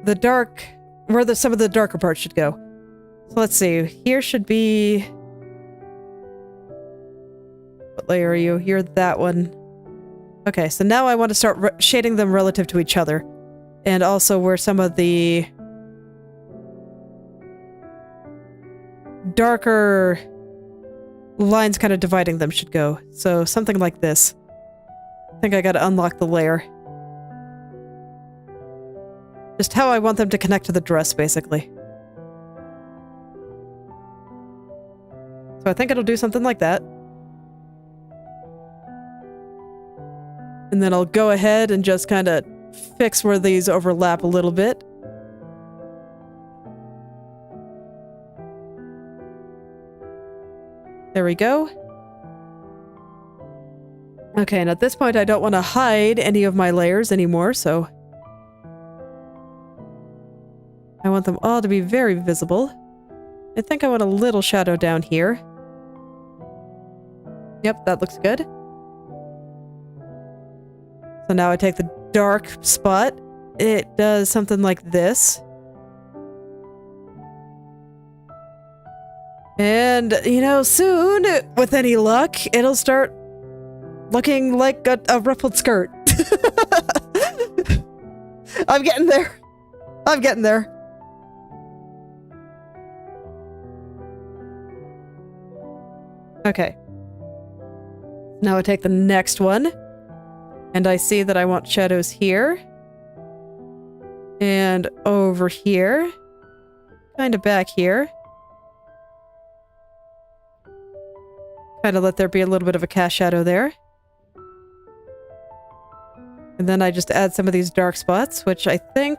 some of the darker parts should go. So let's see. Here should be... What layer are you? You're that one. Okay, so now I want to start shading them relative to each other. And also where some of the darker lines kind of dividing them should go. So something like this. I think I gotta unlock the layer. Just how I want them to connect to the dress, basically. So I think it'll do something like that. And then I'll go ahead and just kind of fix where these overlap a little bit. There we go. Okay, and at this point I don't want to hide any of my layers anymore, so I want them all to be very visible. I think I want a little shadow down here. Yep, that looks good. So now I take the dark spot. It does something like this. And, you know, soon, with any luck, it'll start looking like a ruffled skirt. I'm getting there. I'm getting there. Okay. Now I take the next one. And I see that I want shadows here. And over here. Kind of back here. Kind of let there be a little bit of a cast shadow there. And then I just add some of these dark spots, which I think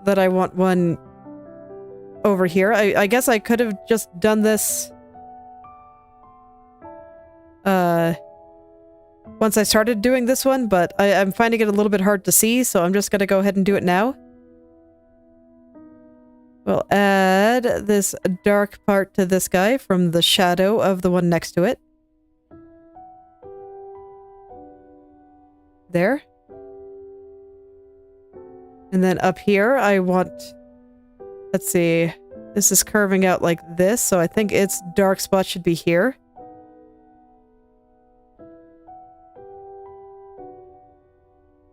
that I want one over here. I guess I could have just done this once I started doing this one, but I'm finding it a little bit hard to see, so I'm just going to go ahead and do it now. We'll add this dark part to this guy from the shadow of the one next to it. There. And then up here, I want... Let's see. This is curving out like this, so I think its dark spot should be here.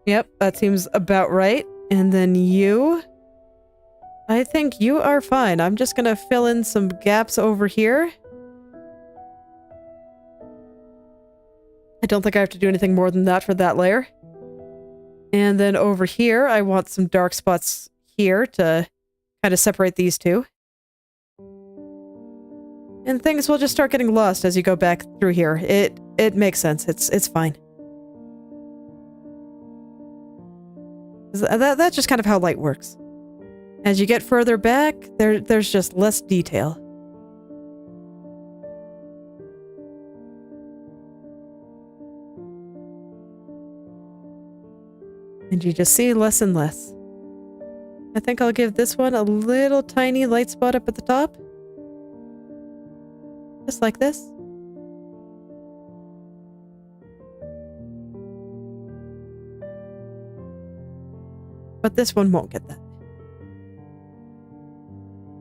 Yep, that seems about right. And then you... I think you are fine. I'm just gonna fill in some gaps over here. I don't think I have to do anything more than that for that layer. And then over here, I want some dark spots here to kind of separate these two. And things will just start getting lost as you go back through here. It makes sense. It's fine. That's just kind of how light works. As you get further back, there's just less detail. And you just see less and less. I think I'll give this one a little tiny light spot up at the top. Just like this. But this one won't get that.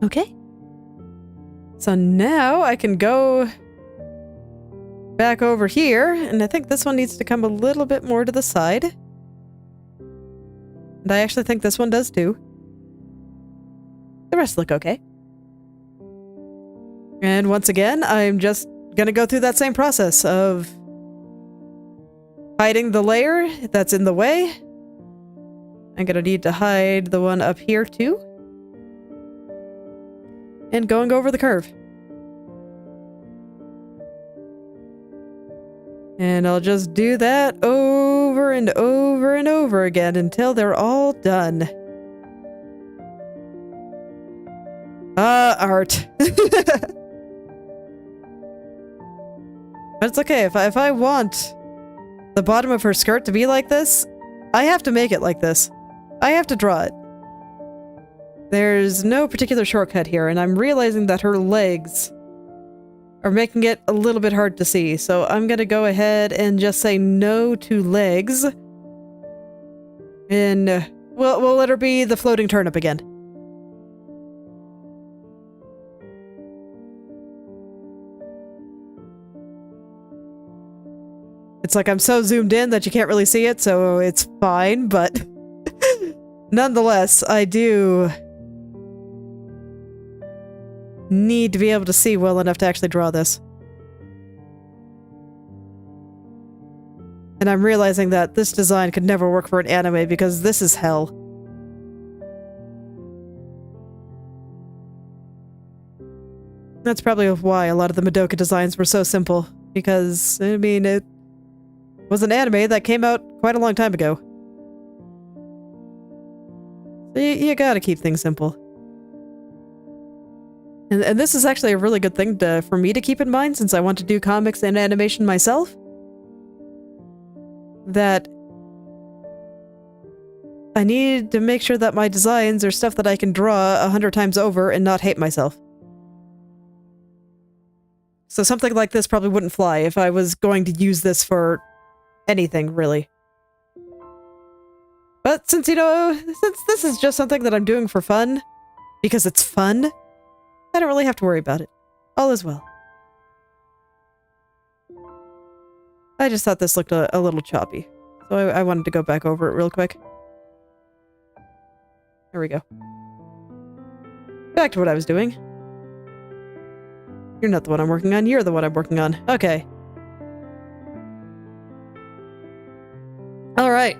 Okay. So now I can go back over here, and I think this one needs to come a little bit more to the side. And I actually think this one does too. The rest look okay. And once again, I'm just gonna go through that same process of hiding the layer that's in the way. I'm gonna need to hide the one up here too. And going over the curve. And I'll just do that over and over and over again until they're all done. Art. But it's okay, if I want the bottom of her skirt to be like this, I have to make it like this. I have to draw it. There's no particular shortcut here, and I'm realizing that her legs are making it a little bit hard to see, so I'm gonna go ahead and just say no to legs. And we'll let her be the floating turnip again. It's like I'm so zoomed in that you can't really see it, so it's fine, but nonetheless, I do need to be able to see well enough to actually draw this. And I'm realizing that this design could never work for an anime because this is hell. That's probably why a lot of the Madoka designs were so simple, because, I mean, it was an anime that came out quite a long time ago. So you gotta keep things simple. And this is actually a really good thing for me to keep in mind, since I want to do comics and animation myself. That I need to make sure that my designs are stuff that I can draw 100 times over and not hate myself. So something like this probably wouldn't fly if I was going to use this for anything, really. But since, since this is just something that I'm doing for fun, because it's fun, I don't really have to worry about it. All is well. I just thought this looked a little choppy, so I wanted to go back over it real quick. There we go. Back to what I was doing. You're not the one I'm working on, you're the one I'm working on. Okay. Alright.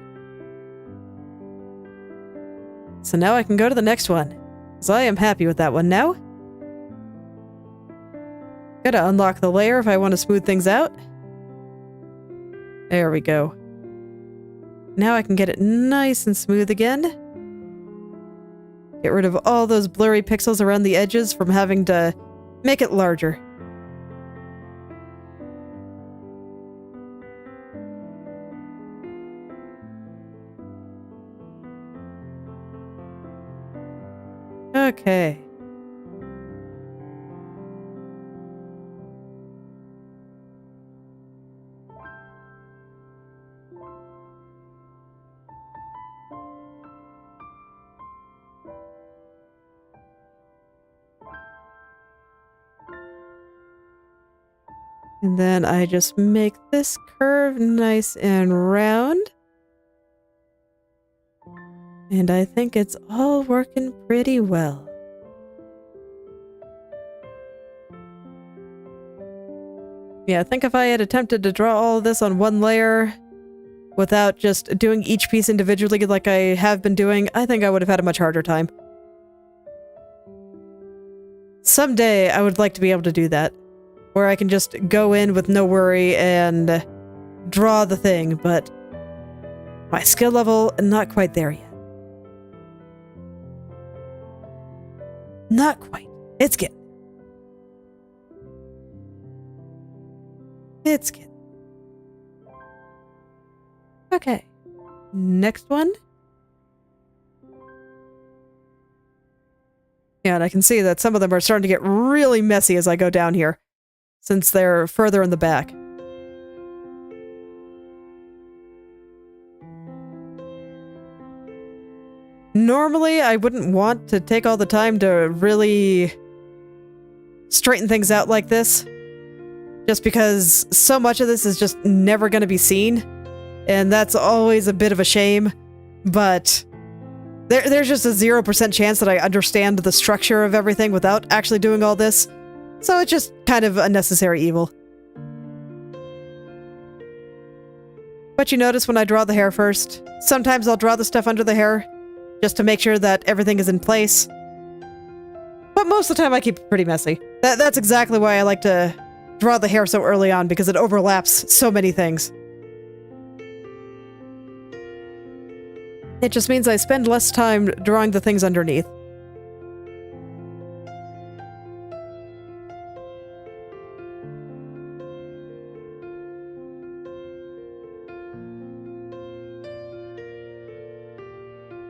So now I can go to the next one, because I am happy with that one now. Gotta unlock the layer if I want to smooth things out. There we go. Now I can get it nice and smooth again. Get rid of all those blurry pixels around the edges from having to make it larger. Okay. And then I just make this curve nice and round. And I think it's all working pretty well. Yeah, I think if I had attempted to draw all of this on one layer without just doing each piece individually like I have been doing, I think I would have had a much harder time. Someday I would like to be able to do that, where I can just go in with no worry and draw the thing, but my skill level, not quite there yet. Not quite. It's getting. It's getting. Okay. Next one. Yeah, and I can see that some of them are starting to get really messy as I go down here, since they're further in the back. Normally, I wouldn't want to take all the time to really straighten things out like this, just because so much of this is just never going to be seen, and that's always a bit of a shame, but there's just a 0% chance that I understand the structure of everything without actually doing all this, so it's just kind of a necessary evil. But you notice when I draw the hair first, sometimes I'll draw the stuff under the hair just to make sure that everything is in place. But most of the time I keep it pretty messy. That's exactly why I like to draw the hair so early on, because it overlaps so many things. It just means I spend less time drawing the things underneath.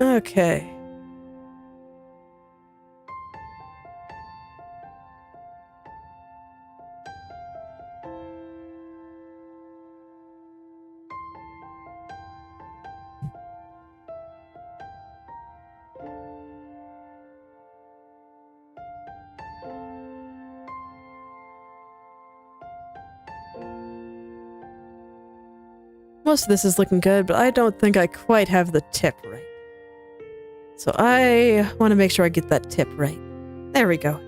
Okay. Most of this is looking good, but I don't think I quite have the tip right. So I want to make sure I get that tip right. There we go.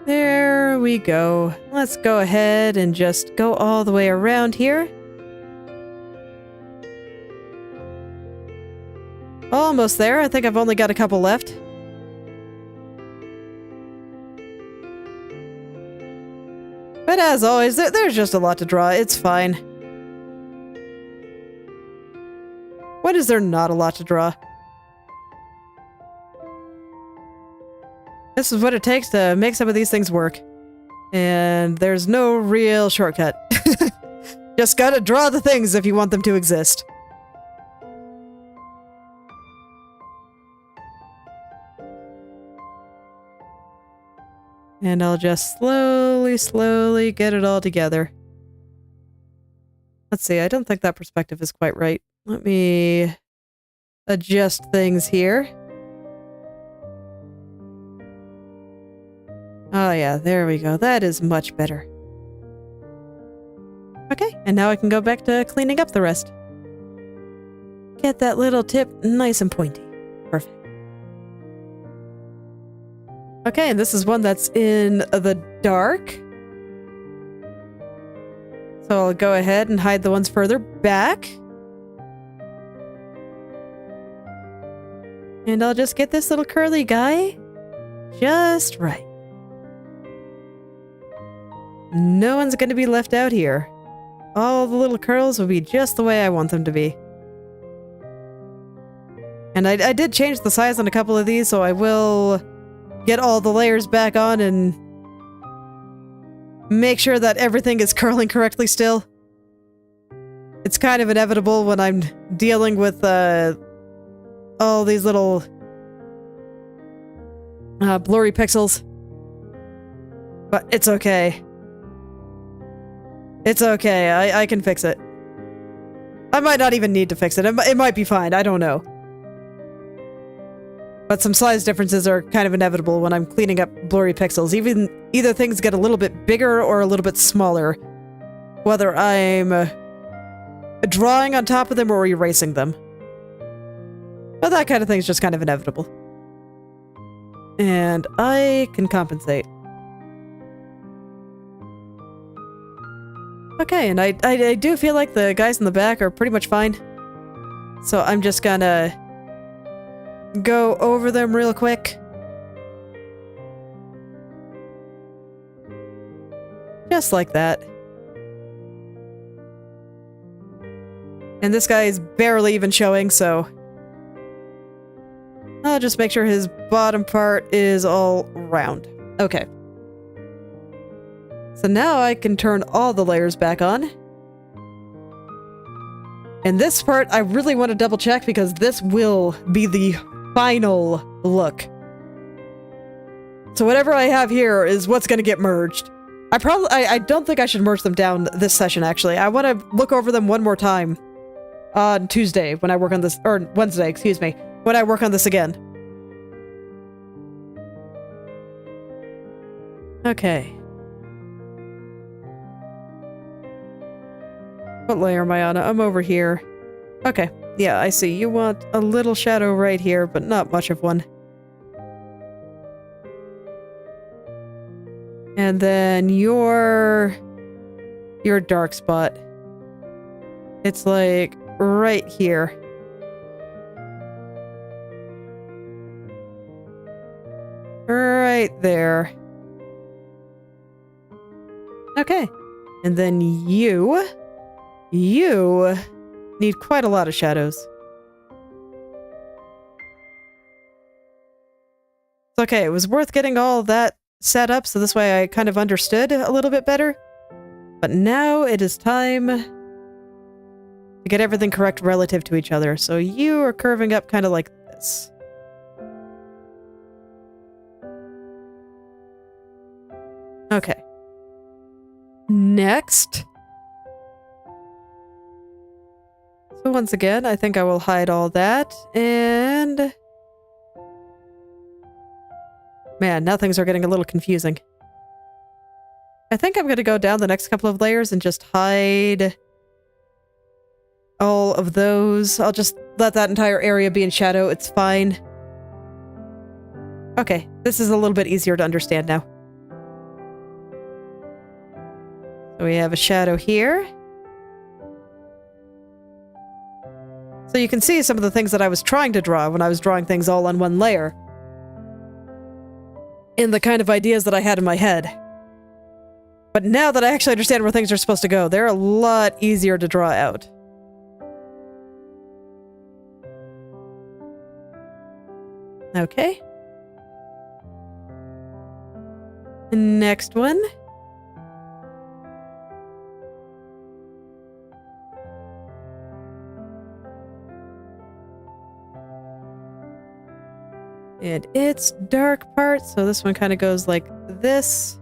There we go. Let's go ahead and just go all the way around here. Almost there. I think I've only got a couple left. But as always, there's just a lot to draw. It's fine. When is there not a lot to draw? This is what it takes to make some of these things work. And there's no real shortcut. Just gotta draw the things if you want them to exist. And I'll just slowly get it all together. Let's see, I don't think that perspective is quite right. Let me adjust things here. Oh yeah, there we go. That is much better. Okay, and now I can go back to cleaning up the rest. Get that little tip nice and pointy. Perfect. Okay, and this is one that's in the dark. So I'll go ahead and hide the ones further back. And I'll just get this little curly guy just right. No one's going to be left out here. All the little curls will be just the way I want them to be. And I did change the size on a couple of these, so I will get all the layers back on and make sure that everything is curling correctly still. It's kind of inevitable when I'm dealing with all these little blurry pixels. But it's okay. It's okay. I can fix it. I might not even need to fix it. It might be fine. I don't know. But some size differences are kind of inevitable when I'm cleaning up blurry pixels. Either things get a little bit bigger or a little bit smaller. Whether I'm drawing on top of them or erasing them. But that kind of thing is just kind of inevitable. And I can compensate. Okay, and I do feel like the guys in the back are pretty much fine. So I'm just gonna go over them real quick. Just like that. And this guy is barely even showing, so I'll just make sure his bottom part is all round. Okay. So now I can turn all the layers back on. And this part I really want to double check because this will be the final look. So whatever I have here is what's going to get merged. I don't think I should merge them down this session, actually. I want to look over them one more time on Tuesday when I work on this, or Wednesday, excuse me, when I work on this again. Okay. What layer am I on? I'm over here. Okay. Yeah, I see. You want a little shadow right here, but not much of one. And then your your dark spot. It's like right here. Right there. Okay. And then you need quite a lot of shadows. It's okay. It was worth getting all that set up, so this way I kind of understood a little bit better. But now it is time to get everything correct relative to each other. So you are curving up kind of like this. Okay. Next. So once again, I think I will hide all that, and... Man, now things are getting a little confusing. I think I'm going to go down the next couple of layers and just hide all of those. I'll just let that entire area be in shadow. It's fine. Okay, this is a little bit easier to understand now. So we have a shadow here. So you can see some of the things that I was trying to draw when I was drawing things all on one layer. In the kind of ideas that I had in my head. But now that I actually understand where things are supposed to go, they're a lot easier to draw out. Okay. Next one. And it's dark part, so this one kind of goes like this.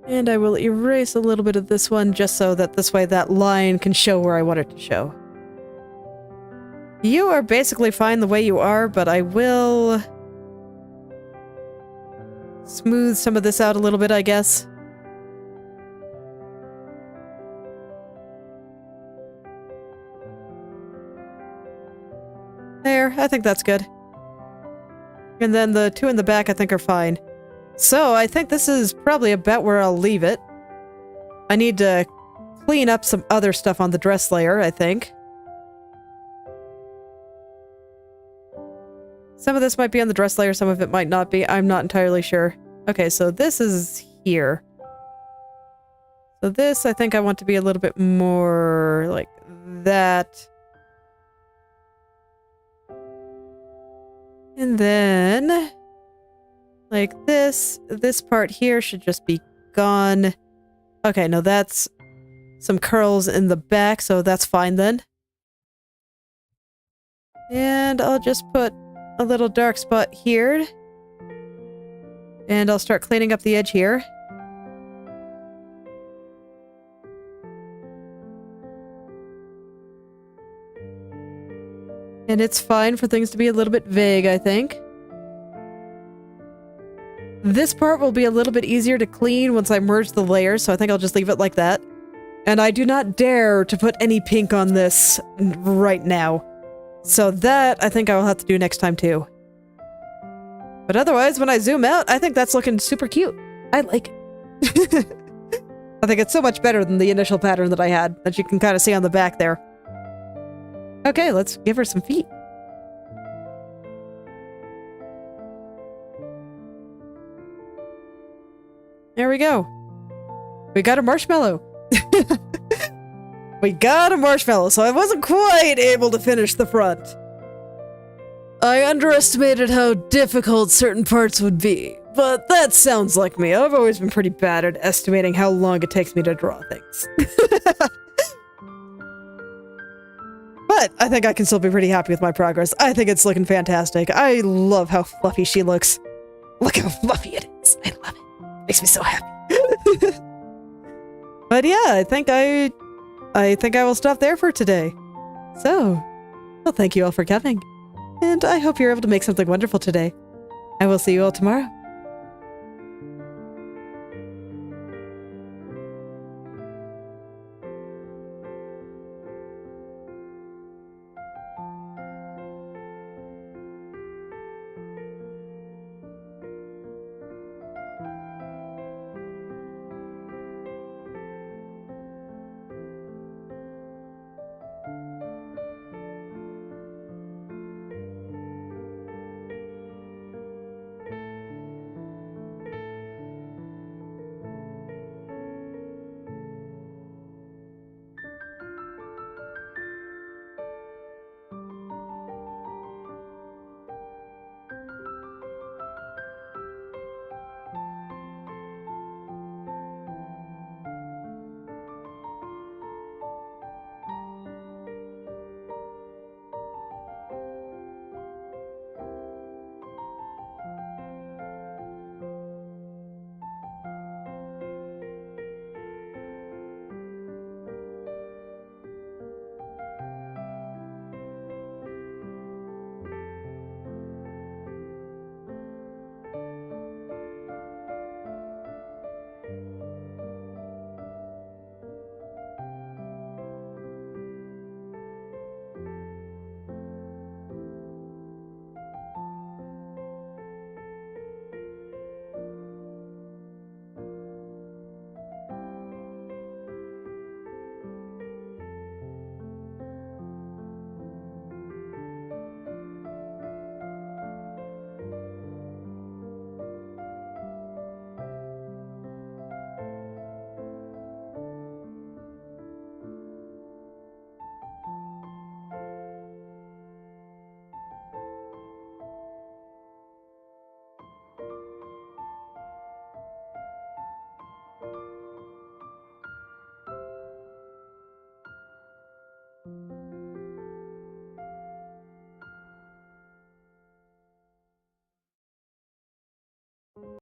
And I will erase a little bit of this one just so that this way that line can show where I want it to show. You are basically fine the way you are, but I will smooth some of this out a little bit, I guess. There, I think that's good. And then the two in the back I think are fine. So, I think this is probably about where I'll leave it. I need to clean up some other stuff on the dress layer, I think. Some of this might be on the dress layer, some of it might not be. I'm not entirely sure. Okay, so this is here. So this, I think I want to be a little bit more like that. And then... like this part here should just be gone. Okay, no, that's some curls in the back, so that's fine then. And I'll just put a little dark spot here. And I'll start cleaning up the edge here. And it's fine for things to be a little bit vague, I think. This part will be a little bit easier to clean once I merge the layers, so I think I'll just leave it like that. And I do not dare to put any pink on this right now. So that, I think I will have to do next time too. But otherwise, when I zoom out, I think that's looking super cute. I like it. I think it's so much better than the initial pattern that I had, that you can kind of see on the back there. Okay, let's give her some feet. There we go. We got a marshmallow. We got a marshmallow, so I wasn't quite able to finish the front. I underestimated how difficult certain parts would be, but that sounds like me. I've always been pretty bad at estimating how long it takes me to draw things. But I think I can still be pretty happy with my progress. I think it's looking fantastic. I love how fluffy she looks. Look how fluffy it is. I love it. Makes me so happy. But yeah, I think I will stop there for today. So, well, thank you all for coming. And I hope you're able to make something wonderful today. I will see you all tomorrow.